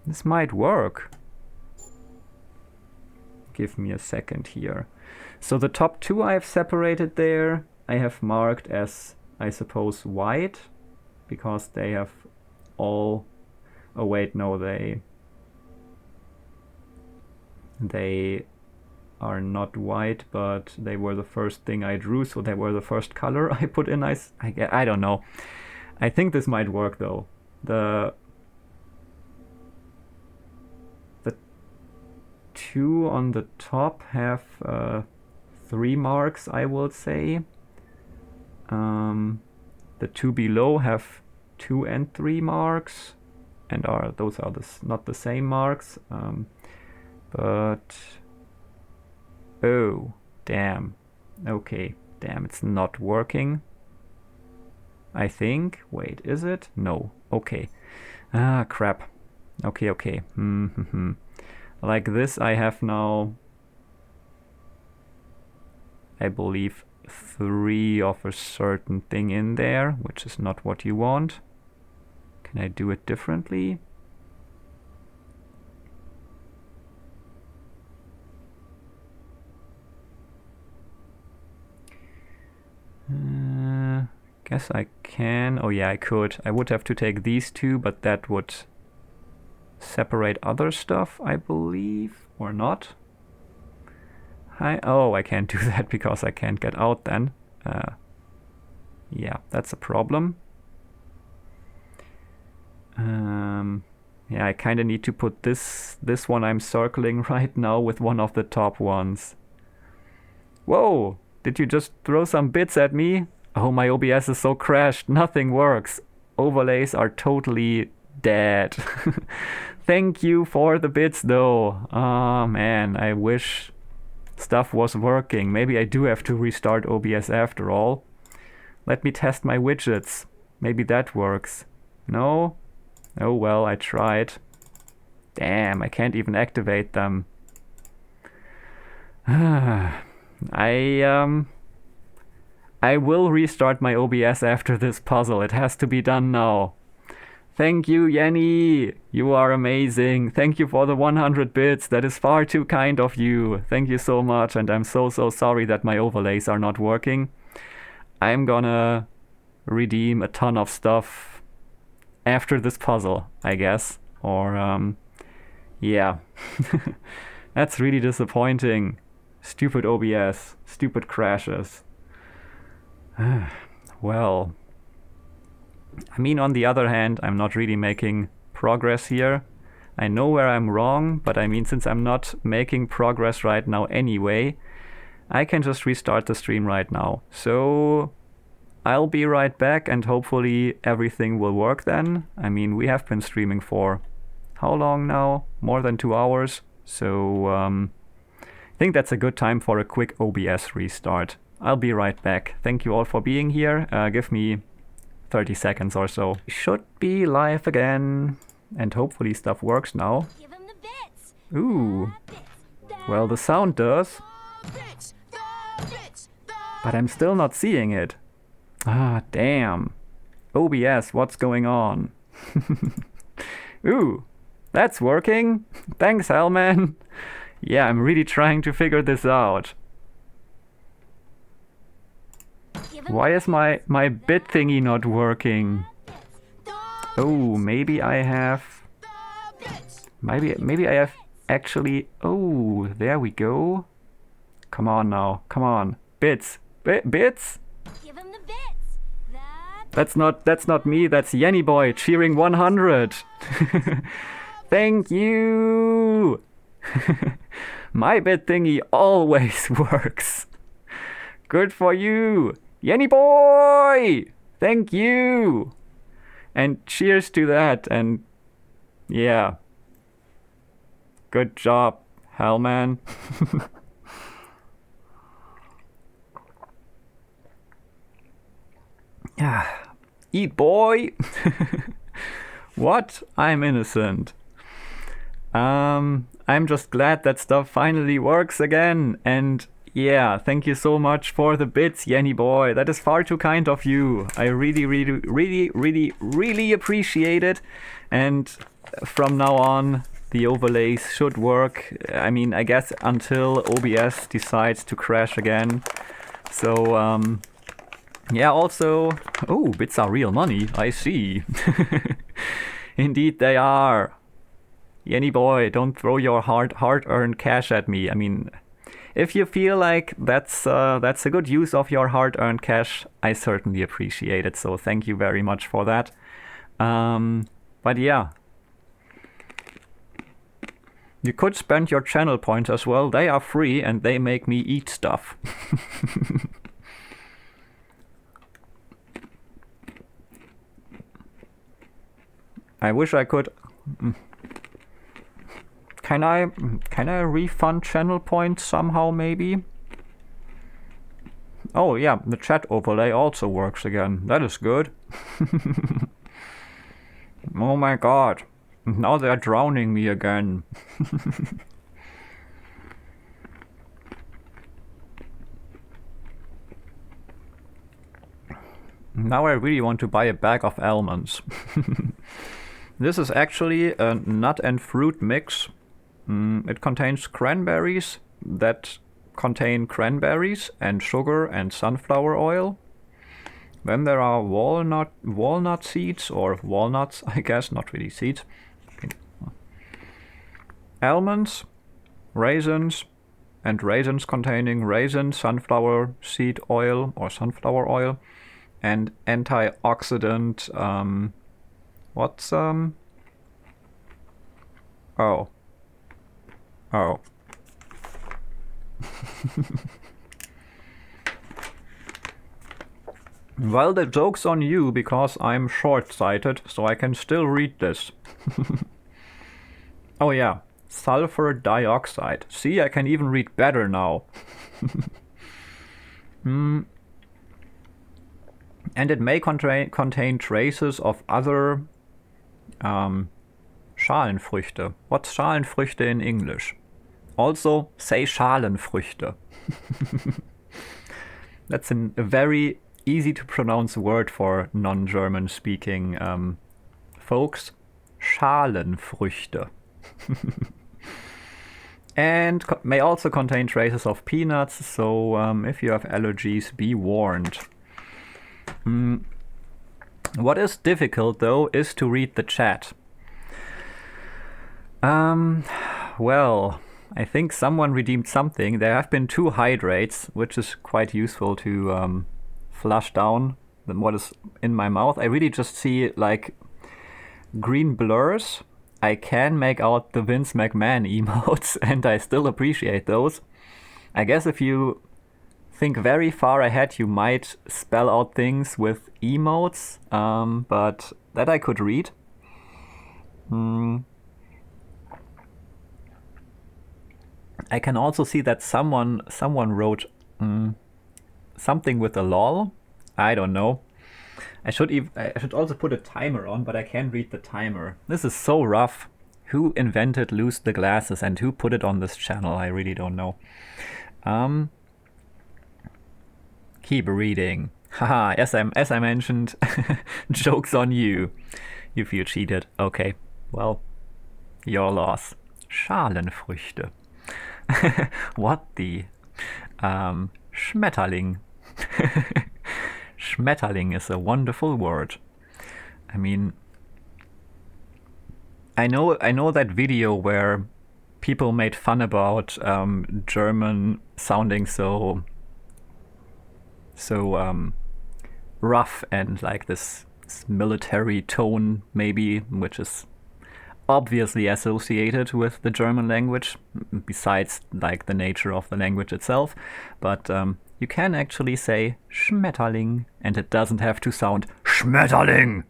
This might work. Give me a second here. So the top two I have separated there, I have marked as, I suppose, white, because they have all... Oh wait, no, they are not white, but they were the first thing I drew, so they were the first color I put in. I don't know. I think this might work though. The two on the top have 3 marks, I will say. The two below have 2 and 3 marks, and those are not the same marks. But oh, damn. Okay, damn, it's not working. I think. Wait, is it? No. Okay. Ah, crap. Okay. Like this, I have now, I believe, 3 of a certain thing in there, which is not what you want. Can I do it differently? Guess I can. Oh yeah, I could. I would have to take these 2, but that would separate other stuff, I believe, or not. Oh, I can't do that because I can't get out then. Yeah, that's a problem. Yeah, I kind of need to put this one I'm circling right now with one of the top ones. Whoa! Did you just throw some bits at me? Oh, my OBS is so crashed. Nothing works. Overlays are totally dead. Thank you for the bits though. Oh man, I wish stuff was working. Maybe I do have to restart OBS after all. Let me test my widgets. Maybe that works. No? Oh well, I tried. Damn, I can't even activate them. I will restart my OBS after this puzzle. It has to be done now. Thank you, Yenny. You are amazing. Thank you for the 100 bits. That is far too kind of you. Thank you so much. And I'm so sorry that my overlays are not working. I'm gonna redeem a ton of stuff after this puzzle, I guess. Or, yeah. That's really disappointing. Stupid OBS. Stupid crashes. Well, I mean, on the other hand, I'm not really making progress here. I know where I'm wrong, but I mean, since I'm not making progress right now anyway, I can just restart the stream right now. So I'll be right back and hopefully everything will work then. I mean, we have been streaming for how long now? More than 2 hours. So I think that's a good time for a quick OBS restart. I'll be right back. Thank you all for being here. Give me 30 seconds or so. Should be live again. And hopefully stuff works now. Give him the bits. Ooh. The Well, the sound does. bits. But I'm still not seeing it. Ah, damn. OBS, what's going on? Ooh, that's working. Thanks, Hellman. Yeah, I'm really trying to figure this out. Give him Why is my bit thingy not working? Oh, maybe I have... Maybe I have actually... Oh, there we go. Come on now, come on. Bits. Bits? Give him the bits. That's not me, that's Yenny Boy cheering 100. Thank you. My bit thingy always works. Good for you. Yenny Boy! Thank you. And cheers to that, and yeah. Good job, Hellman. Yeah. Eat, boy! What? I'm innocent. I'm just glad that stuff finally works again, and yeah, thank you so much for the bits, Yenny boy. That is far too kind of you. I really appreciate it, and from now on, the overlays should work. I mean, I guess until OBS decides to crash again. So, yeah, also... Oh, bits are real money, I see. Indeed they are. Yenny boy, don't throw your hard-earned cash at me. I mean, if you feel like that's a good use of your hard-earned cash, I certainly appreciate it. So thank you very much for that. But yeah. You could spend your channel points as well. They are free and they make me eat stuff. I wish I could... Can I refund channel points somehow, maybe? Oh yeah, the chat overlay also works again. That is good. Oh my god. Now they're drowning me again. Now I really want to buy a bag of almonds. This is actually a nut and fruit mix. It contains cranberries that contain cranberries and sugar and sunflower oil. Then there are walnut seeds, or walnuts, I guess, not really seeds. Okay. Almonds, raisins, and raisins containing raisin, sunflower seed oil or sunflower oil, and antioxidant. Oh. Well, the joke's on you because I'm short-sighted, so I can still read this. Oh yeah, sulfur dioxide. See, I can even read better now. And it may contain traces of other Schalenfrüchte. What's Schalenfrüchte in English? Also, say Schalenfrüchte. That's a very easy to pronounce word for non-German speaking folks. Schalenfrüchte. And may also contain traces of peanuts, so if you have allergies, be warned. What is difficult though is to read the chat. Well, I think someone redeemed something. There have been 2 hydrates, which is quite useful to flush down what is in my mouth. I really just see like green blurs. I can make out the Vince McMahon emotes and I still appreciate those. I guess if you think very far ahead, you might spell out things with emotes, but that I could read. I can also see that someone wrote something with a lol. I don't know. I should also put a timer on, but I can't read the timer. This is so rough. Who invented lose the glasses and who put it on this channel? I really don't know. Keep reading. Haha, as I mentioned, joke's on you if you cheated. Okay, well, your loss. Schalenfrüchte. What the? Schmetterling. Schmetterling is a wonderful word. I mean, I know that video where people made fun about German sounding so rough and like this military tone, maybe, which is obviously associated with the German language, besides like the nature of the language itself. But you can actually say Schmetterling, and it doesn't have to sound Schmetterling.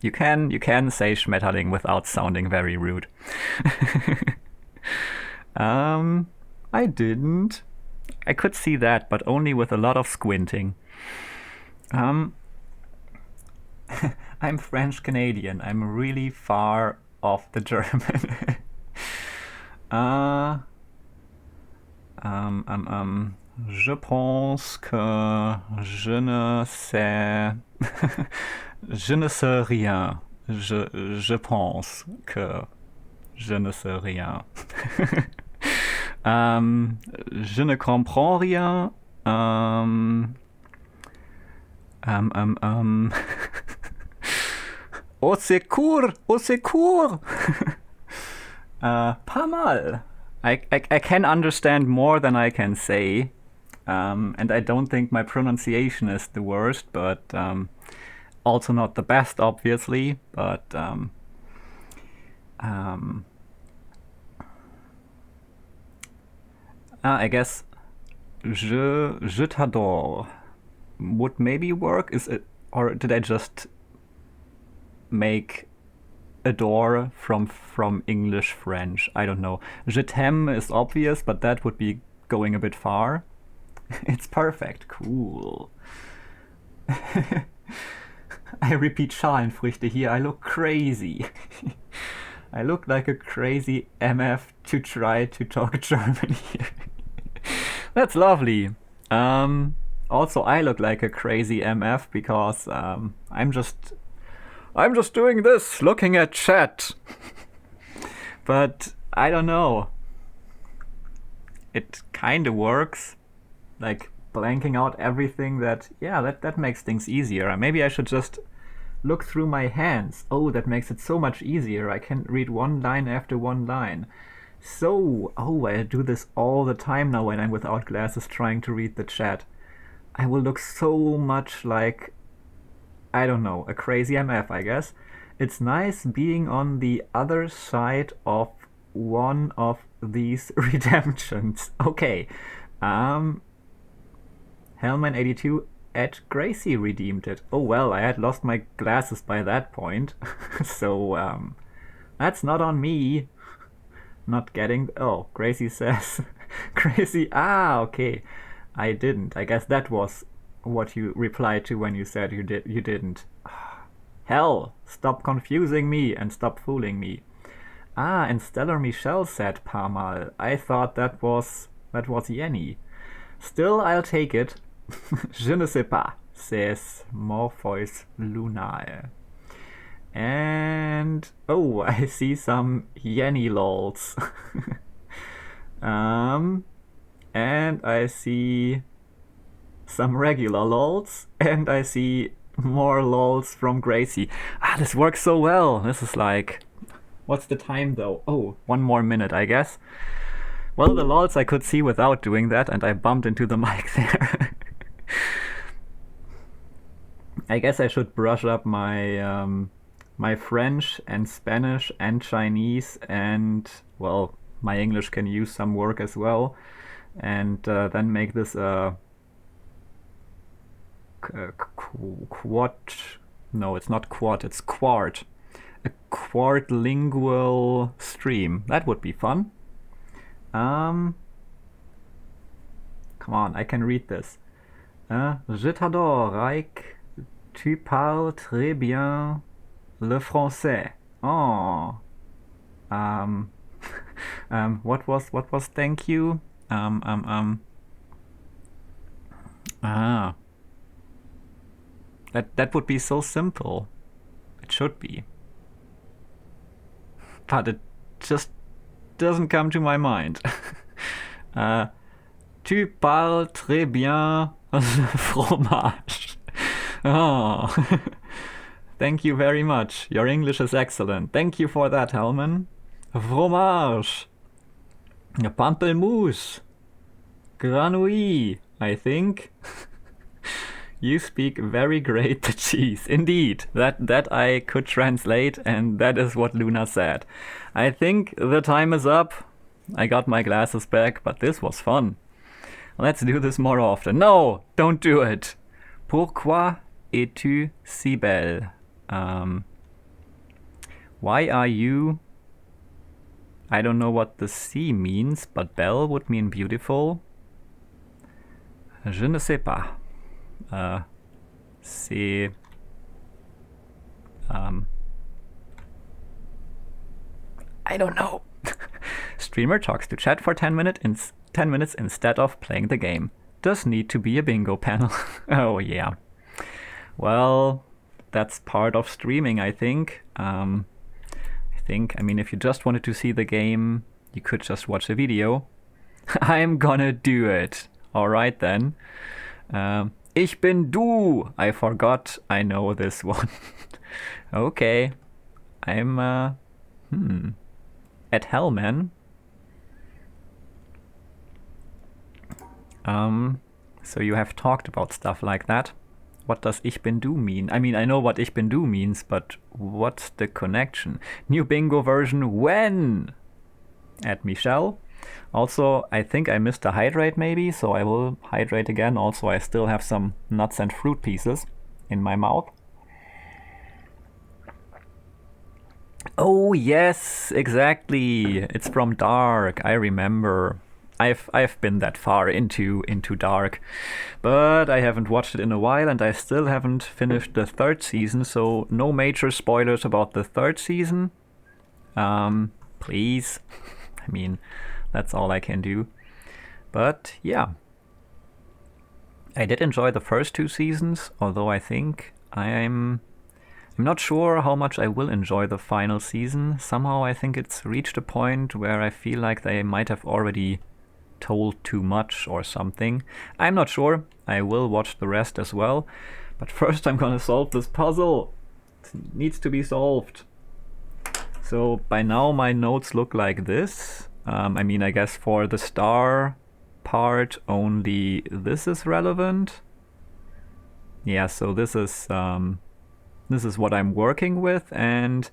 You can say Schmetterling without sounding very rude. I didn't. I could see that, but only with a lot of squinting. I'm French Canadian. I'm really far off the German. Je pense que je ne sais je ne sais rien. Je pense que je ne sais rien. Je ne comprends rien. Au secours! Au secours! Pas mal. I can understand more than I can say. And I don't think my pronunciation is the worst, but also not the best, obviously. But I guess je t'adore would maybe work. Is it, or did I just make adore from English French? I don't know. Je t'aime is obvious, but that would be going a bit far. It's perfect. Cool. I repeat Schalenfrüchte here. I look crazy. I look like a crazy MF to try to talk German here. That's lovely. Also, I look like a crazy MF because I'm just doing this, looking at chat. But I don't know. It kind of works. Like blanking out everything that makes things easier. Maybe I should just look through my hands. Oh, that makes it so much easier. I can read one line after one line. So, I do this all the time now when I'm without glasses trying to read the chat. I will look so much like, I don't know, a crazy MF, I guess. It's nice being on the other side of one of these redemptions. Okay. Hellman82 at Gracie redeemed it. Oh well, I had lost my glasses by that point. So, that's not on me. Not getting... Oh, Gracie says... Gracie... Ah, okay. I didn't. I guess that was what you replied to when you said you didn't. Hell, stop confusing me and stop fooling me. Ah, and Stellar Michelle said Parmal. I thought that was Yenny. Still, I'll take it. Je ne sais pas, says Morpheus Lunae. And oh, I see some Yenny lols. And I see some regular lols, and I see more lols from Gracie. Ah, this works so well. This is like... What's the time though? Oh, 1 more minute, I guess. Well, the lols I could see without doing that, and I bumped into the mic there. I guess I should brush up my my French and Spanish and Chinese, and well, my English can use some work as well, and then make this a quad. No, it's not quad, it's quart. A quadlingual stream. That would be fun. Come on, I can read this. Je t'adore, Rayk. Tu parles très bien le français. Oh. What was thank you? Ah. That would be so simple. It should be. But it just doesn't come to my mind. Tu parles très bien le fromage. Oh. Thank you very much. Your English is excellent. Thank you for that, Hellman. Fromage. Pamplemousse. Granouille, I think. You speak very great the cheese. Indeed, that I could translate, and that is what Luna said. I think the time is up. I got my glasses back, but this was fun. Let's do this more often. No, don't do it. Pourquoi es-tu si belle? Why are you... I don't know what the C means, but belle would mean beautiful. Je ne sais pas. C'est... I don't know. Streamer talks to chat for 10 minutes instead of playing the game. Does need to be a bingo panel. Oh yeah. Well, that's part of streaming, I think. I mean, if you just wanted to see the game, you could just watch a video. I'm gonna do it. Alright then. Ich bin du! I forgot I know this one. Okay. I'm, at Hellman. So you have talked about stuff like that. What does Ich bin du mean? I mean, I know what Ich bin du means, but what's the connection? New bingo version when? At Michelle. Also, I think I missed a hydrate maybe, so I will hydrate again. Also, I still have some nuts and fruit pieces in my mouth. Oh yes, exactly. It's from Dark. I remember. I've been that far into Dark, but I haven't watched it in a while, and I still haven't finished the third season. So no major spoilers about the third season. Please. I mean, that's all I can do. But yeah, I did enjoy the first two seasons, although I think I'm not sure how much I will enjoy the final season. Somehow I think it's reached a point where I feel like they might have already told too much or something. I'm not sure. I will watch the rest as well. But first I'm gonna solve this puzzle. It needs to be solved. So by now my notes look like this. I mean, I guess for the star part only this is relevant. Yeah, so this is what I'm working with, and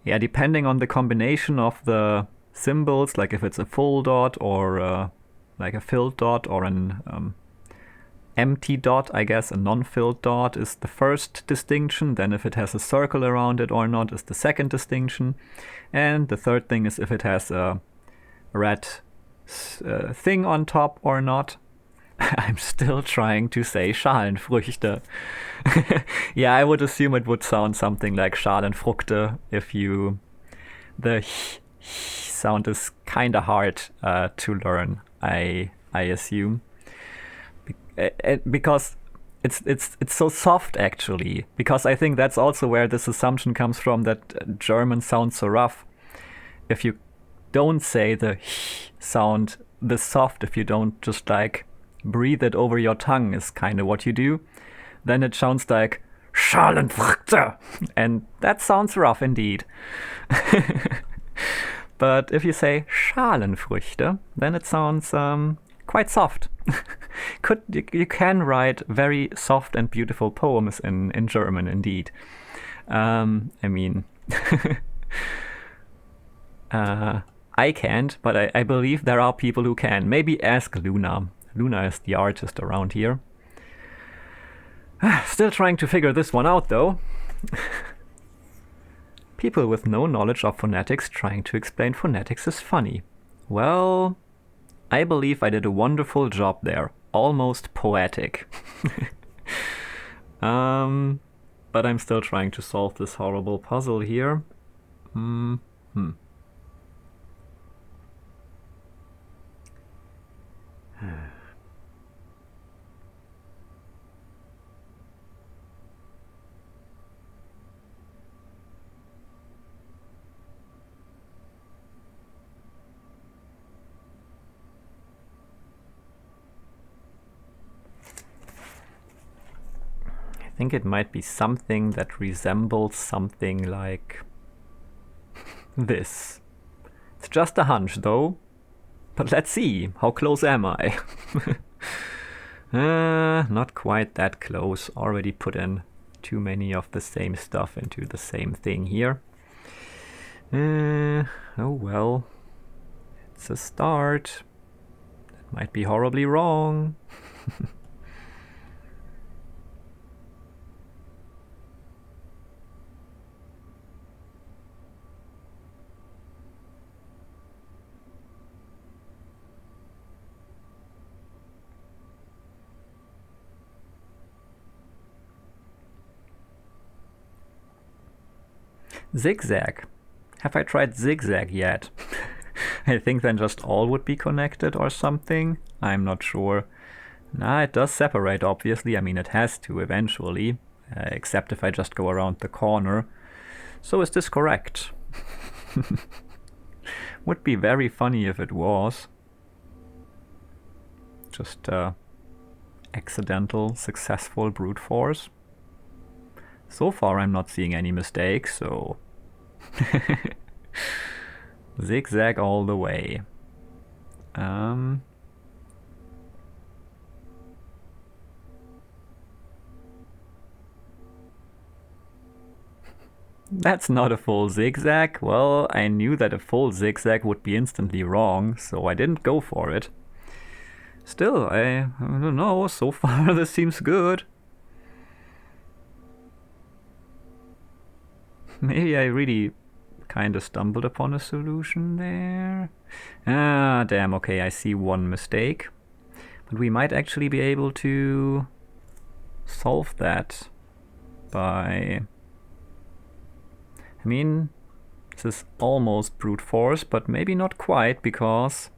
yeah, depending on the combination of the symbols, like if it's a full dot or like a filled dot or an empty dot, I guess a non-filled dot is the first distinction. Then if it has a circle around it or not is the second distinction. And the third thing is if it has a red thing on top or not. I'm still trying to say Schalenfrüchte. Yeah, I would assume it would sound something like Schalenfrüchte if you... The sound is kind of hard to learn, I assume. Because it's so soft, actually. Because I think that's also where this assumption comes from, that German sounds so rough. If you don't say the sound this soft, if you don't just like breathe it over your tongue is kind of what you do, then it sounds like Schalenfrüchte, and that sounds rough indeed. But if you say Schalenfrüchte, then it sounds quite soft. You can write very soft and beautiful poems in German indeed. I mean, I can't, but I believe there are people who can. Maybe ask Luna. Luna is the artist around here. Still trying to figure this one out though. People with no knowledge of phonetics trying to explain phonetics is funny. Well, I believe I did a wonderful job there. Almost poetic. But I'm still trying to solve this horrible puzzle here. I think it might be something that resembles something like this. It's just a hunch though, but let's see, how close am I? Not quite that close, already put in too many of the same stuff into the same thing here. Oh well, it's a start. That might be horribly wrong. Zigzag. Have I tried zigzag yet? I think then just all would be connected or something. I'm not sure. Nah, it does separate, obviously. I mean, it has to eventually. Except if I just go around the corner. So is this correct? Would be very funny if it was. Just accidental, successful brute force. So far I'm not seeing any mistakes, so... Zigzag all the way. That's not a full zigzag. Well, I knew that a full zigzag would be instantly wrong, so I didn't go for it. Still, I don't know, so far this seems good. Maybe I really kind of stumbled upon a solution there. Ah, damn, okay, I see one mistake. But we might actually be able to solve that by... I mean, this is almost brute force, but maybe not quite, because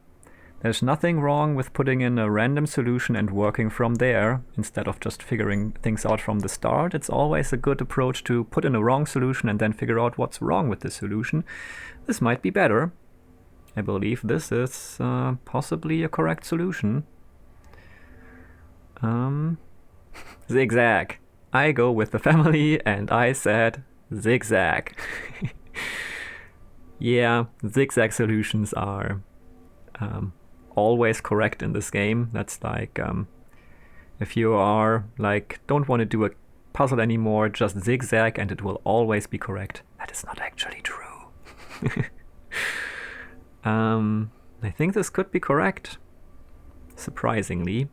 there's nothing wrong with putting in a random solution and working from there, instead of just figuring things out from the start. It's always a good approach to put in a wrong solution and then figure out what's wrong with the solution. This might be better. I believe this is possibly a correct solution. Zigzag. I go with the family and I said zigzag. Yeah, zigzag solutions are always correct in this game. That's like if you are like don't want to do a puzzle anymore, just zigzag and it will always be correct. That is not actually true. I think this could be correct, surprisingly.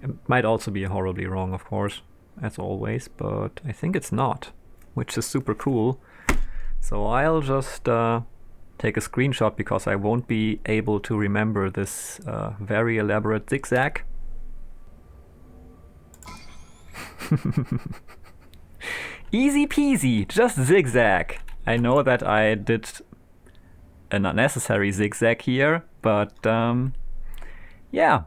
It might also be horribly wrong, of course, as always, but I think it's not, which is super cool. So I'll just take a screenshot because I won't be able to remember this very elaborate zigzag. Easy peasy, just zigzag. I know that I did an unnecessary zigzag here, but yeah.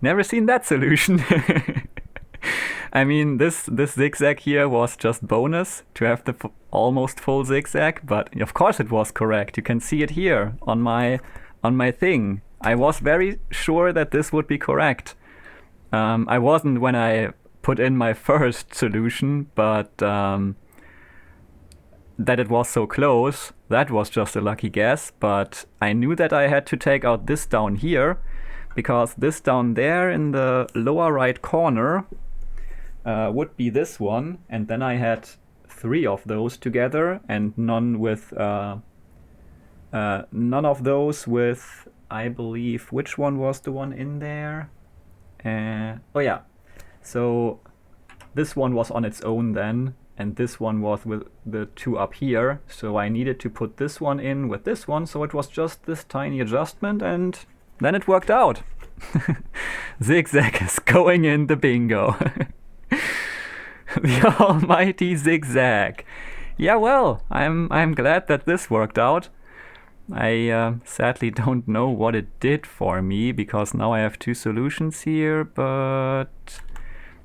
Never seen that solution. I mean, this zigzag here was just bonus to have the almost full zigzag, but of course it was correct. You can see it here on my thing. I was very sure that this would be correct. I wasn't when I put in my first solution, but that it was so close, that was just a lucky guess. But I knew that I had to take out this down here, because this down there in the lower right corner would be this one, and then I had 3 of those together, and none of those with I believe, which one was the one in there? Oh yeah, so this one was on its own then, and this one was with the two up here, so I needed to put this one in with this one, so it was just this tiny adjustment, and then it worked out. Zigzag is going in the bingo. The almighty zigzag. Yeah, well, I'm glad that this worked out. I sadly don't know what it did for me, because now I have two solutions here, but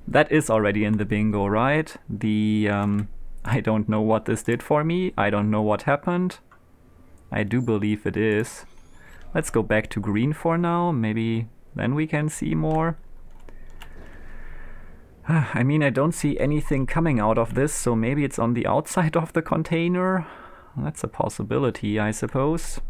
that is already in the bingo, right? I don't know what this did for me. I don't know what happened. I do believe it is. Let's go back to green for now. Maybe then we can see more. I mean, I don't see anything coming out of this, so maybe it's on the outside of the container. That's a possibility, I suppose.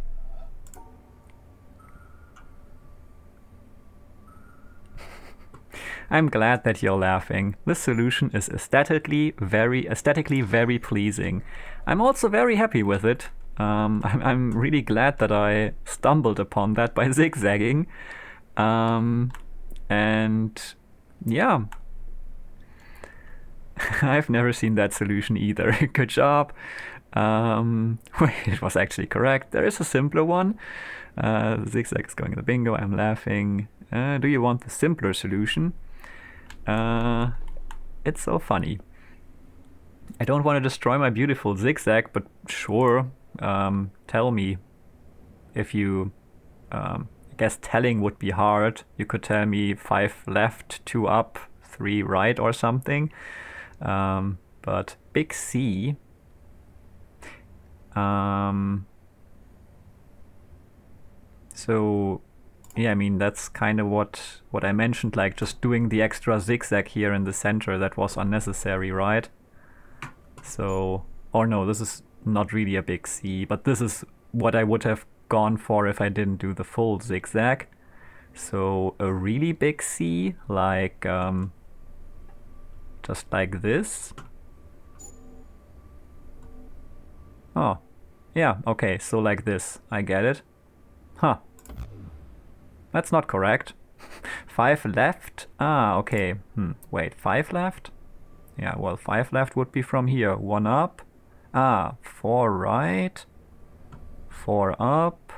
I'm glad that you're laughing. This solution is aesthetically very pleasing. I'm also very happy with it. I'm really glad that I stumbled upon that by zigzagging. And yeah, I've never seen that solution either. Good job. Wait, it was actually correct. There is a simpler one. Zigzag is going in the bingo. I'm laughing. Do you want the simpler solution? It's so funny. I don't want to destroy my beautiful zigzag, but sure, tell me if you... I guess telling would be hard. You could tell me 5 left, 2 up, 3 right or something. But big C... so yeah, I mean, that's kind of what I mentioned, like just doing the extra zigzag here in the center, that was unnecessary, right? So, or no, this is not really a big C, but this is what I would have gone for if I didn't do the full zigzag. So a really big C, like just like this. Oh, yeah, okay, so like this, I get it. Huh. That's not correct. 5 left? Ah, okay. Wait, 5 left? Yeah, well, 5 left would be from here. 1 up. Ah, 4 right. 4 up.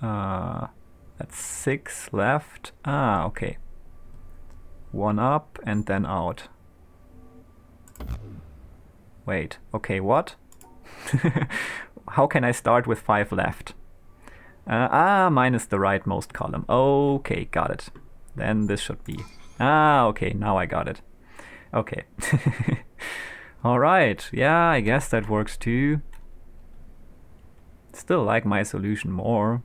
That's 6 left. Ah, okay. 1 up and then out. Wait, okay, what? How can I start with 5 left? Minus the rightmost column. Okay, got it. Then this should be... okay, now I got it. Okay. Alright, yeah, I guess that works too. Still like my solution more.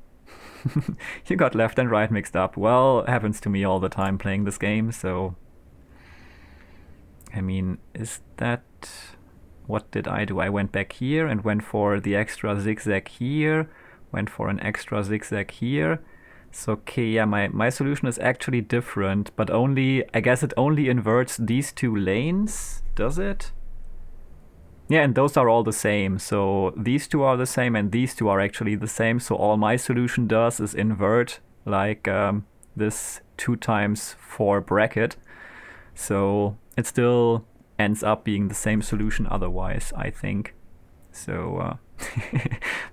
You got left and right mixed up. Well, it happens to me all the time playing this game, so... I mean, is that... What did I do? I went back here and went for the extra zigzag here. Went for an extra zigzag here. So, okay, yeah, my solution is actually different, but only... I guess it only inverts these 2 lanes, does it? Yeah, and those are all the same. So these 2 are the same and these 2 are actually the same. So all my solution does is invert like this 2 times 4 bracket. So it still ends up being the same solution otherwise, I think. So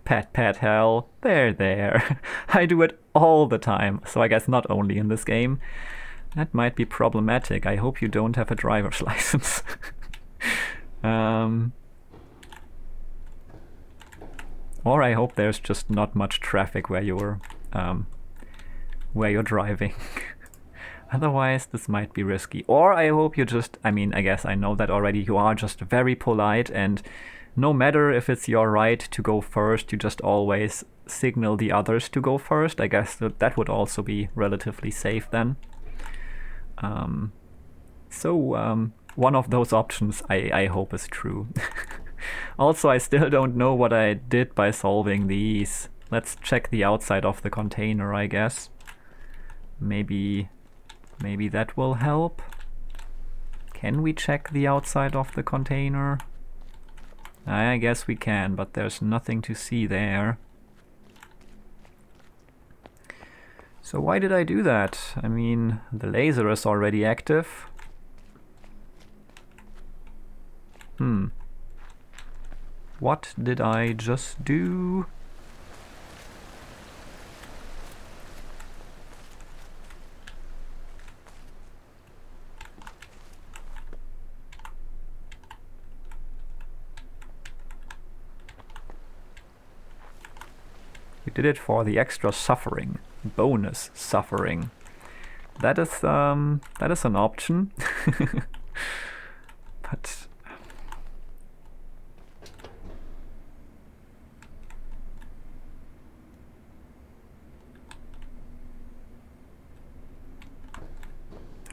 pat hell, there. I do it all the time. So I guess not only in this game. That might be problematic. I hope you don't have a driver's license. Or I hope there's just not much traffic where you're driving. Otherwise, this might be risky. Or I hope you just, I mean, I guess I know that already, you are just very polite, and no matter if it's your right to go first, you just always signal the others to go first. I guess that would also be relatively safe then. One of those options I hope is true. Also, I still don't know what I did by solving these. Let's check the outside of the container, I guess. Maybe that will help. Can we check the outside of the container? I guess we can, but there's nothing to see there. So why did I do that? I mean, the laser is already active. What did I just do? You did it for the extra suffering. Bonus suffering. That is an option. But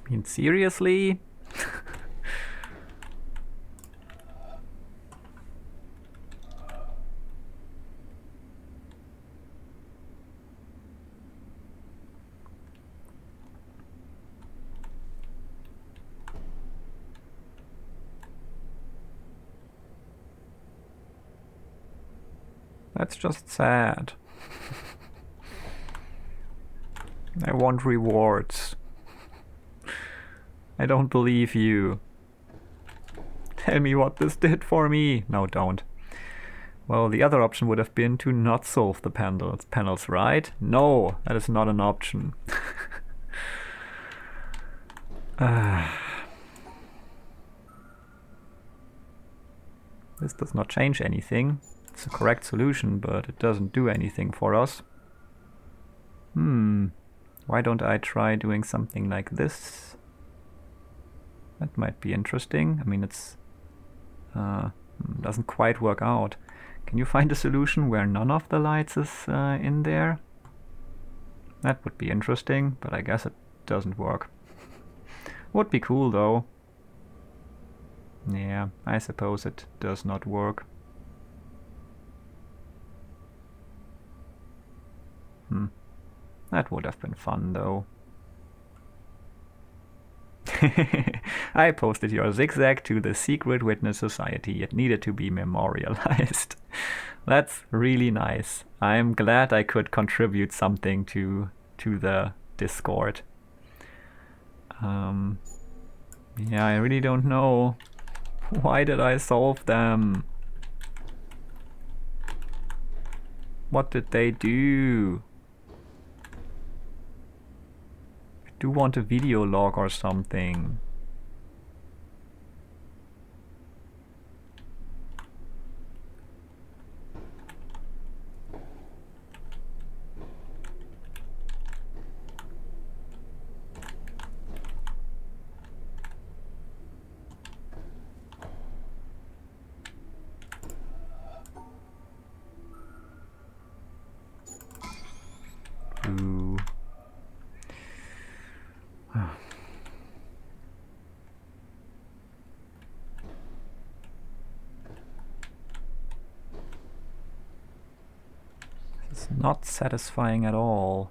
I mean, seriously? That's just sad. I want rewards. I don't believe you. Tell me what this did for me. No, don't. Well, the other option would have been to not solve the panels, right? No, that is not an option. This does not change anything. It's a correct solution, but it doesn't do anything for us. Why don't I try doing something like this? That might be interesting. I mean, it's doesn't quite work out. Can you find a solution where none of the lights is in there? That would be interesting, but I guess it doesn't work. Would be cool though. Yeah, I suppose it does not work. That would have been fun though. I posted your zigzag to the Secret Witness Society. It needed to be memorialized. That's really nice. I'm glad I could contribute something to the Discord. Yeah, I really don't know. Why did I solve them? What did they do? I do want a video log or something. Ooh. This is not satisfying at all.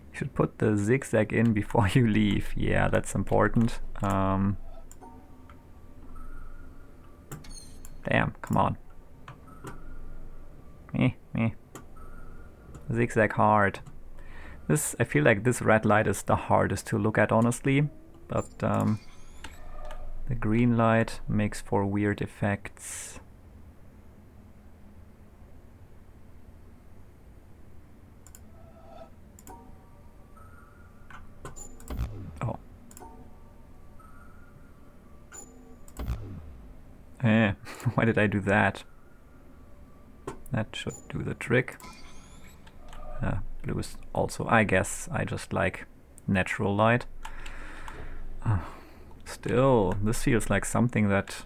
You should put the zigzag in before you leave. Yeah, that's important. Damn, come on. Me. Zigzag hard. This, I feel like this red light is the hardest to look at, honestly. But the green light makes for weird effects. Oh. Why did I do that? That should do the trick. Blue is also, I guess, I just like natural light. Still, this feels like something that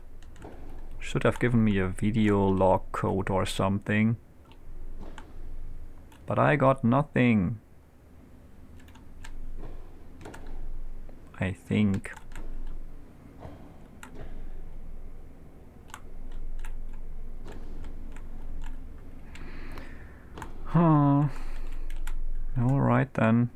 should have given me a video log code or something. But I got nothing. I think. Huh. Alright then.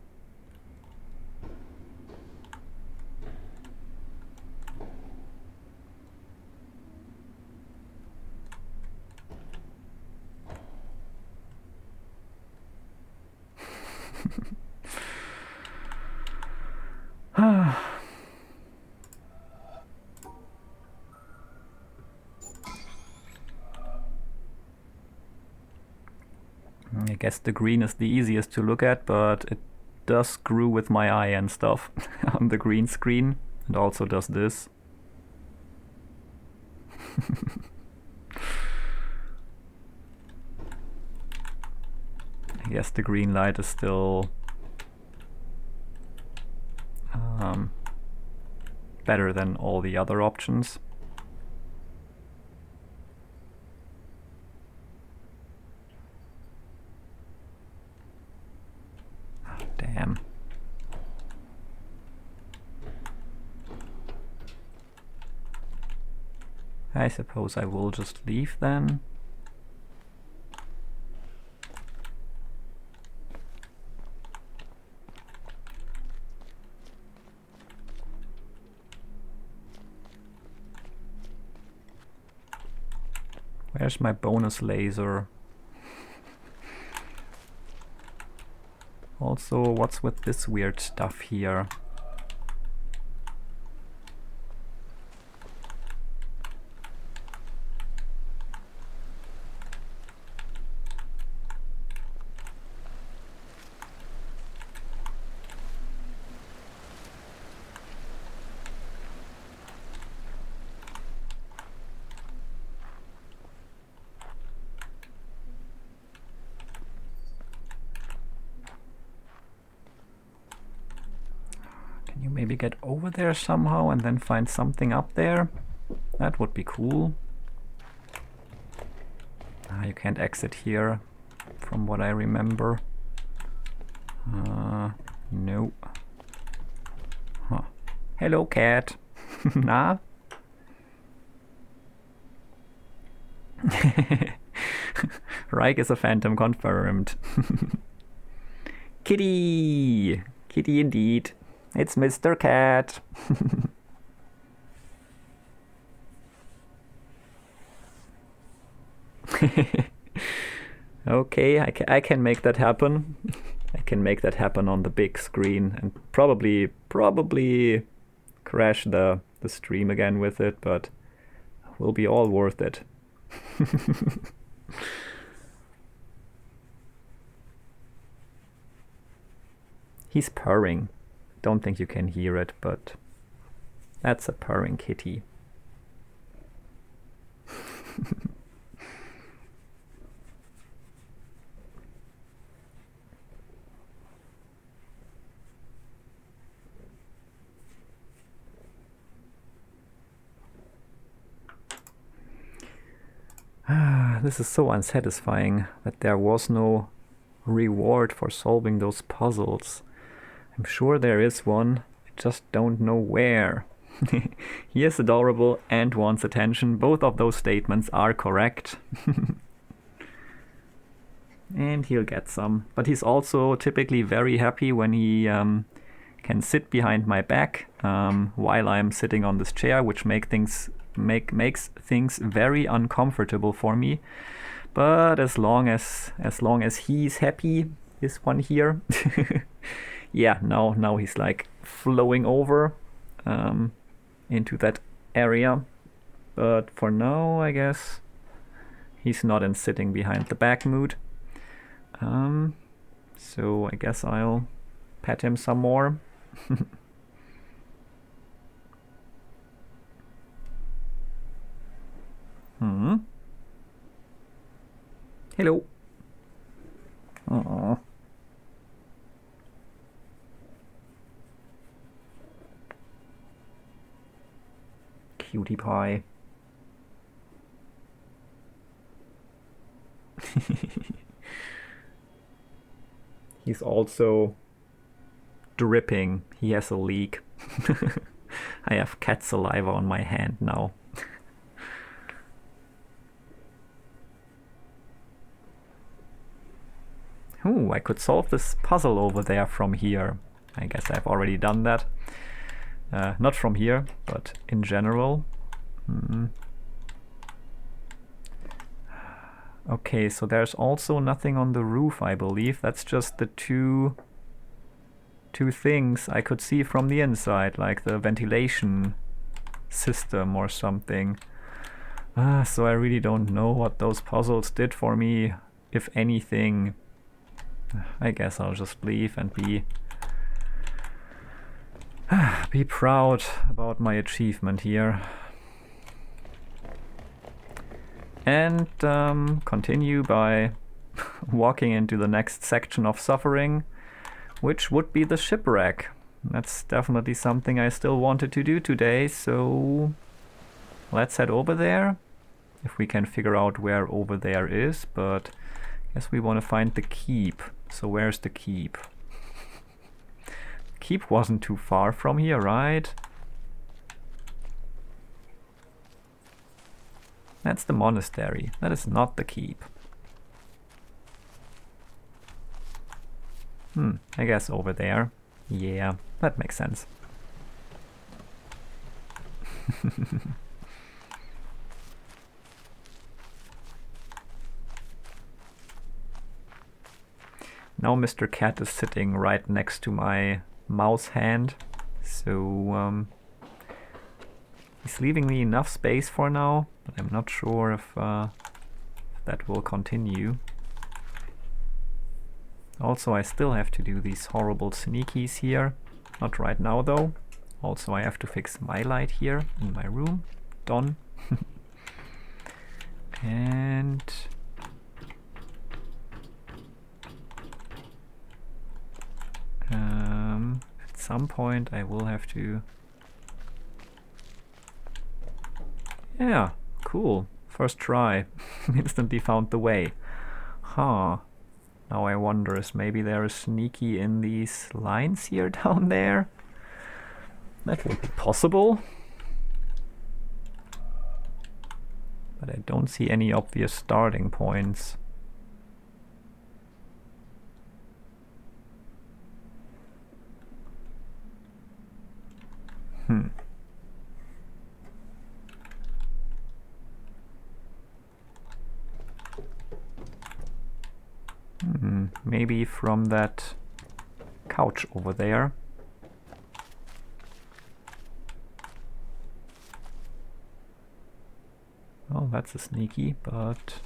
I guess the green is the easiest to look at, but it does screw with my eye and stuff on the green screen. It also does this. I guess the green light is still better than all the other options. Oh, damn. I suppose I will just leave then. Where's my bonus laser? Also, what's with this weird stuff here? Can you maybe get over there somehow and then find something up there? That would be cool. Ah, you can't exit here, from what I remember. No. Huh. Hello, cat. Nah. Rayk is a phantom confirmed. Kitty! Kitty indeed. It's Mr. Cat. Okay, I can make that happen. I can make that happen on the big screen and probably crash the stream again with it, but will be all worth it. He's purring. Don't think you can hear it, but that's a purring kitty. This is so unsatisfying that there was no reward for solving those puzzles. I'm sure there is one, I just don't know where. He is adorable and wants attention. Both of those statements are correct. And he'll get some. But he's also typically very happy when he can sit behind my back while I'm sitting on this chair, which makes things very uncomfortable for me. But as long as he's happy, this one here, yeah, now he's like flowing over into that area. But for now, I guess he's not in sitting behind the back mood. So I guess I'll pet him some more. Hello. Aww. Cutie pie. He's also dripping. He has a leak. I have cat saliva on my hand now. Ooh, I could solve this puzzle over there from here. I guess I've already done that. Not from here, but in general. Okay, so there's also nothing on the roof, I believe. That's just the two things I could see from the inside, like the ventilation system or something. So I really don't know what those puzzles did for me, if anything. I guess I'll just leave and be proud about my achievement here. And continue by walking into the next section of suffering, which would be the shipwreck. That's definitely something I still wanted to do today, so let's head over there. If we can figure out where over there is, but I guess we want to find the keep. So where's the keep? Keep wasn't too far from here, right? That's the monastery. That is not the keep. I guess over there. Yeah, that makes sense. Now Mr. Cat is sitting right next to my mouse hand, so he's leaving me enough space for now, but I'm not sure if that will continue. Also, I still have to do these horrible sneakies here. Not right now though. Also, I have to fix my light here in my room. Done. And at some point I will have to... Yeah, cool. First try. Instantly found the way. Huh. Now I wonder, is maybe there is sneaky in these lines here down there? That would be possible. But I don't see any obvious starting points. Maybe from that couch over there. Oh, that's a sneaky, but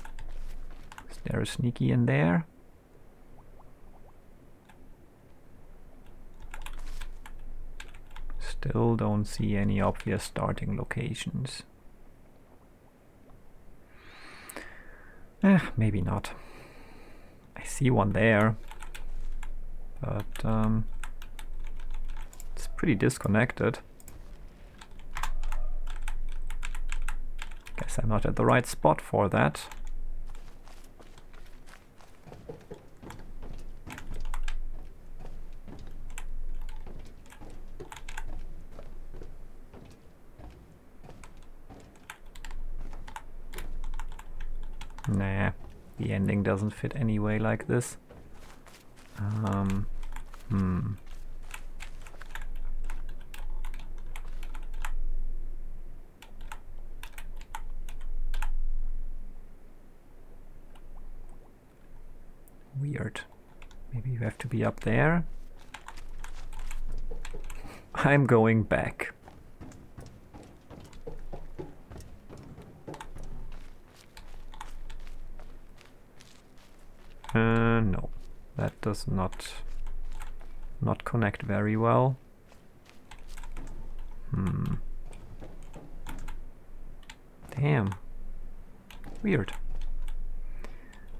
is there a sneaky in there? Still don't see any obvious starting locations. Maybe not. I see one there, but it's pretty disconnected. Guess I'm not at the right spot for that. Nah, the ending doesn't fit anyway like this. Weird. Maybe you have to be up there. I'm going back. No, that does not connect very well. Damn. Weird.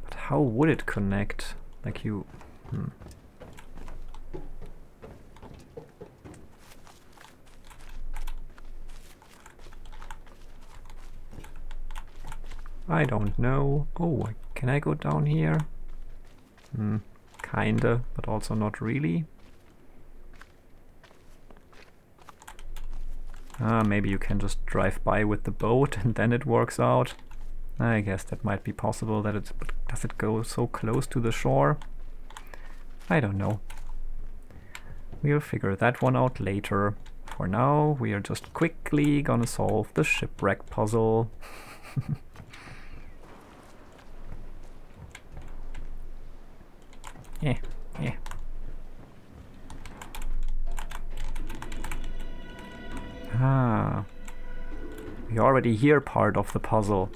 But how would it connect? Like you... I don't know. Oh, can I go down here? Kinda, but also not really. Maybe you can just drive by with the boat and then it works out. I guess that might be possible. But does it go so close to the shore? I don't know. We'll figure that one out later. For now, we are just quickly gonna solve the shipwreck puzzle. Yeah. We already hear part of the puzzle.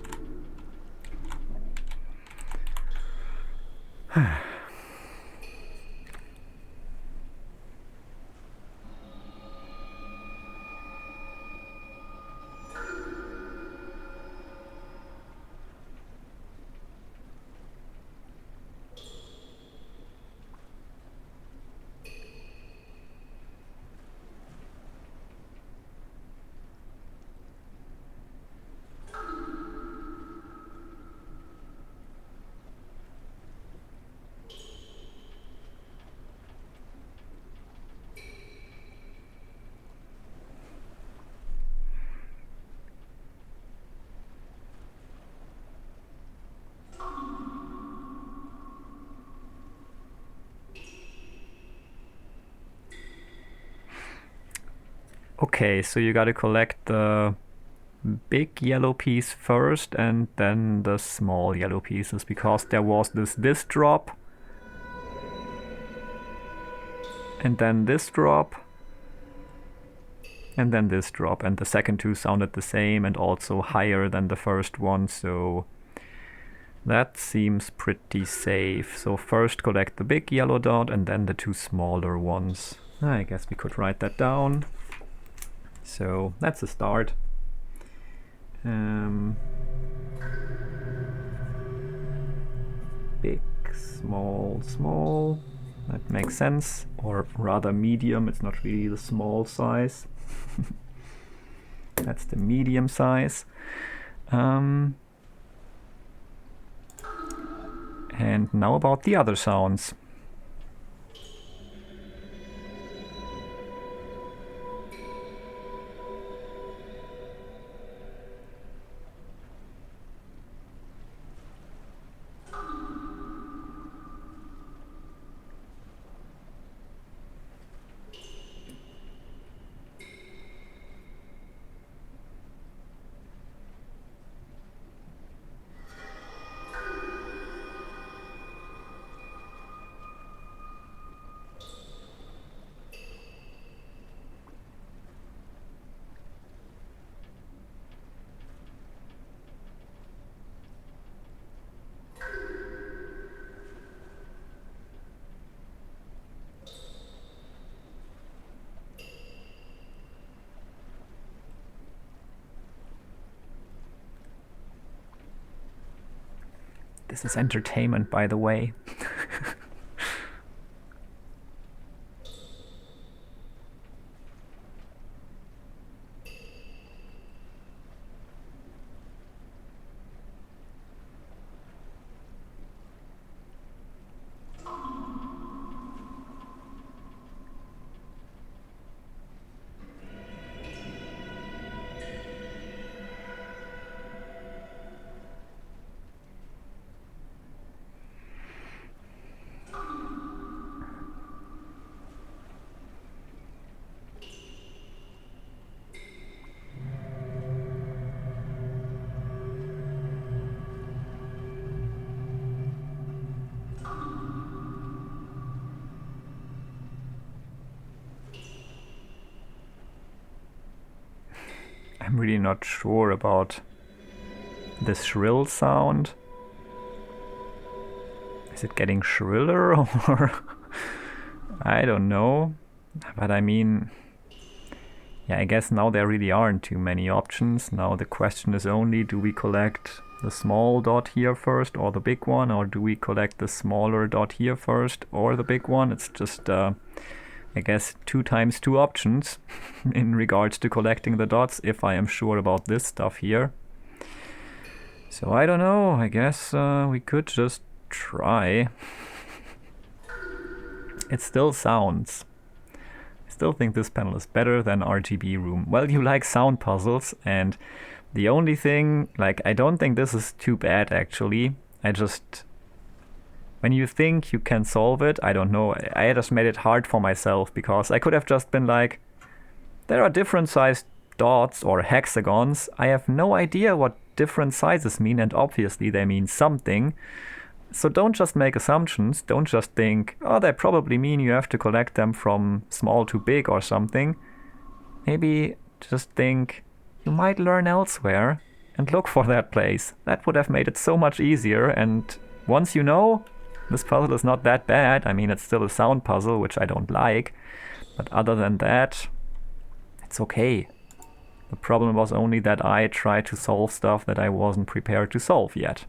Okay, so you gotta collect the big yellow piece first and then the small yellow pieces, because there was this drop and then this drop and then this drop, and the second two sounded the same and also higher than the first one, so that seems pretty safe. So first collect the big yellow dot and then the two smaller ones. I guess we could write that down. So that's a start. Big, small, small. That makes sense. Or rather medium, it's not really the small size. That's the medium size. And now about the other sounds. This is entertainment, by the way. I'm really not sure about the shrill sound. Is it getting shriller or I don't know. But I mean, yeah, I guess now there really aren't too many options. Now the question is only, do we collect the small dot here first or the big one, or do we collect the smaller dot here first or the big one? It's just I guess 2 times 2 options in regards to collecting the dots, if I am sure about this stuff here. So I don't know, I guess we could just try. It still sounds. I still think this panel is better than RGB room. Well, you like sound puzzles, and the only thing, like, I don't think this is too bad actually. I just... When you think you can solve it, I don't know, I just made it hard for myself, because I could have just been like, there are different sized dots or hexagons. I have no idea what different sizes mean, and obviously they mean something. So don't just make assumptions, don't just think, oh, they probably mean you have to collect them from small to big or something. Maybe just think, you might learn elsewhere and look for that place. That would have made it so much easier, and once you know, this puzzle is not that bad. I mean, it's still a sound puzzle, which I don't like, but other than that, it's okay. The problem was only that I tried to solve stuff that I wasn't prepared to solve yet.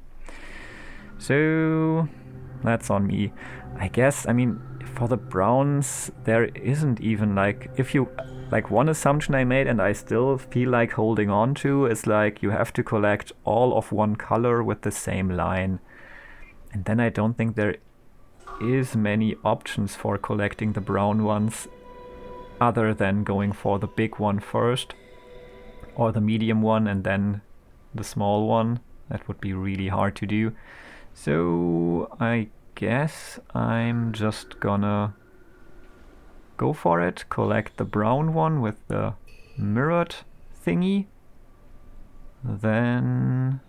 So that's on me. I guess, I mean, for the browns, there isn't even like, if you, like, one assumption I made and I still feel like holding on to is like, you have to collect all of one color with the same line. And then I don't think there is many options for collecting the brown ones other than going for the big one first, or the medium one and then the small one. That would be really hard to do. So I guess I'm just gonna go for it, collect the brown one with the mirrored thingy, then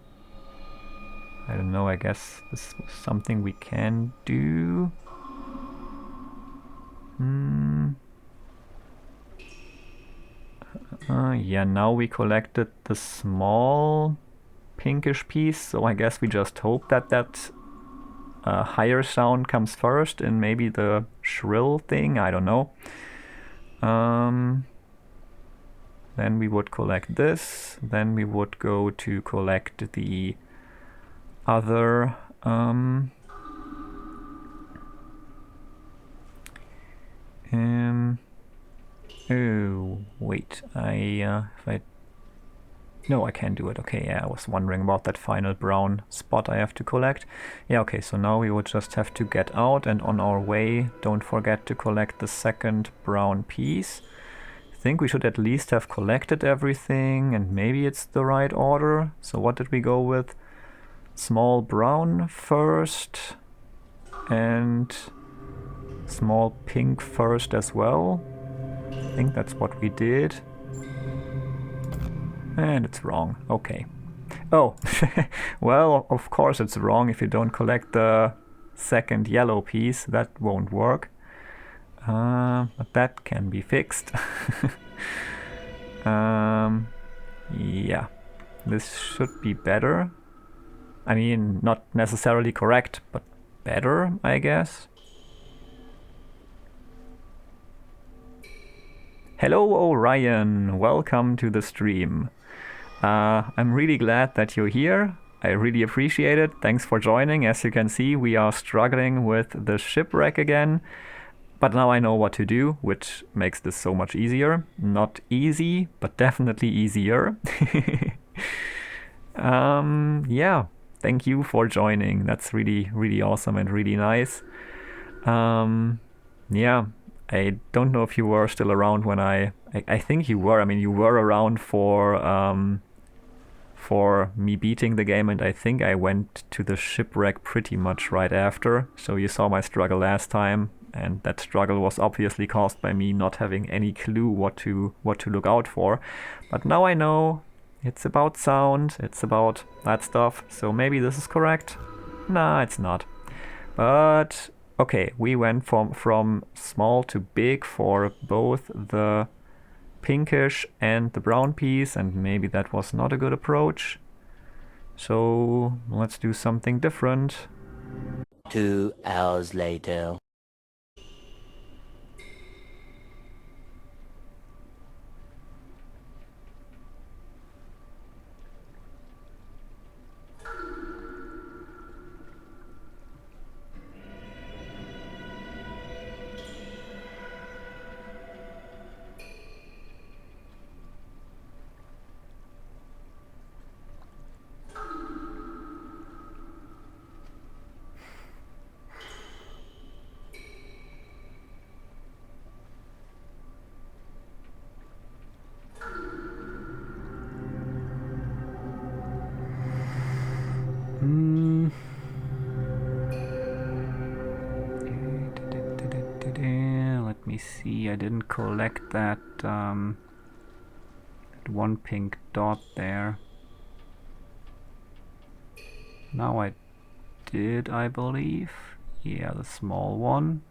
I don't know, I guess this was something we can do. Yeah, now we collected the small pinkish piece, so I guess we just hope that that higher sound comes first and maybe the shrill thing, I don't know. Then we would collect this, then we would go to collect the other oh wait, no, I can't do it. Okay, yeah, I was wondering about that final brown spot I have to collect. Yeah, okay, so now we would just have to get out, and on our way, don't forget to collect the second brown piece. I think we should at least have collected everything, and maybe it's the right order. So what did we go with? Small brown first, and small pink first as well. I think that's what we did. And it's wrong. Okay. Oh, well, of course it's wrong if you don't collect the second yellow piece. That won't work. But that can be fixed. Yeah, this should be better. I mean, not necessarily correct, but better, I guess. Hello, Orion. Welcome to the stream. I'm really glad that you're here. I really appreciate it. Thanks for joining. As you can see, we are struggling with the shipwreck again. But now I know what to do, which makes this so much easier. Not easy, but definitely easier. Yeah, thank you for joining. That's really, really awesome and really nice. Yeah, I don't know if you were still around when I think you were. I mean, you were around for me beating the game, and I think I went to the shipwreck pretty much right after. So you saw my struggle last time, and that struggle was obviously caused by me not having any clue what to look out for. But now I know it's about sound, it's about that stuff. So maybe this is correct. Nah, it's not. But okay, we went from small to big for both the pinkish and the brown piece, and maybe that was not a good approach. So let's do something different. 2 hours later. Let me see, I didn't collect that, one pink dot there. Now I did, I believe. Yeah, the small one.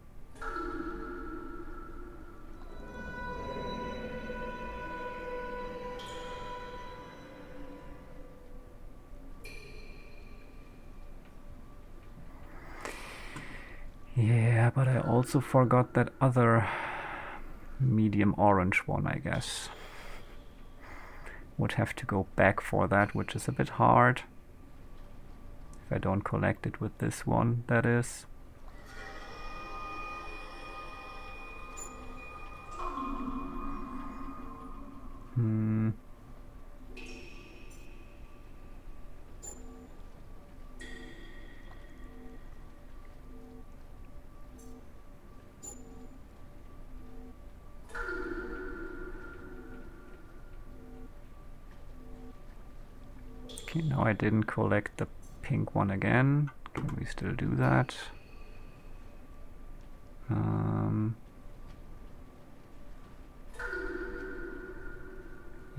Yeah, but I also forgot that other medium orange one, I guess. Would have to go back for that, which is a bit hard. If I don't collect it with this one, that is. Okay, now I didn't collect the pink one again. Can we still do that?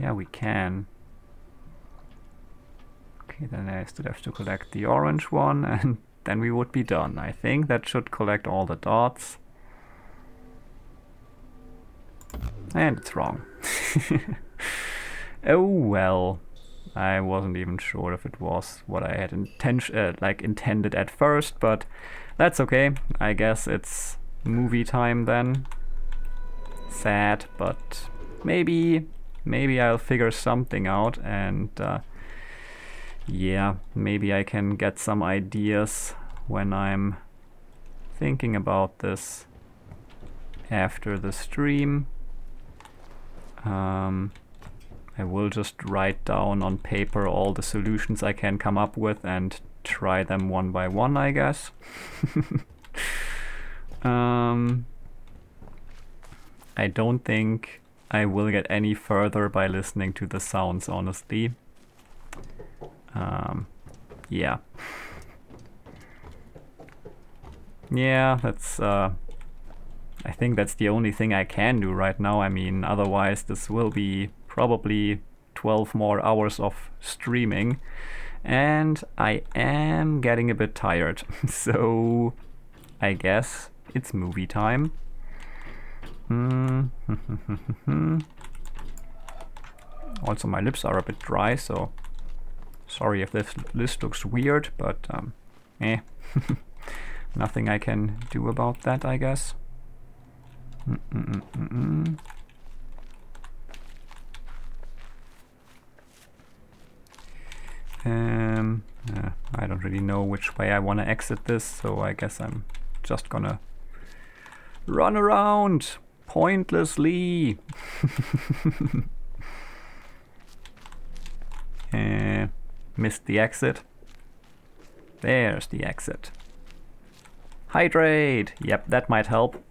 Yeah, we can. Okay, then I still have to collect the orange one, and then we would be done. I think that should collect all the dots. And it's wrong. Oh well. I wasn't even sure if it was what I had intended at first, but that's okay. I guess it's movie time then. Sad, but maybe I'll figure something out, and yeah, maybe I can get some ideas when I'm thinking about this after the stream. I will just write down on paper all the solutions I can come up with and try them one by one, I guess. I don't think I will get any further by listening to the sounds, honestly. Yeah. Yeah, that's I think that's the only thing I can do right now. I mean, otherwise this will be probably 12 more hours of streaming, and I am getting a bit tired. So I guess it's movie time. Also, my lips are a bit dry, so sorry if this list looks weird, but nothing I can do about that, I guess. I don't really know which way I want to exit this, so I guess I'm just gonna run around pointlessly. Missed the exit. There's the exit. Hydrate! Yep, that might help.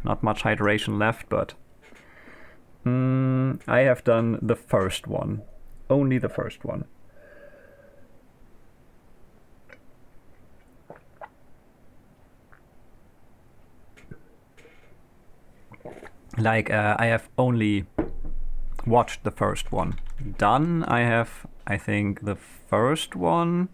Not much hydration left, but I have done the first one. Only the first one. Like, I have only watched the first one. Done, I have, I think, the first one.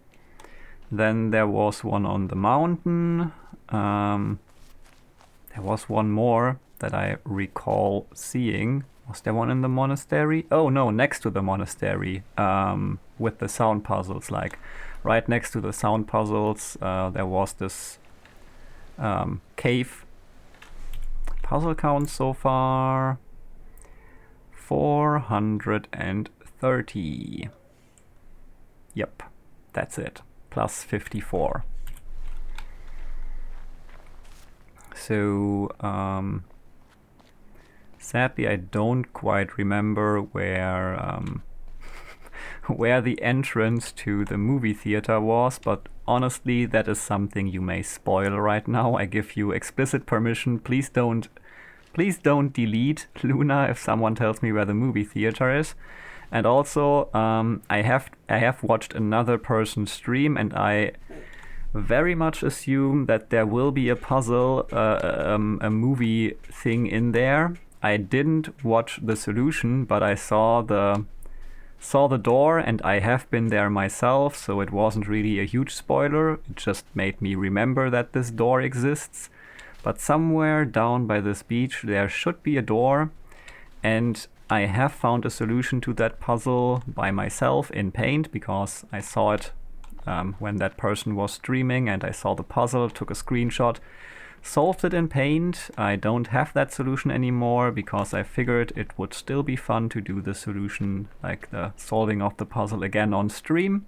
Then there was one on the mountain. There was one more that I recall seeing. Was there one in the monastery? Oh no, next to the monastery, with the sound puzzles. Like, right next to the sound puzzles, there was this cave. Puzzle count so far 430. Yep, that's it. Plus 54. So sadly I don't quite remember where where the entrance to the movie theater was, but honestly that is something you may spoil right now. I give you explicit permission. Please don't delete Luna if someone tells me where the movie theater is. And also I have watched another person stream, and I very much assume that there will be a puzzle, a movie thing in there. I didn't watch the solution, but I saw the door, and I have been there myself, so it wasn't really a huge spoiler. It just made me remember that this door exists. But somewhere down by this beach there should be a door, and I have found a solution to that puzzle by myself in Paint, because I saw it when that person was streaming, and I saw the puzzle, took a screenshot, solved it in Paint. I don't have that solution anymore because I figured it would still be fun to do the solution, like the solving of the puzzle, again on stream.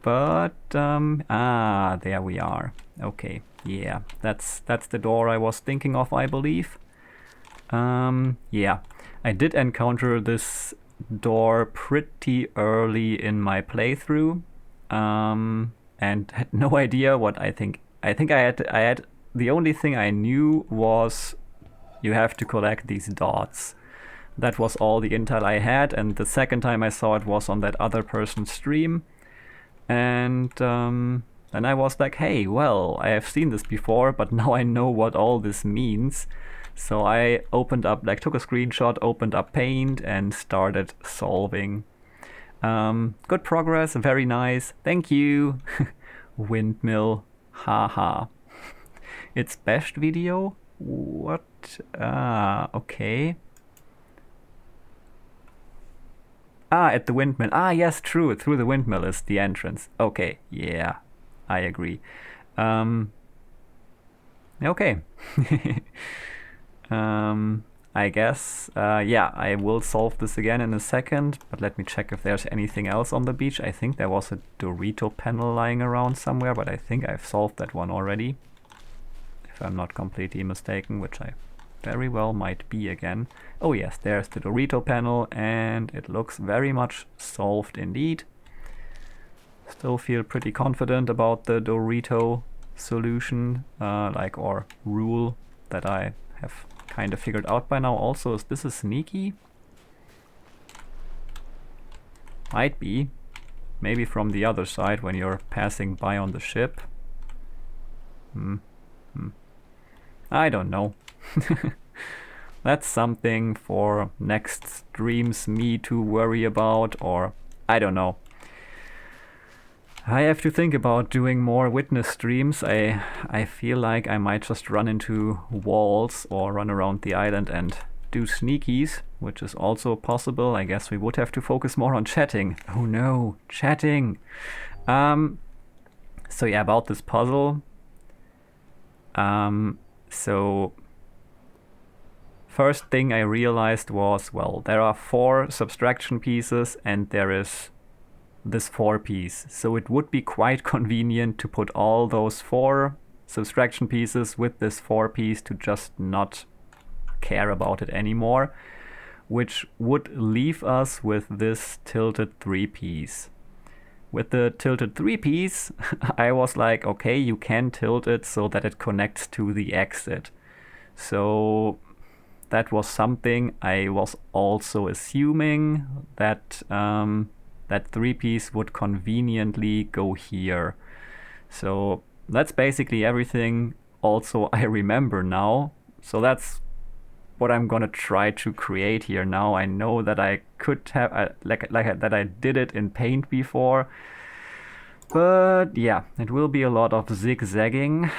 But there we are. Okay, yeah, that's the door I was thinking of, I believe. Yeah, I did encounter this door pretty early in my playthrough, and had no idea what I think I had the only thing I knew was you have to collect these dots. That was all the intel I had, and the second time I saw it was on that other person's stream. And I was like, hey, well, I have seen this before, but now I know what all this means. So I opened up, like took a screenshot, opened up Paint and started solving. Good progress, very nice. Thank you. Windmill, haha. It's best video? What? Ah, okay. Ah, at the windmill. Ah, yes, true. Through the windmill is the entrance. Okay, yeah, I agree. Okay. I guess, yeah, I will solve this again in a second, but let me check if there's anything else on the beach. I think there was a Dorito panel lying around somewhere, but I think I've solved that one already. If I'm not completely mistaken, which I very well might be again. Oh yes, there's the Dorito panel, and it looks very much solved indeed. Still feel pretty confident about the Dorito solution, or rule that I have kind of figured out by now. Also, is this a sneaky? Might be. Maybe from the other side when you're passing by on the ship. I don't know. That's something for next streams me to worry about, or I don't know. I have to think about doing more witness streams. I feel like I might just run into walls or run around the island and do sneakies, which is also possible. I guess we would have to focus more on chatting. Oh no, chatting. So yeah, about this puzzle. So first thing I realized was, well, there are 4 subtraction pieces and there is this 4 piece. So it would be quite convenient to put all those 4 subtraction pieces with this 4 piece to just not care about it anymore, which would leave us with this tilted 3 piece. With the tilted 3 piece, I was like, okay, you can tilt it so that it connects to the exit. So that was something I was also assuming that that 3 piece would conveniently go here. So that's basically everything also I remember now. So that's what I'm gonna try to create here now. I know that I could have, that I did it in Paint before. But yeah, it will be a lot of zigzagging.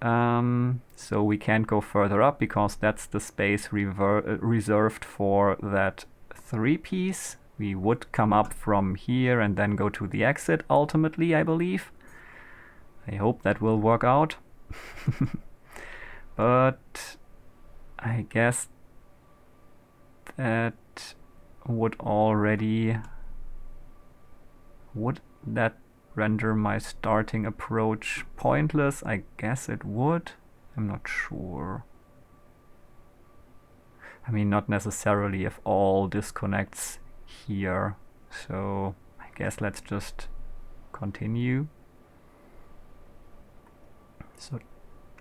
So we can't go further up because that's the space reserved for that 3 piece. We would come up from here and then go to the exit ultimately, I believe. I hope that will work out. But I guess that would that render my starting approach pointless? I guess it would. I'm not sure. I mean, not necessarily if all disconnects here. So I guess let's just continue. So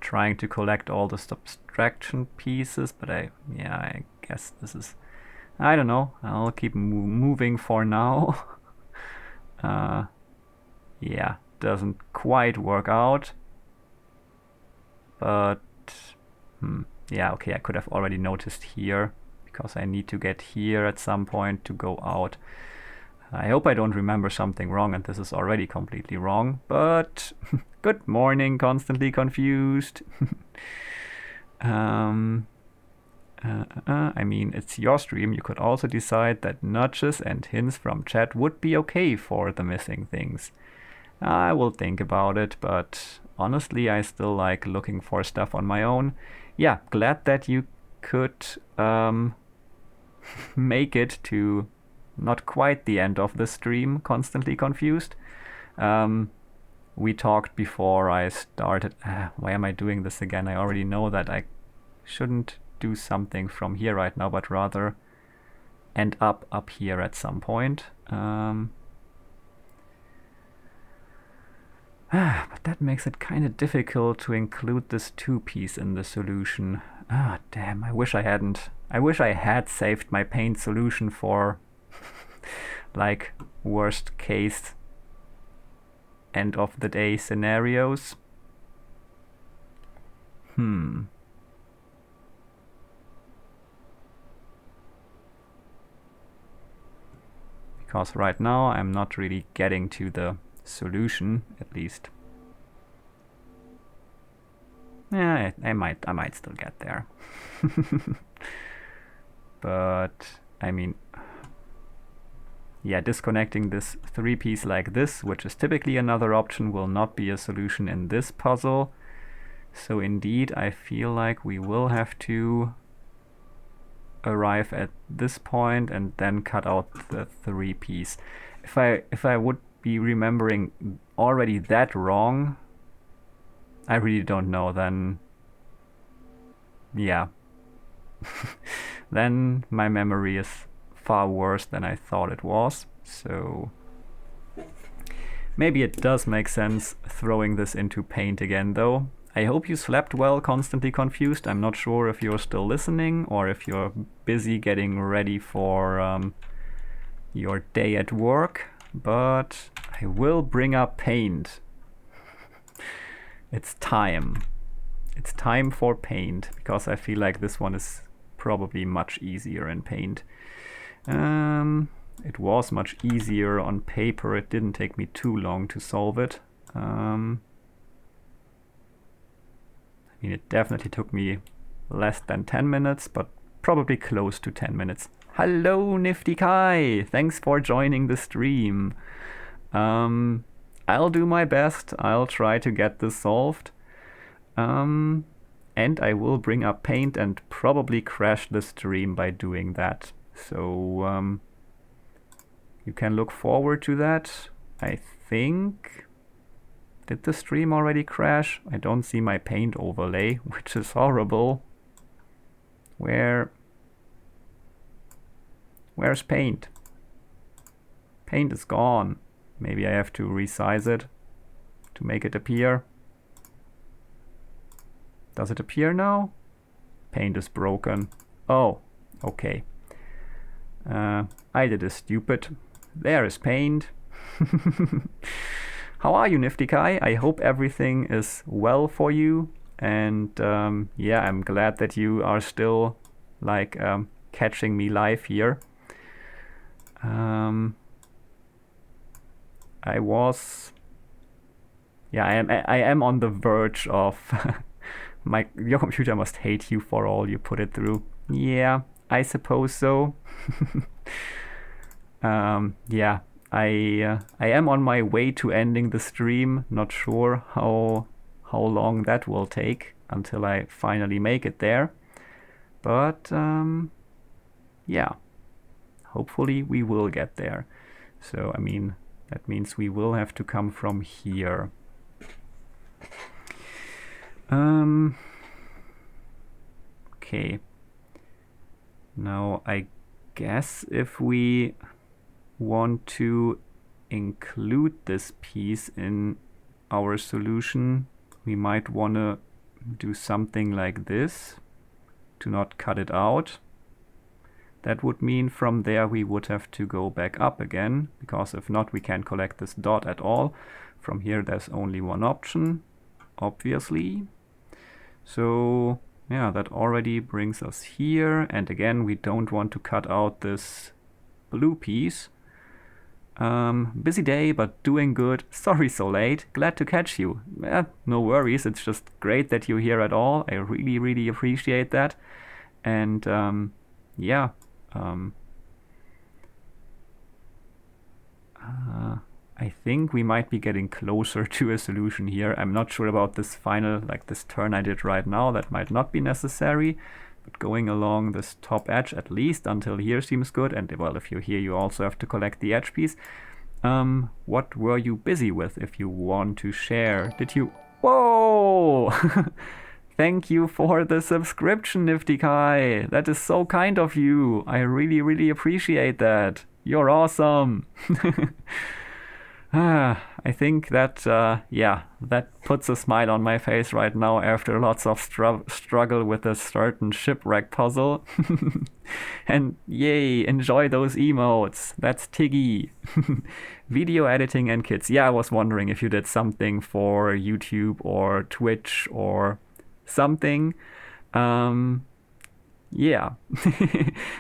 trying to collect all the subtraction pieces, but I guess this is, I don't know, I'll keep moving for now. Yeah, doesn't quite work out, but yeah, okay, I could have already noticed here because I need to get here at some point to go out. I hope I don't remember something wrong and this is already completely wrong, but good morning, constantly confused. I mean, it's your stream. You could also decide that nudges and hints from chat would be okay for the missing things. I will think about it, but honestly, I still like looking for stuff on my own. Yeah, glad that you could make it to not quite the end of the stream, constantly confused. We talked before I started. Why am I doing this again? I already know that I shouldn't do something from here right now, but rather end up here at some point. But that makes it kind of difficult to include this 2 piece in the solution. Damn, I wish I hadn't. I wish I had saved my Paint solution for like worst case end of the day scenarios. because right now I'm not really getting to the solution, at least. Yeah, I might still get there. But I mean, yeah, disconnecting this 3-piece like this, which is typically another option, will not be a solution in this puzzle. So indeed, I feel like we will have to arrive at this point and then cut out the 3-piece. If I would be remembering already that wrong, I really don't know, then yeah. Then my memory is far worse than I thought it was, so maybe it does make sense throwing this into paint again though. I hope you slept well, constantly confused. I'm not sure if you're still listening or if you're busy getting ready for your day at work, but I will bring up paint. It's time. It's time for paint, because I feel like this one is probably much easier in paint. It was much easier on paper. It didn't take me too long to solve it. I mean, it definitely took me less than 10 minutes, but probably close to 10 minutes. Hello, Nifty Kai! Thanks for joining the stream. I'll do my best. I'll try to get this solved. And I will bring up paint and probably crash the stream by doing that. So you can look forward to that. I think... Did the stream already crash? I don't see my paint overlay, which is horrible. Where's paint? Paint is gone. Maybe I have to resize it to make it appear. Does it appear now? Paint is broken. Oh, okay. I did a stupid. There is paint. How are you, Nifty Kai? I hope everything is well for you. And yeah, I'm glad that you are still like catching me live here. I was... Yeah, I am on the verge of... Your computer must hate you for all you put it through. Yeah, I suppose so. Yeah, I am on my way to ending the stream. Not sure how long that will take until I finally make it there. But yeah, hopefully we will get there. So I mean, that means we will have to come from here. Okay. Now I guess if we want to include this piece in our solution, we might want to do something like this to not cut it out. That would mean from there we would have to go back up again, because if not we can't collect this dot at all. From here there's only one option, obviously. So yeah, that already brings us here, and again we don't want to cut out this blue piece. Busy day, but doing good. Sorry so late. Glad to catch you. No worries, it's just great that you're here at all. I really, really appreciate that. And yeah. I think we might be getting closer to a solution here. I'm not sure about this final, like this turn I did right now. That might not be necessary. But going along this top edge, at least until here, seems good. And well, if you're here, you also have to collect the edge piece. What were you busy with, if you want to share? Did you... Whoa! Thank you for the subscription, Nifty Kai. That is so kind of you. I really, really appreciate that. You're awesome. I think that, yeah, that puts a smile on my face right now after lots of struggle with a certain shipwreck puzzle. And yay, enjoy those emotes. That's Tiggy. Video editing and kids. Yeah, I was wondering if you did something for YouTube or Twitch or something. Yeah,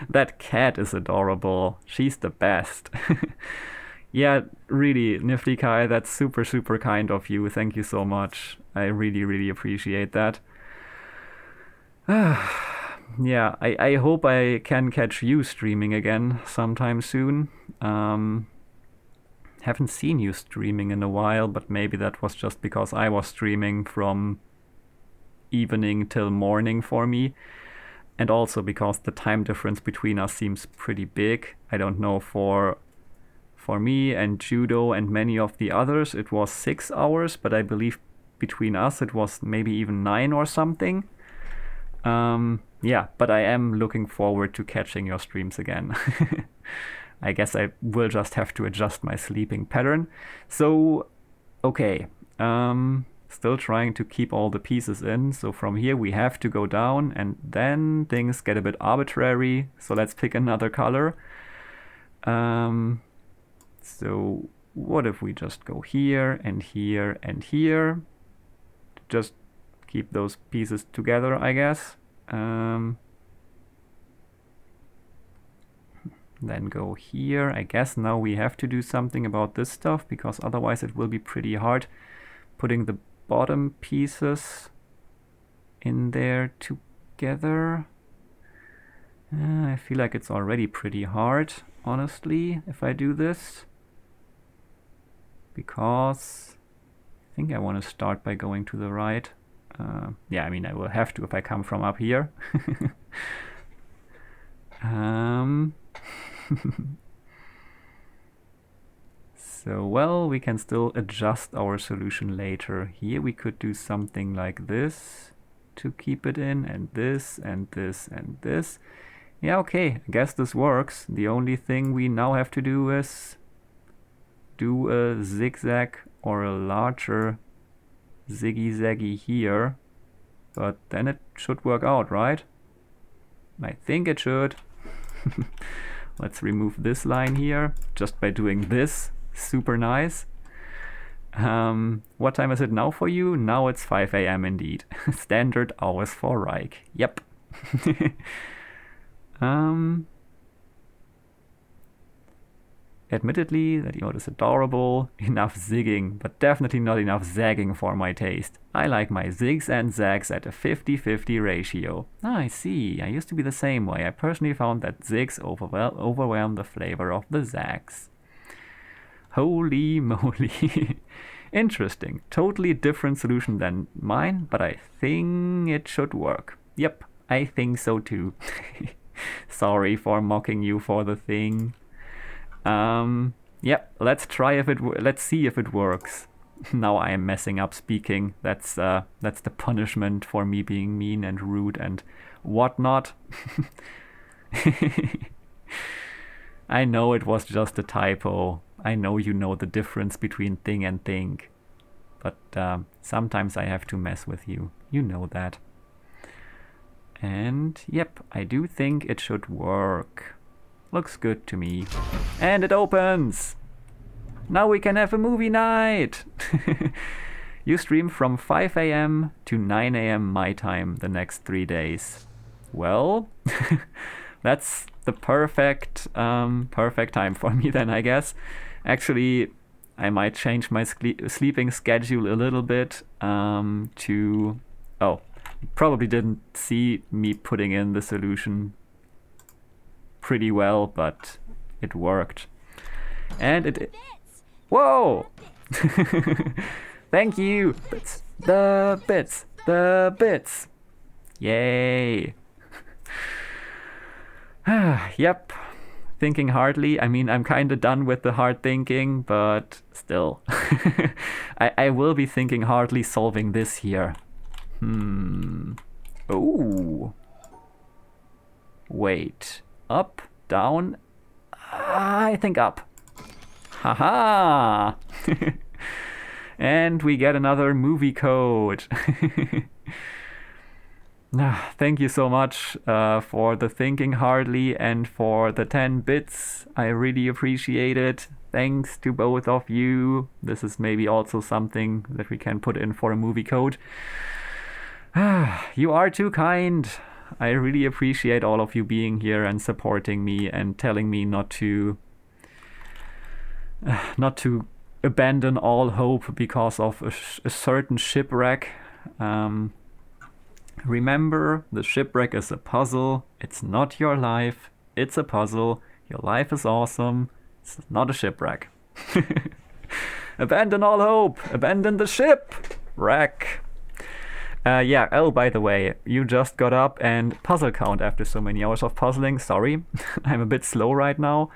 that cat is adorable. She's the best. Yeah, really, Nifty Kai, that's super, super kind of you. Thank you so much. I really, really appreciate that. Yeah, I hope I can catch you streaming again sometime soon. Haven't seen you streaming in a while, but maybe that was just because I was streaming from evening till morning for me. And also because the time difference between us seems pretty big. I don't know, for me and Judo and many of the others it was 6 hours, but I believe between us it was maybe even 9 or something. Yeah, but I am looking forward to catching your streams again. I guess I will just have to adjust my sleeping pattern. So, okay. Still trying to keep all the pieces in. So from here we have to go down, and then things get a bit arbitrary. So let's pick another color. So what if we just go here and here and here? Just keep those pieces together, I guess. Then go here. I guess now we have to do something about this stuff, because otherwise it will be pretty hard putting the bottom pieces in there together. I feel like it's already pretty hard, honestly, if I do this. Because I think I want to start by going to the right. Yeah, I mean, I will have to if I come from up here. So, well, we can still adjust our solution later. Here we could do something like this to keep it in, and this, and this, and this. Yeah, okay, I guess this works. The only thing we now have to do is do a zigzag or a larger ziggy-zaggy here. But then it should work out, right? I think it should. Let's remove this line here just by doing this. Super nice. What time is it now for you? Now it's 5 a.m. indeed. Standard hours for Rayk. Yep. Admittedly, that emote is adorable. Enough zigging, but definitely not enough zagging for my taste. I like my zigs and zags at a 50-50 ratio. Ah, I see. I used to be the same way. I personally found that zigs overwhelm the flavor of the zags. Holy moly. Interesting. Totally different solution than mine, but I think it should work. Yep, I think so too. Sorry for mocking you for the thing. Yeah, let's try if it. Let's see if it works. Now I am messing up speaking. That's the punishment for me being mean and rude and whatnot. I know it was just a typo. I know you know the difference between thing and think. But sometimes I have to mess with you. You know that. And yep, I do think it should work. Looks good to me. And it opens! Now we can have a movie night! You stream from 5 a.m. to 9 a.m. my time the next 3 days. Well, that's the perfect time for me then, I guess. Actually, I might change my sleeping schedule a little bit to... Oh, probably didn't see me putting in the solution pretty well, but it worked. And it... Whoa! Thank you! Bits. The bits! The bits! Yay! Yep. Thinking hardly. I mean, I'm kind of done with the hard thinking, but still. I will be thinking hardly solving this here. Oh. Wait. Up? Down? I think up. Haha! And we get another movie code. Thank you so much for the thinking hardly and for the 10 bits. I really appreciate it. Thanks to both of you. This is maybe also something that we can put in for a movie code. You are too kind. I really appreciate all of you being here and supporting me and telling me not to abandon all hope because of a certain shipwreck. Remember, the shipwreck is a puzzle. It's not your life. It's a puzzle. Your life is awesome. It's not a shipwreck. Abandon all hope. Abandon the shipwreck. Yeah, oh, by the way, you just got up and puzzle count after so many hours of puzzling. Sorry, I'm a bit slow right now.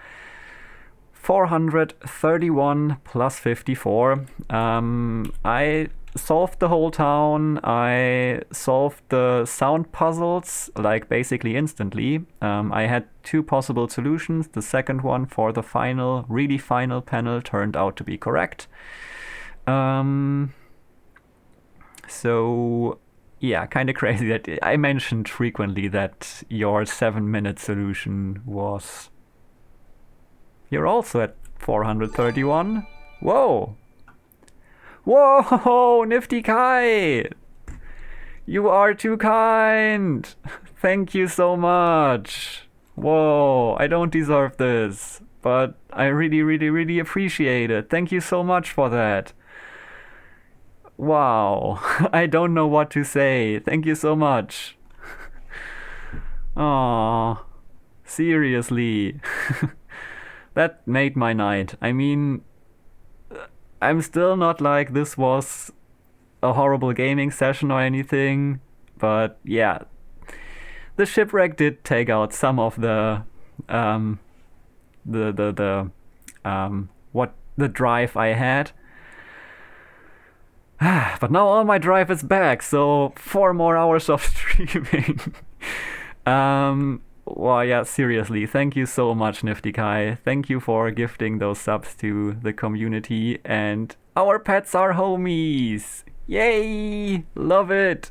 431 plus 54. I solved the whole town. I solved the sound puzzles, like basically instantly. I had 2 possible solutions. The second one for the final, really final panel turned out to be correct. So yeah, kind of crazy that I mentioned frequently that your 7-minute solution was... You're also at 431. Whoa! Whoa, Nifty Kai! You are too kind! Thank you so much! Whoa, I don't deserve this, but I really, really, really appreciate it. Thank you so much for that. Wow, I don't know what to say. Thank you so much. Aww, seriously. That made my night. I mean, I'm still not like this was a horrible gaming session or anything, but yeah, the shipwreck did take out some of the drive I had. But now all my drive is back, so 4 more hours of streaming. Well, yeah, seriously, thank you so much, Nifty Kai. Thank you for gifting those subs to the community, and our pets are homies. Yay! Love it.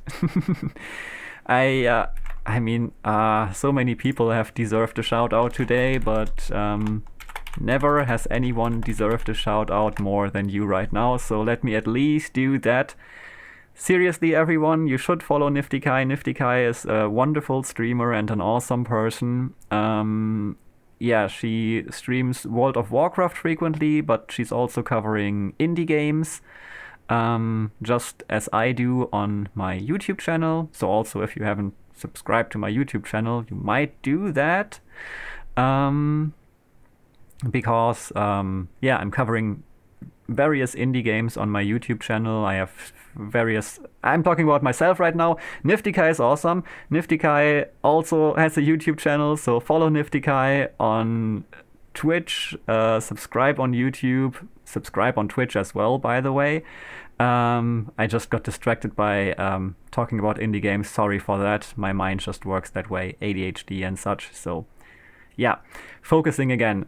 I mean, so many people have deserved a shout out today, but never has anyone deserved a shout out more than you right now, so let me at least do that. Seriously, everyone, you should follow Nifty Kai. Nifty Kai is a wonderful streamer and an awesome person. Yeah, she streams World of Warcraft frequently, but she's also covering indie games, just as I do on my YouTube channel. So also, if you haven't subscribed to my YouTube channel, you might do that. Because, yeah, I'm covering various indie games on my YouTube channel. I have I'm talking about myself right now. Nifty Kai is awesome. Nifty Kai also has a YouTube channel, so follow Nifty Kai on Twitch, subscribe on YouTube, subscribe on Twitch as well, by the way. I just got distracted by talking about indie games. Sorry for that. My mind just works that way, ADHD and such, so yeah, focusing again.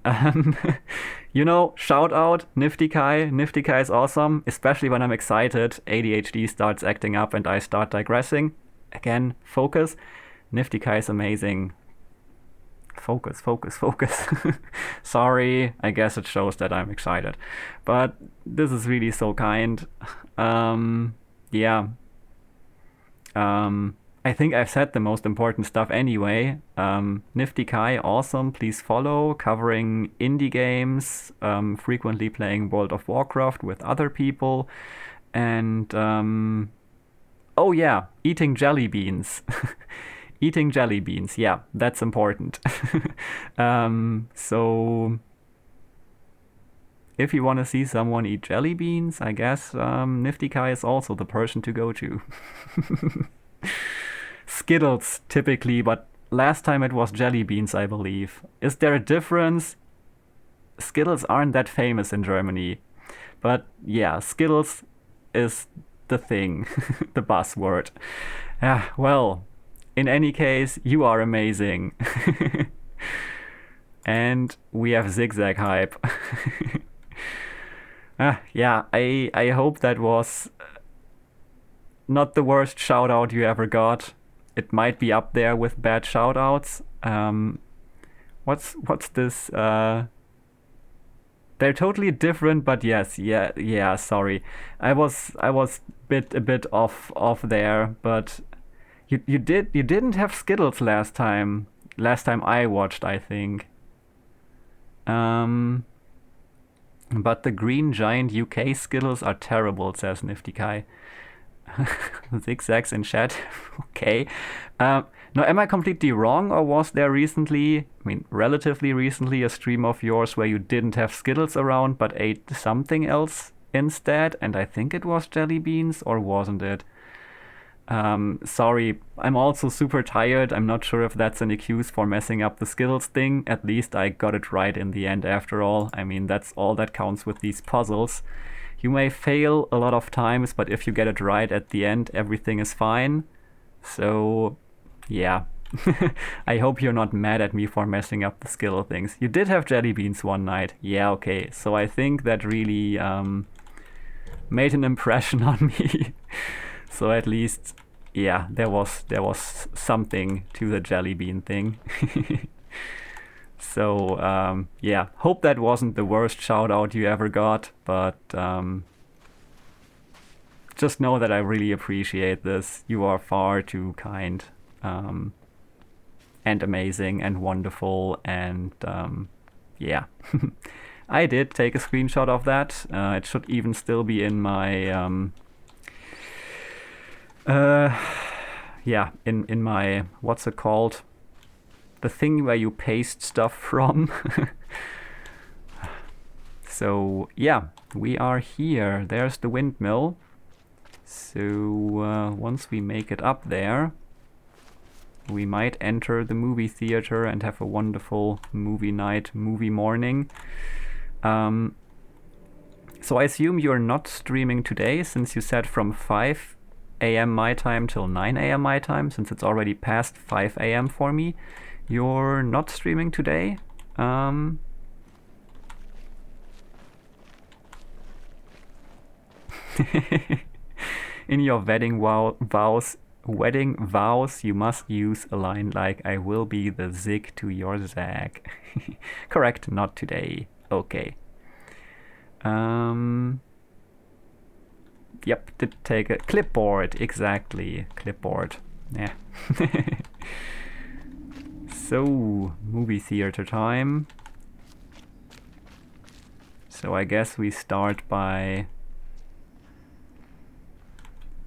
You know, shout out Nifty Kai. Nifty Kai is awesome, especially when I'm excited. ADHD starts acting up and I start digressing. Again, focus. Nifty Kai is amazing. Focus, focus, focus. Sorry, I guess it shows that I'm excited. But this is really so kind. Yeah. I think I've said the most important stuff anyway. Nifty Kai, awesome. Please follow. Covering indie games, frequently playing World of Warcraft with other people. And, oh yeah, eating jelly beans. Eating jelly beans, yeah, that's important. So, if you want to see someone eat jelly beans, I guess Nifty Kai is also the person to go to. Skittles, typically, but last time it was jelly beans, I believe. Is there a difference? Skittles aren't that famous in Germany. But yeah, Skittles is the thing, the buzzword. Yeah, well, in any case, you are amazing. And we have zigzag hype. Yeah, I hope that was not the worst shout out you ever got. It might be up there with bad shout outs. What's this? They're totally different, but yes, yeah. Sorry, I was a bit off there, but You didn't have Skittles last time. Last time I watched, I think. But the Green Giant UK Skittles are terrible, says Nifty Kai. Zigzags in chat. Okay. No, am I completely wrong, or was there recently, I mean, relatively recently, a stream of yours where you didn't have Skittles around but ate something else instead? And I think it was jelly beans, or wasn't it? Sorry, I'm also super tired. I'm not sure if that's an excuse for messing up the Skittles thing. At least I got it right in the end after all. I mean, that's all that counts with these puzzles. You may fail a lot of times, but if you get it right at the end, everything is fine. So, yeah. I hope you're not mad at me for messing up the Skittle things. You did have jelly beans one night. Yeah, okay. So I think that really made an impression on me. So at least, yeah, there was something to the jelly bean thing. So yeah, hope that wasn't the worst shout out you ever got, but just know that I really appreciate this. You are far too kind, and amazing and wonderful, and yeah. I did take a screenshot of that. It should even still be in my yeah, in my, what's it called? The thing where you paste stuff from. So yeah, we are here. There's the windmill. So once we make it up there, we might enter the movie theater and have a wonderful movie night, movie morning. So I assume you're not streaming today, since you said from 5 a.m. my time till 9 a.m. my time, since it's already past 5 a.m. for me. You're not streaming today? In your wedding vows, you must use a line like, I will be the Zig to your Zag. Correct, not today. Okay. Yep, did take a clipboard, exactly. Clipboard. Yeah. So, movie theater time. So I guess we start by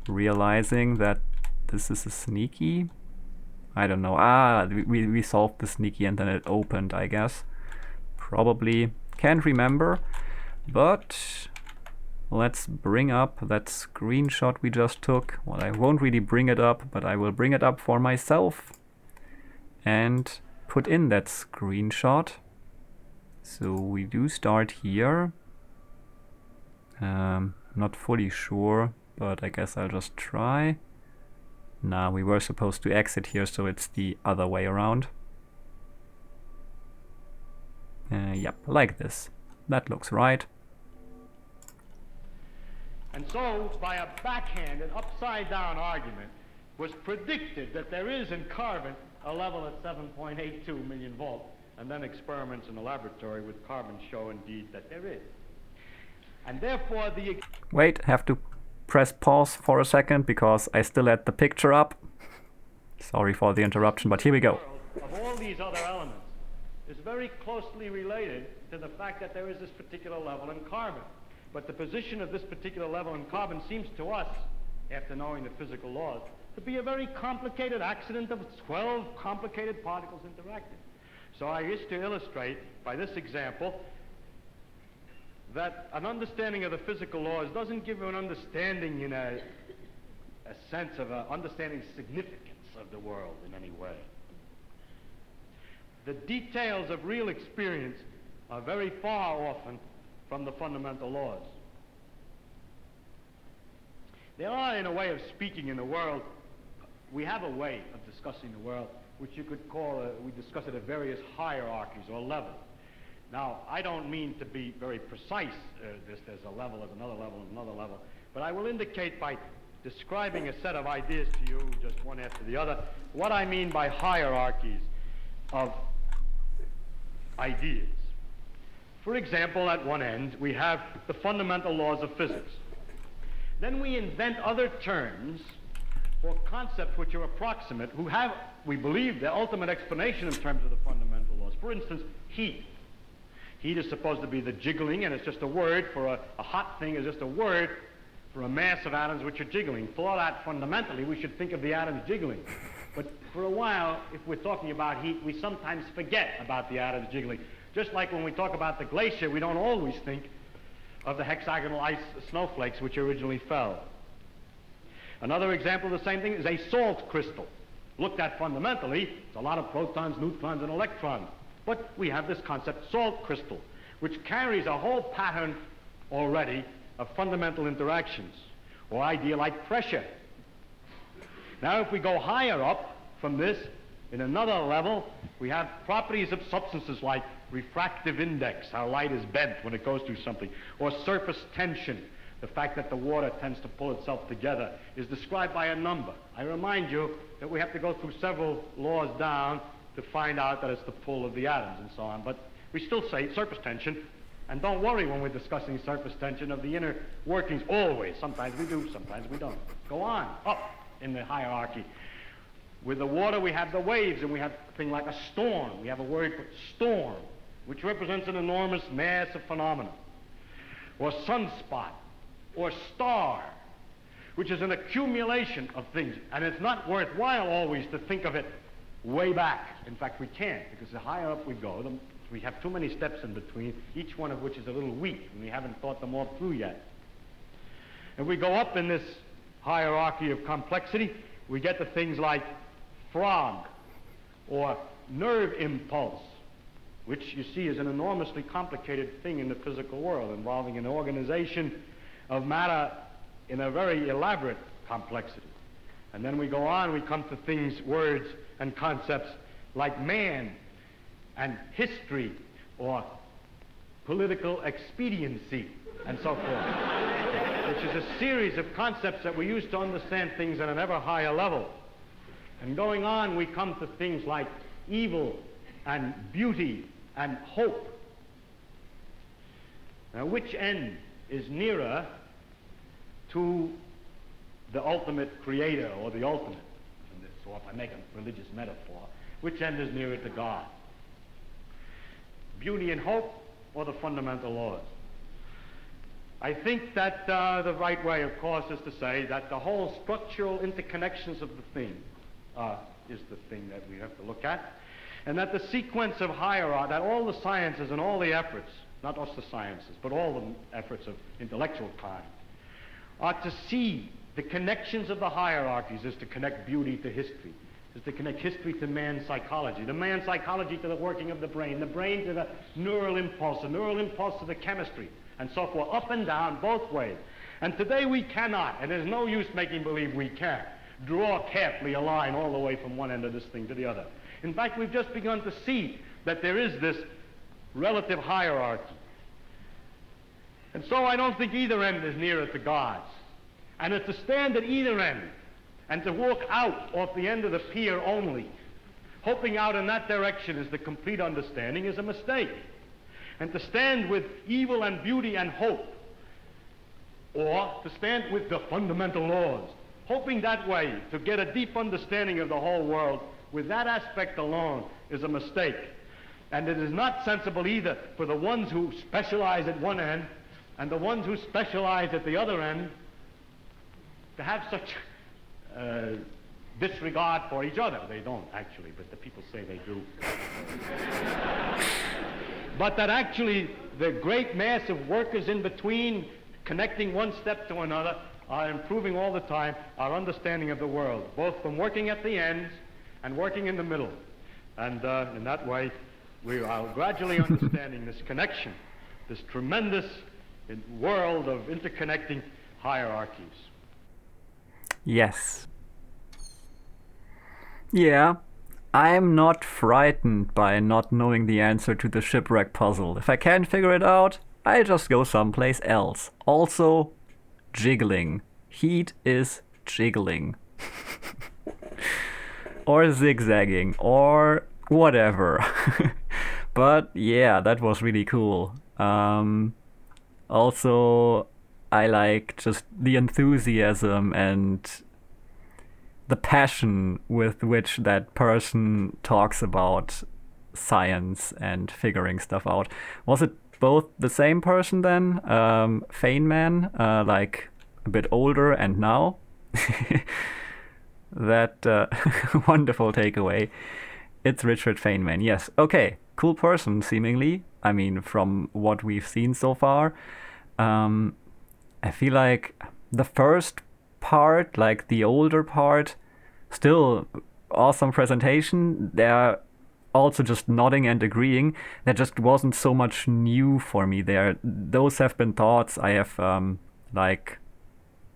realizing that this is a sneaky. I don't know. We solved the sneaky and then it opened, I guess. Probably. Can't remember. But let's bring up that screenshot we just took. Well, I won't really bring it up, but I will bring it up for myself and put in that screenshot. So we do start here. Not fully sure, but I guess I'll just try. Nah, we were supposed to exit here, so it's the other way around. Yep, like this. That looks right. And so, by a backhanded, upside-down argument, was predicted that there is in carbon a level at 7.82 million volts, and then experiments in the laboratory with carbon show indeed that there is. And therefore the... Wait, have to press pause for a second because I still had the picture up. Sorry for the interruption, but here we go. Of all these other elements is very closely related to the fact that there is this particular level in carbon. But the position of this particular level in carbon seems to us, after knowing the physical laws, to be a very complicated accident of 12 complicated particles interacting. So I wish to illustrate by this example that an understanding of the physical laws doesn't give you an understanding in a sense of understanding significance of the world in any way. The details of real experience are very far often from the fundamental laws. There are, in a way of speaking in the world, we have a way of discussing the world which you could call, we discuss it at various hierarchies or levels. Now, I don't mean to be very precise, there's a level, there's another level, and another level, but I will indicate by describing a set of ideas to you, just one after the other, what I mean by hierarchies of ideas. For example, at one end, we have the fundamental laws of physics. Then we invent other terms for concepts which are approximate, who have, we believe, the ultimate explanation in terms of the fundamental laws. For instance, heat. Heat is supposed to be the jiggling, and it's just a word for a hot thing is just a word for a mass of atoms which are jiggling. For that, fundamentally, we should think of the atoms jiggling. But for a while, if we're talking about heat, we sometimes forget about the atoms jiggling. Just like when we talk about the glacier, we don't always think of the hexagonal ice snowflakes which originally fell. Another example of the same thing is a salt crystal. Looked at fundamentally, it's a lot of protons, neutrons, and electrons. But we have this concept, salt crystal, which carries a whole pattern already of fundamental interactions, or idea like pressure. Now, if we go higher up from this, in another level, we have properties of substances like refractive index, how light is bent when it goes through something, or surface tension, the fact that the water tends to pull itself together, is described by a number. I remind you that we have to go through several laws down to find out that it's the pull of the atoms and so on, but we still say surface tension, and don't worry when we're discussing surface tension of the inner workings, always. Sometimes we do, sometimes we don't. Go on, up in the hierarchy. With the water we have the waves, and we have a thing like a storm. We have a word for storm, which represents an enormous mass of phenomena. Or sunspot, or star, which is an accumulation of things. And it's not worthwhile always to think of it way back. In fact, we can't, because the higher up we go, we have too many steps in between, each one of which is a little weak, and we haven't thought them all through yet. If we go up in this hierarchy of complexity, we get to things like frog, or nerve impulse, which you see is an enormously complicated thing in the physical world, involving an organization of matter in a very elaborate complexity. And then we go on, we come to things, words, and concepts like man, and history, or political expediency, and so forth, which is a series of concepts that we use to understand things at an ever higher level. And going on, we come to things like evil, and beauty, and hope. Now, which end is nearer to the ultimate creator, or the ultimate? So if I make a religious metaphor, which end is nearer to God? Beauty and hope, or the fundamental laws? I think that the right way, of course, is to say that the whole structural interconnections of the thing is the thing that we have to look at, and that the sequence of hierarchy, that all the sciences and all the efforts, not just the sciences, but all the efforts of intellectual kind, are to see the connections of the hierarchies, is to connect beauty to history, is to connect history to man's psychology, the man's psychology to the working of the brain to the neural impulse to the chemistry, and so forth, up and down, both ways. And today we cannot, and there's no use making believe we can, draw carefully a line all the way from one end of this thing to the other. In fact, we've just begun to see that there is this relative hierarchy. And so I don't think either end is nearer to God's. And to stand at either end and to walk out off the end of the pier only, hoping out in that direction is the complete understanding, is a mistake. And to stand with evil and beauty and hope, or to stand with the fundamental laws, hoping that way to get a deep understanding of the whole world with that aspect alone, is a mistake. And it is not sensible either for the ones who specialize at one end and the ones who specialize at the other end to have such disregard for each other. They don't actually, but the people say they do. But that actually the great mass of workers in between, connecting one step to another, are improving all the time our understanding of the world, both from working at the ends and working in the middle. And in that way, we are gradually understanding this connection, this tremendous world of interconnecting hierarchies. Yes. Yeah, I'm not frightened by not knowing the answer to the shipwreck puzzle. If I can't figure it out, I'll just go someplace else. Also, jiggling. Heat is jiggling. Or zigzagging, or whatever. But yeah, that was really cool. Also, I like just the enthusiasm and the passion with which that person talks about science and figuring stuff out. Was it both the same person then? Feynman, like a bit older and now? That wonderful takeaway. It's Richard Feynman, yes. Okay, cool person, seemingly. I mean, from what we've seen so far. I feel like the first part, like the older part, still awesome presentation. They're also just nodding and agreeing. There just wasn't so much new for me there. Those have been thoughts I have like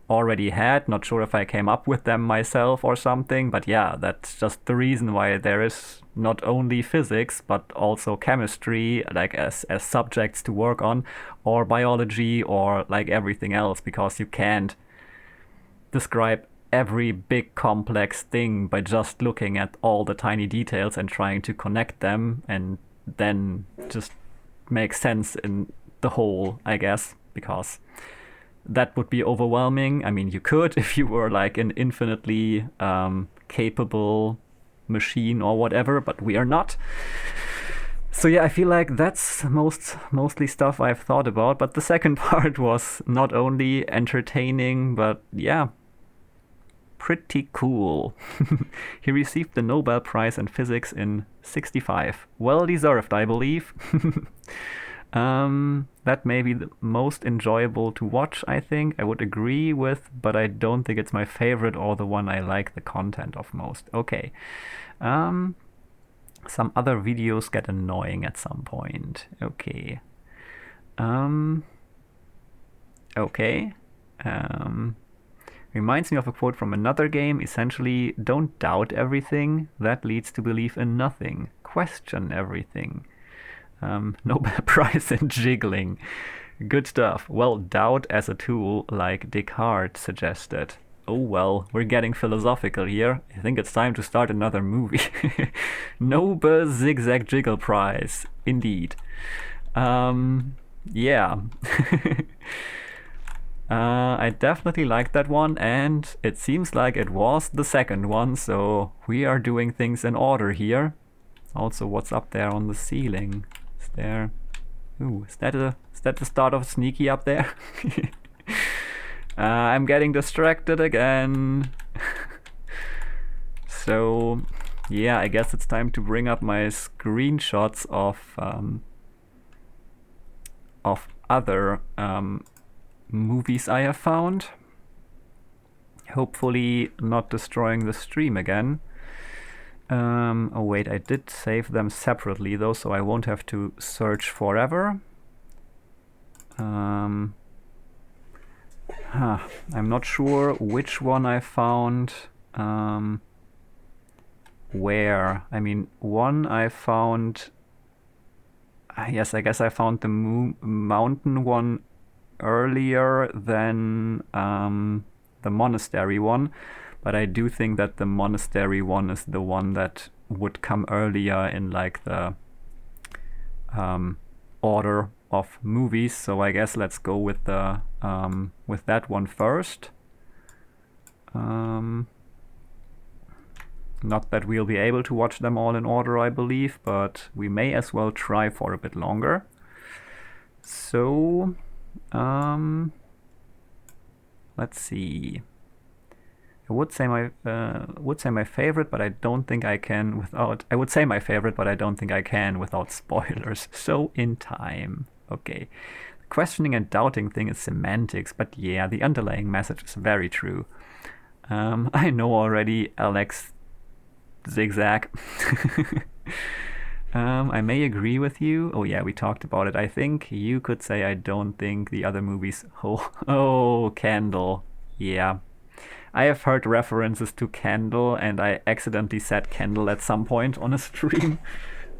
already had. Not sure if I came up with them myself or something, but yeah, that's just the reason why there is not only physics but also chemistry, like as subjects to work on, or biology, or like everything else, because you can't describe every big complex thing by just looking at all the tiny details and trying to connect them and then just make sense in the whole, I guess, because that would be overwhelming. I mean, you could if you were like an infinitely capable machine or whatever, but we are not. So yeah, I feel like that's mostly stuff I've thought about, but the second part was not only entertaining, but yeah, pretty cool. He received the Nobel Prize in Physics in 65. Well deserved, I believe. That may be the most enjoyable to watch, I think. I would agree with, but I don't think it's my favorite or the one I like the content of most. Okay. Some other videos get annoying at some point. Okay. Okay. Reminds me of a quote from another game. Essentially, don't doubt everything. That leads to belief in nothing. Question everything. Nobel Prize in jiggling. Good stuff. Well, doubt as a tool, like Descartes suggested. Oh well, we're getting philosophical here. I think it's time to start another movie. Nobel Zigzag Jiggle Prize. Indeed. Yeah. I definitely liked that one, and it seems like it was the second one, so we are doing things in order here. Also, what's up there on the ceiling? Is there... Ooh, is that the start of Sneaky up there? I'm getting distracted again. So, yeah, I guess it's time to bring up my screenshots of other movies I have found. Hopefully not destroying the stream again. Oh wait, I did save them separately though, so I won't have to search forever. I'm not sure which one I found where. I mean, one I found... yes, I guess I found the mountain one earlier than the monastery one, but I do think that the monastery one is the one that would come earlier in like the order of movies. So I guess let's go with the with that one first. Not that we'll be able to watch them all in order, I believe, but we may as well try for a bit longer. So let's see. I would say my favorite, but I don't think I can without... I would say my favorite, but I don't think I can without spoilers. So in time. Okay. The questioning and doubting thing is semantics, but yeah, the underlying message is very true. I know already, Alex Zigzag. I may agree with you. Oh yeah, we talked about it. I think you could say I don't think the other movies... Oh, Candle. Yeah. I have heard references to Candle, and I accidentally said Candle at some point on a stream.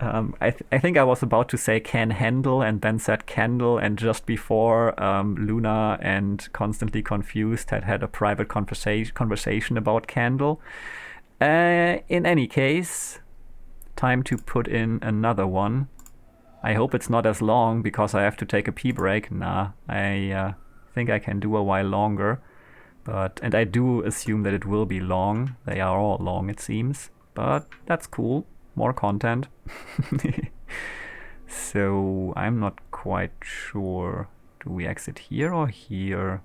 I think I was about to say Can Handle and then said Candle, and just before Luna and Constantly Confused had a private conversation about Candle. In any case, time to put in another one. I hope it's not as long because I have to take a pee break. Nah, I think I can do a while longer. And I do assume that it will be long. They are all long, it seems. But that's cool. More content. So I'm not quite sure. Do we exit here or here?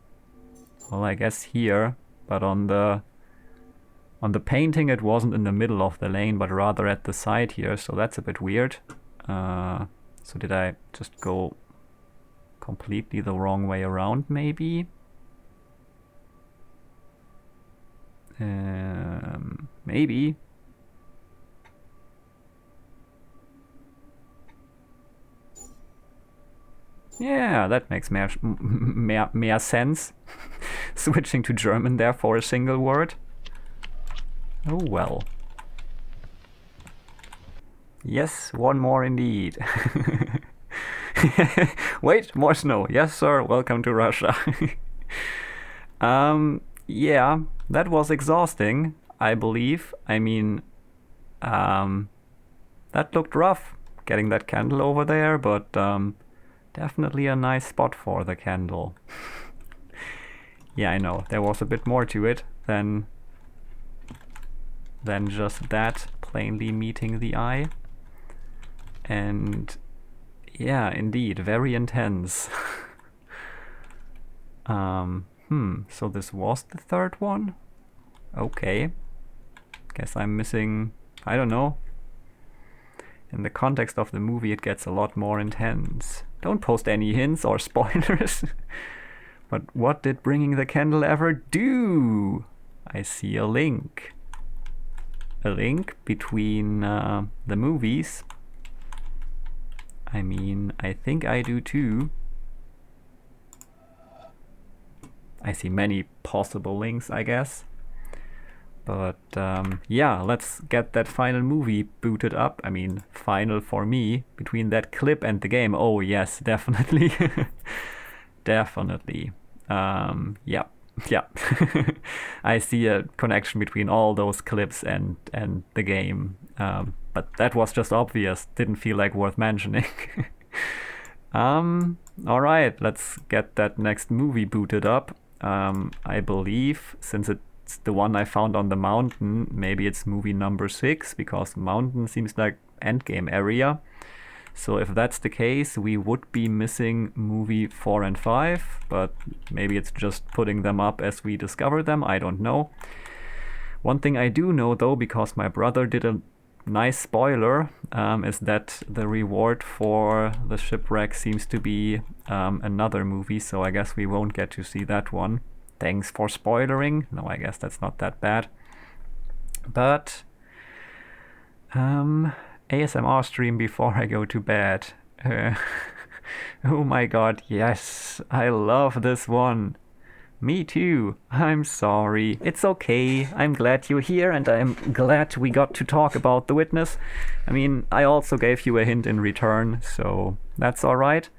Well, I guess here. But on the painting, it wasn't in the middle of the lane, but rather at the side here. So that's a bit weird. So did I just go completely the wrong way around, maybe? Maybe. Yeah, that makes more sense. Switching to German there for a single word. Oh well. Yes, one more indeed. Wait, more snow. Yes, sir. Welcome to Russia. Yeah, that was exhausting, I believe. I mean, that looked rough, getting that candle over there, but definitely a nice spot for the candle. Yeah, I know, there was a bit more to it than just that plainly meeting the eye. And yeah, indeed, very intense. So this was the third one? Okay. Guess I'm missing, I don't know. In the context of the movie, it gets a lot more intense. Don't post any hints or spoilers. But what did bringing the candle ever do? I see a link. A link between the movies. I mean, I think I do too. I see many possible links, I guess. But yeah, let's get that final movie booted up. I mean, final for me, between that clip and the game. Oh yes, definitely. Definitely. Yeah. I see a connection between all those clips and the game. But that was just obvious. Didn't feel like worth mentioning. Alright, let's get that next movie booted up. I believe, since it's the one I found on the mountain, maybe it's movie number 6, because mountain seems like endgame area. So if that's the case, we would be missing movie 4 and 5, but maybe it's just putting them up as we discover them, I don't know. One thing I do know though, because my brother did a nice spoiler, is that the reward for the shipwreck seems to be another movie, so I guess we won't get to see that one. Thanks for spoilering. No, I guess that's not that bad. But ASMR stream before I go to bed. Oh my god, yes, I love this one. Me too. I'm sorry. It's okay. I'm glad you're here, and I'm glad we got to talk about The Witness. I mean, I also gave you a hint in return, so that's all right.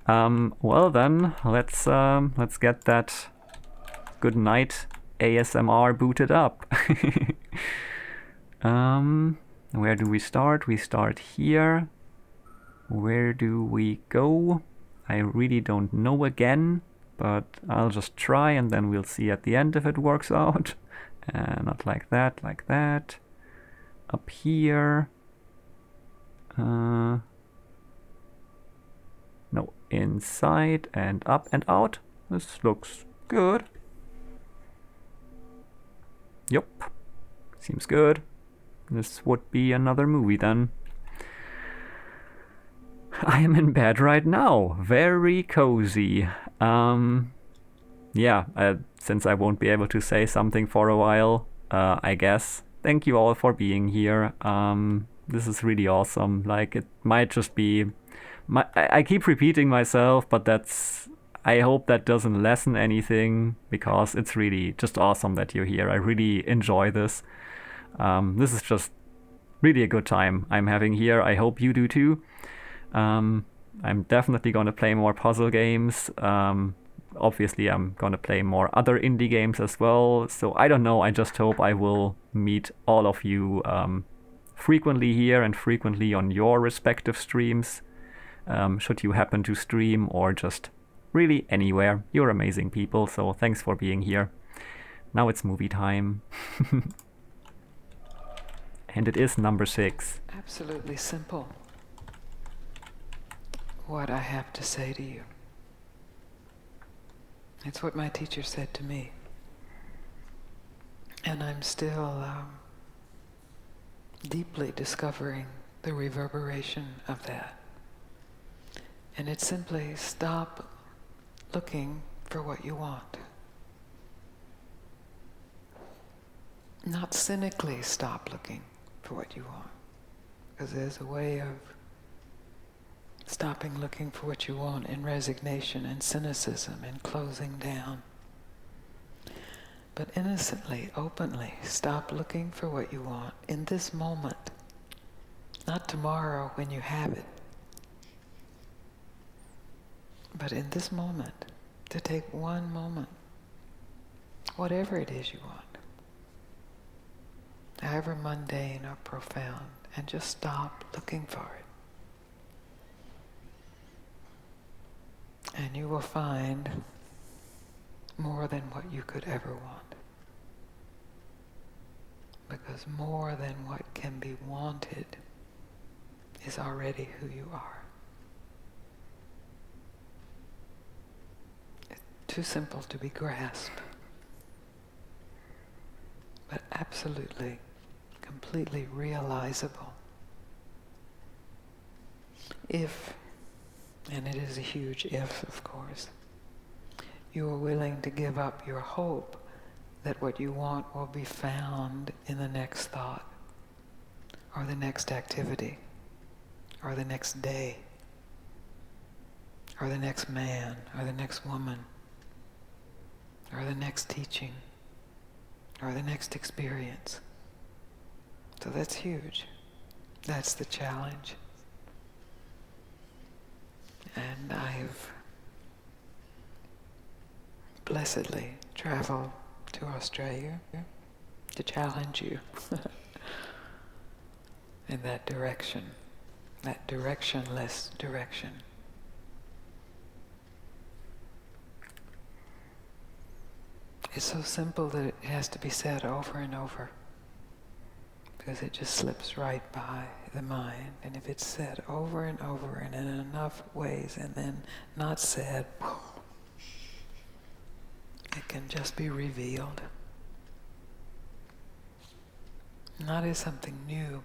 Well then, let's get that good night ASMR booted up. Where do we start? We start here. Where do we go? I really don't know again. But I'll just try, and then we'll see at the end if it works out. Not like that, like that. Up here. No, inside and up and out. This looks good. Yup, seems good. This would be another movie then. I am in bed right now. Very cozy. Yeah, since I won't be able to say something for a while, I guess. Thank you all for being here. This is really awesome. Like, it might just be... I keep repeating myself, but I hope that doesn't lessen anything, because it's really just awesome that you're here. I really enjoy this. This is just really a good time I'm having here. I hope you do too. I'm definitely going to play more puzzle games. Obviously, I'm going to play more other indie games as well. So I don't know. I just hope I will meet all of you frequently here and frequently on your respective streams. Should you happen to stream, or just really anywhere. You're amazing people, so thanks for being here. Now it's movie time. And it is number 6. Absolutely simple what I have to say to you. It's what my teacher said to me. And I'm still deeply discovering the reverberation of that. And it's simply stop looking for what you want. Not cynically stop looking for what you want. Because there's a way of stopping looking for what you want in resignation and cynicism and closing down. But innocently, openly, stop looking for what you want in this moment. Not tomorrow when you have it. But in this moment, to take one moment, whatever it is you want, however mundane or profound, and just stop looking for it. And you will find more than what you could ever want. Because more than what can be wanted is already who you are. It's too simple to be grasped, but absolutely, completely realizable. If, and it is a huge if, of course, you are willing to give up your hope that what you want will be found in the next thought, or the next activity, or the next day, or the next man, or the next woman, or the next teaching, or the next experience. So that's huge. That's the challenge. And I've blessedly traveled to Australia to challenge you in that direction, that directionless direction. It's so simple that it has to be said over and over, because it just slips right by the mind. And if it's said over and over and in enough ways and then not said, it can just be revealed. Not as something new,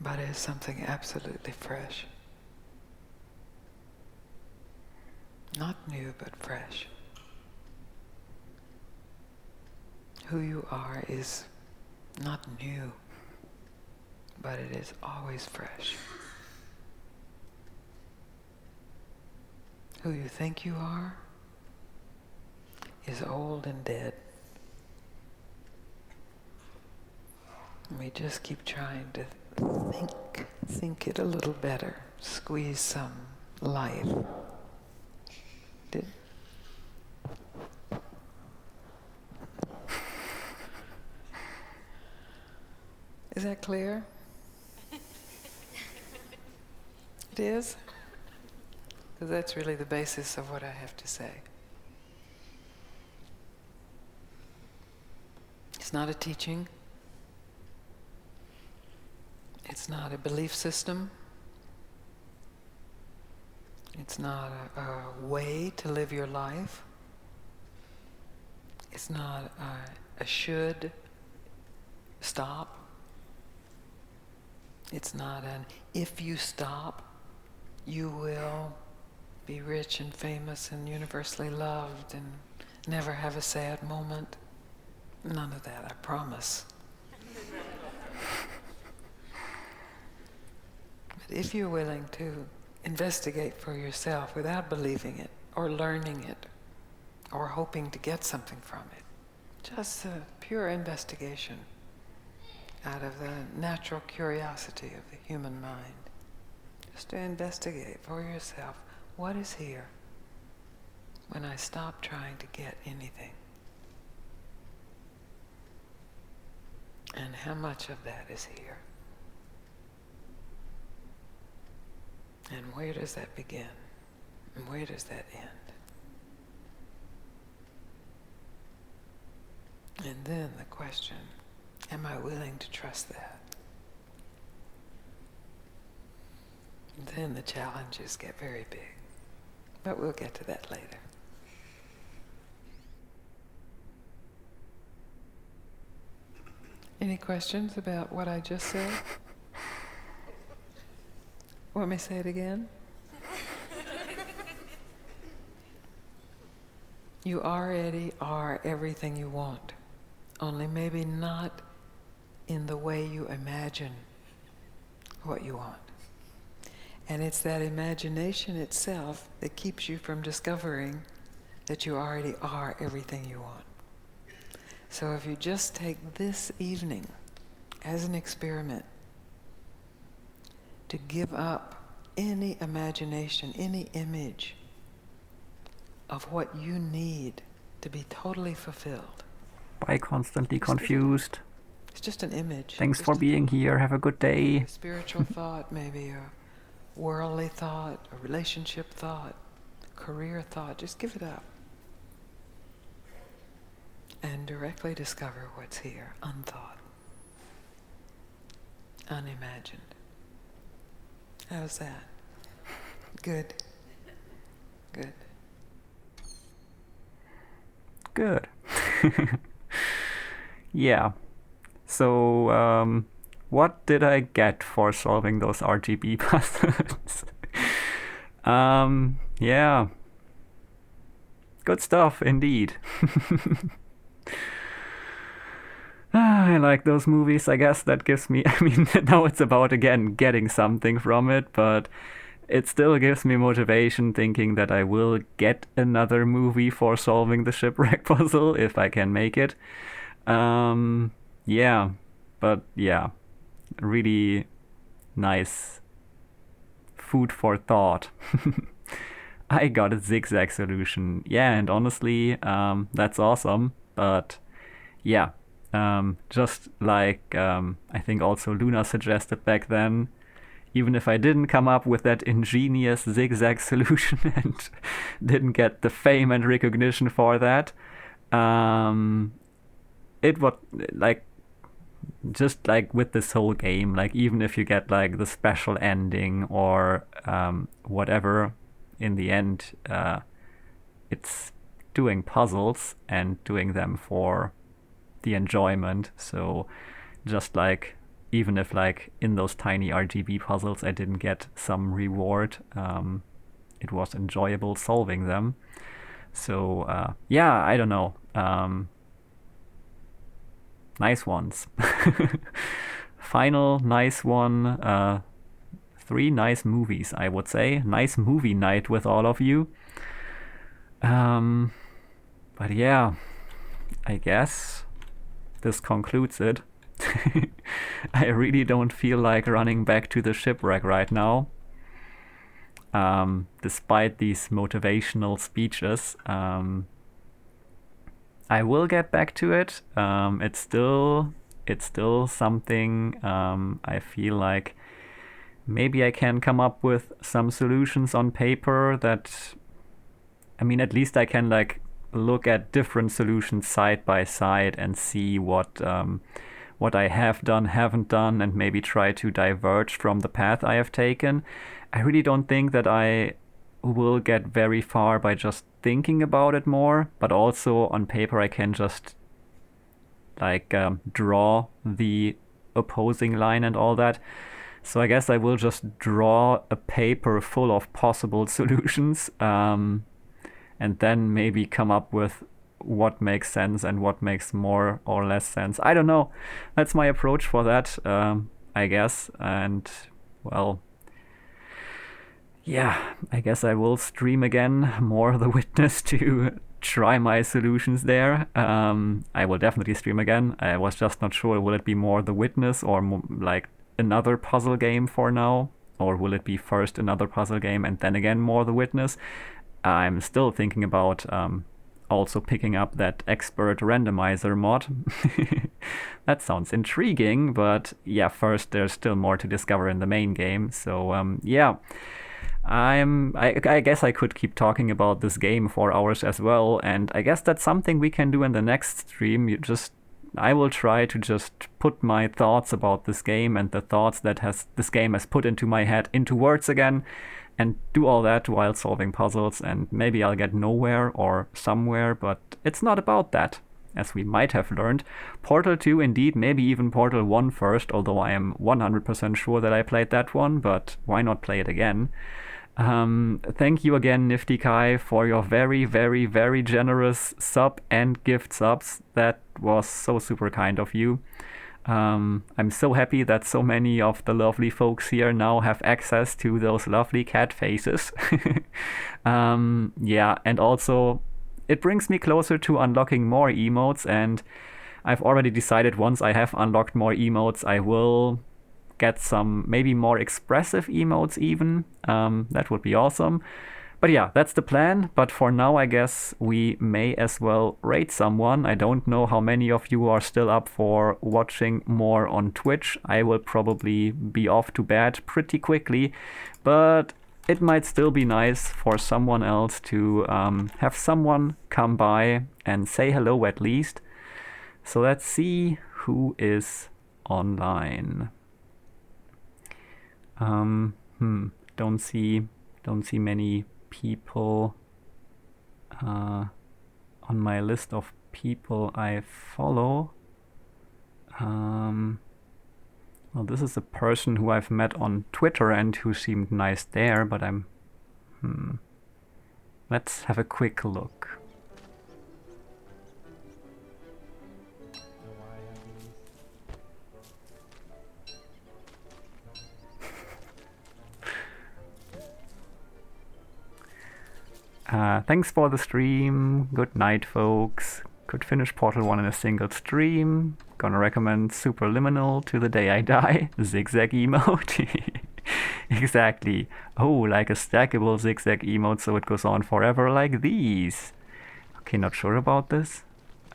but as something absolutely fresh. Not new, but fresh. Who you are is not new, but it is always fresh. Who you think you are is old and dead. We just keep trying to think it a little better, squeeze some life. Is that clear? It is? Because that's really the basis of what I have to say. It's not a teaching. It's not a belief system. It's not a way to live your life. It's not a should stop. It's not an if you stop, you will be rich and famous and universally loved and never have a sad moment. None of that, I promise. But if you're willing to investigate for yourself without believing it or learning it or hoping to get something from it, just a pure investigation out of the natural curiosity of the human mind, just to investigate for yourself what is here when I stop trying to get anything, and how much of that is here, and where does that begin? And where does that end? And then the question, am I willing to trust that? And then the challenges get very big. But we'll get to that later. Any questions about what I just said? Want me to say it again? You already are everything you want, only maybe not in the way you imagine what you want. And it's that imagination itself that keeps you from discovering that you already are everything you want. So if you just take this evening as an experiment to give up any imagination, any image of what you need to be totally fulfilled. Bye, constantly confused. It's just an image. Thanks Just for being here. Have a good day. a spiritual thought, maybe a worldly thought, a relationship thought, career thought. Just give it up. And directly discover what's here, unthought, unimagined. How's that? Good. Good. Good. Yeah. So, what did I get for solving those RGB puzzles? Yeah. Good stuff, indeed. I like those movies. I guess that gives me, I mean, now it's about, again, getting something from it, but it still gives me motivation thinking that I will get another movie for solving the shipwreck puzzle if I can make it. Yeah, but yeah, really nice food for thought. I got a zigzag solution. Yeah, and honestly, that's awesome, but yeah. Just like I think also Luna suggested back then, even if I didn't come up with that ingenious zigzag solution and didn't get the fame and recognition for that, it would, like, just like with this whole game, like even if you get like the special ending or whatever, in the end, it's doing puzzles and doing them for the enjoyment. So just like, even if like in those tiny RGB puzzles I didn't get some reward, it was enjoyable solving them. So yeah, I don't know. Nice ones. Final nice one. 3 nice movies, I would say. Nice movie night with all of you. But yeah, I guess this concludes it. I really don't feel like running back to the shipwreck right now. Despite these motivational speeches, I will get back to it. It's still something. I feel like maybe I can come up with some solutions on paper that, I mean, at least I can like look at different solutions side by side and see what I have done, haven't done, and maybe try to diverge from the path I have taken. I really don't think that I will get very far by just thinking about it more, but also on paper I can just like draw the opposing line and all that. So I guess I will just draw a paper full of possible solutions, and then maybe come up with what makes sense and what makes more or less sense. I don't know. That's my approach for that, I guess. And well, yeah, I guess I will stream again more The Witness to try my solutions there. I will definitely stream again. I was just not sure, will it be more The Witness or like another puzzle game for now? Or will it be first another puzzle game and then again more The Witness? I'm still thinking about also picking up that expert randomizer mod. That sounds intriguing, but yeah, first there's still more to discover in the main game. So yeah, I guess I could keep talking about this game for hours as well, and I guess that's something we can do in the next stream. I will try to just put my thoughts about this game and the thoughts that this game has put into my head into words again, and do all that while solving puzzles, and maybe I'll get nowhere or somewhere, but it's not about that. As we might have learned, Portal 2 indeed, maybe even Portal 1 first, although I am 100% sure that I played that one, but why not play it again? Thank you again, Nifty Kai, for your very, very, very generous sub and gift subs. That was so super kind of you. I'm so happy that so many of the lovely folks here now have access to those lovely cat faces. Yeah, and also it brings me closer to unlocking more emotes, and I've already decided once I have unlocked more emotes, I will get some maybe more expressive emotes even. That would be awesome. But yeah, that's the plan. But for now, I guess we may as well rate someone. I don't know how many of you are still up for watching more on Twitch. I will probably be off to bed pretty quickly, but it might still be nice for someone else to have someone come by and say hello at least. So let's see who is online. Don't see many people on my list of people I follow. Well, this is a person who I've met on Twitter and who seemed nice there, but let's have a quick look. Thanks for the stream. Good night, folks. Could finish Portal 1 in a single stream. Gonna recommend Superliminal to the day I die. Zigzag emote. Exactly. Oh, like a stackable zigzag emote so it goes on forever like these. Okay, not sure about this.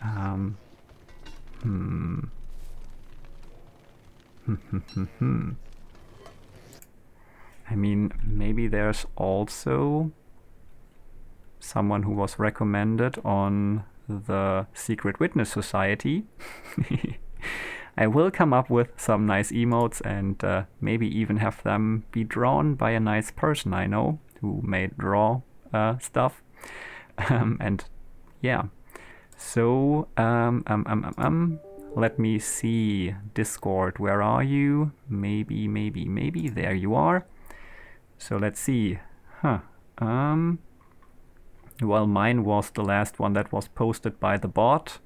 I mean, maybe there's also someone who was recommended on the Secret Witness Society. I will come up with some nice emotes and maybe even have them be drawn by a nice person I know who may draw stuff. And yeah, so let me see. Discord, where are you? Maybe there you are. So let's see. Well, mine was the last one that was posted by the bot.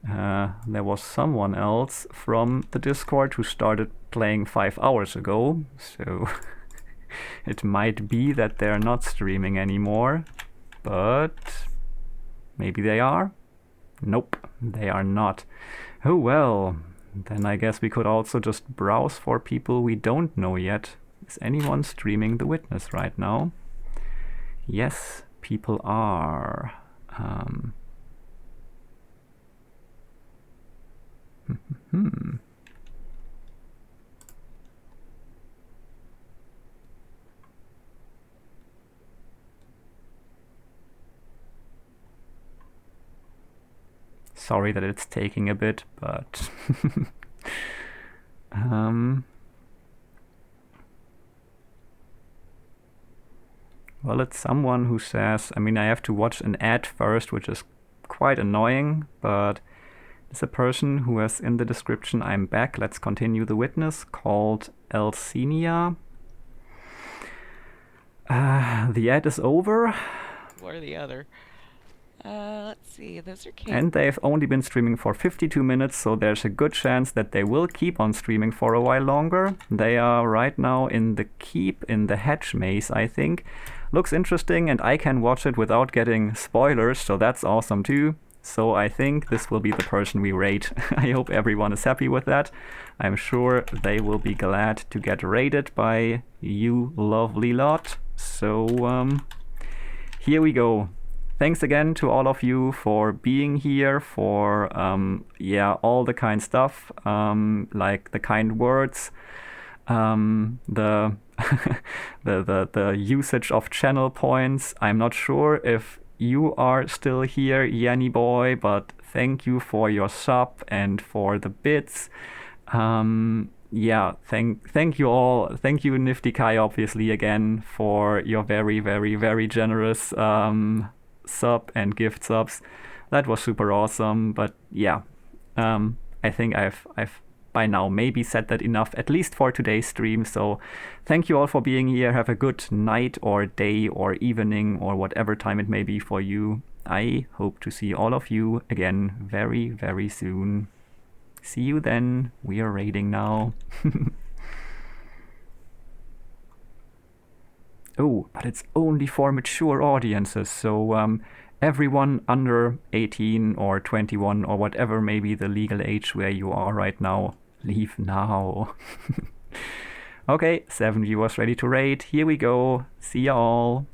There was someone else from the Discord who started playing 5 hours ago, so it might be that they're not streaming anymore, but maybe they are? Nope, they are not. Oh well, then I guess we could also just browse for people we don't know yet. Is anyone streaming The Witness right now? Yes, people are. Sorry that it's taking a bit, but well, it's someone who says, I mean, I have to watch an ad first, which is quite annoying, but it's a person who has in the description, I'm back, let's continue The Witness, called Elsinia. The ad is over. What are the other? Let's see, those are cute. And they've only been streaming for 52 minutes, so there's a good chance that they will keep on streaming for a while longer. They are right now in the keep, in the hedge maze, I think. Looks interesting, and I can watch it without getting spoilers, so that's awesome too. So I think this will be the person we rate. I hope everyone is happy with that. I'm sure they will be glad to get rated by you lovely lot. So here we go. Thanks again to all of you for being here, for all the kind stuff, like the kind words, the the usage of channel points. I'm not sure if you are still here, Yanni boy, but thank you for your sub and for the bits. Yeah, thank you all. Thank you, Nifty Kai, obviously, again, for your very, very, very generous sub and gift subs. That was super awesome. But yeah, I think I've by now maybe said that enough, at least for today's stream. So thank you all for being here. Have a good night or day or evening or whatever time it may be for you. I hope to see all of you again very, very soon. See you then. We are raiding now. Oh, but it's only for mature audiences, so everyone under 18 or 21 or whatever may be the legal age where you are right now, leave now. Okay, 7 viewers ready to raid. Here we go. See ya all.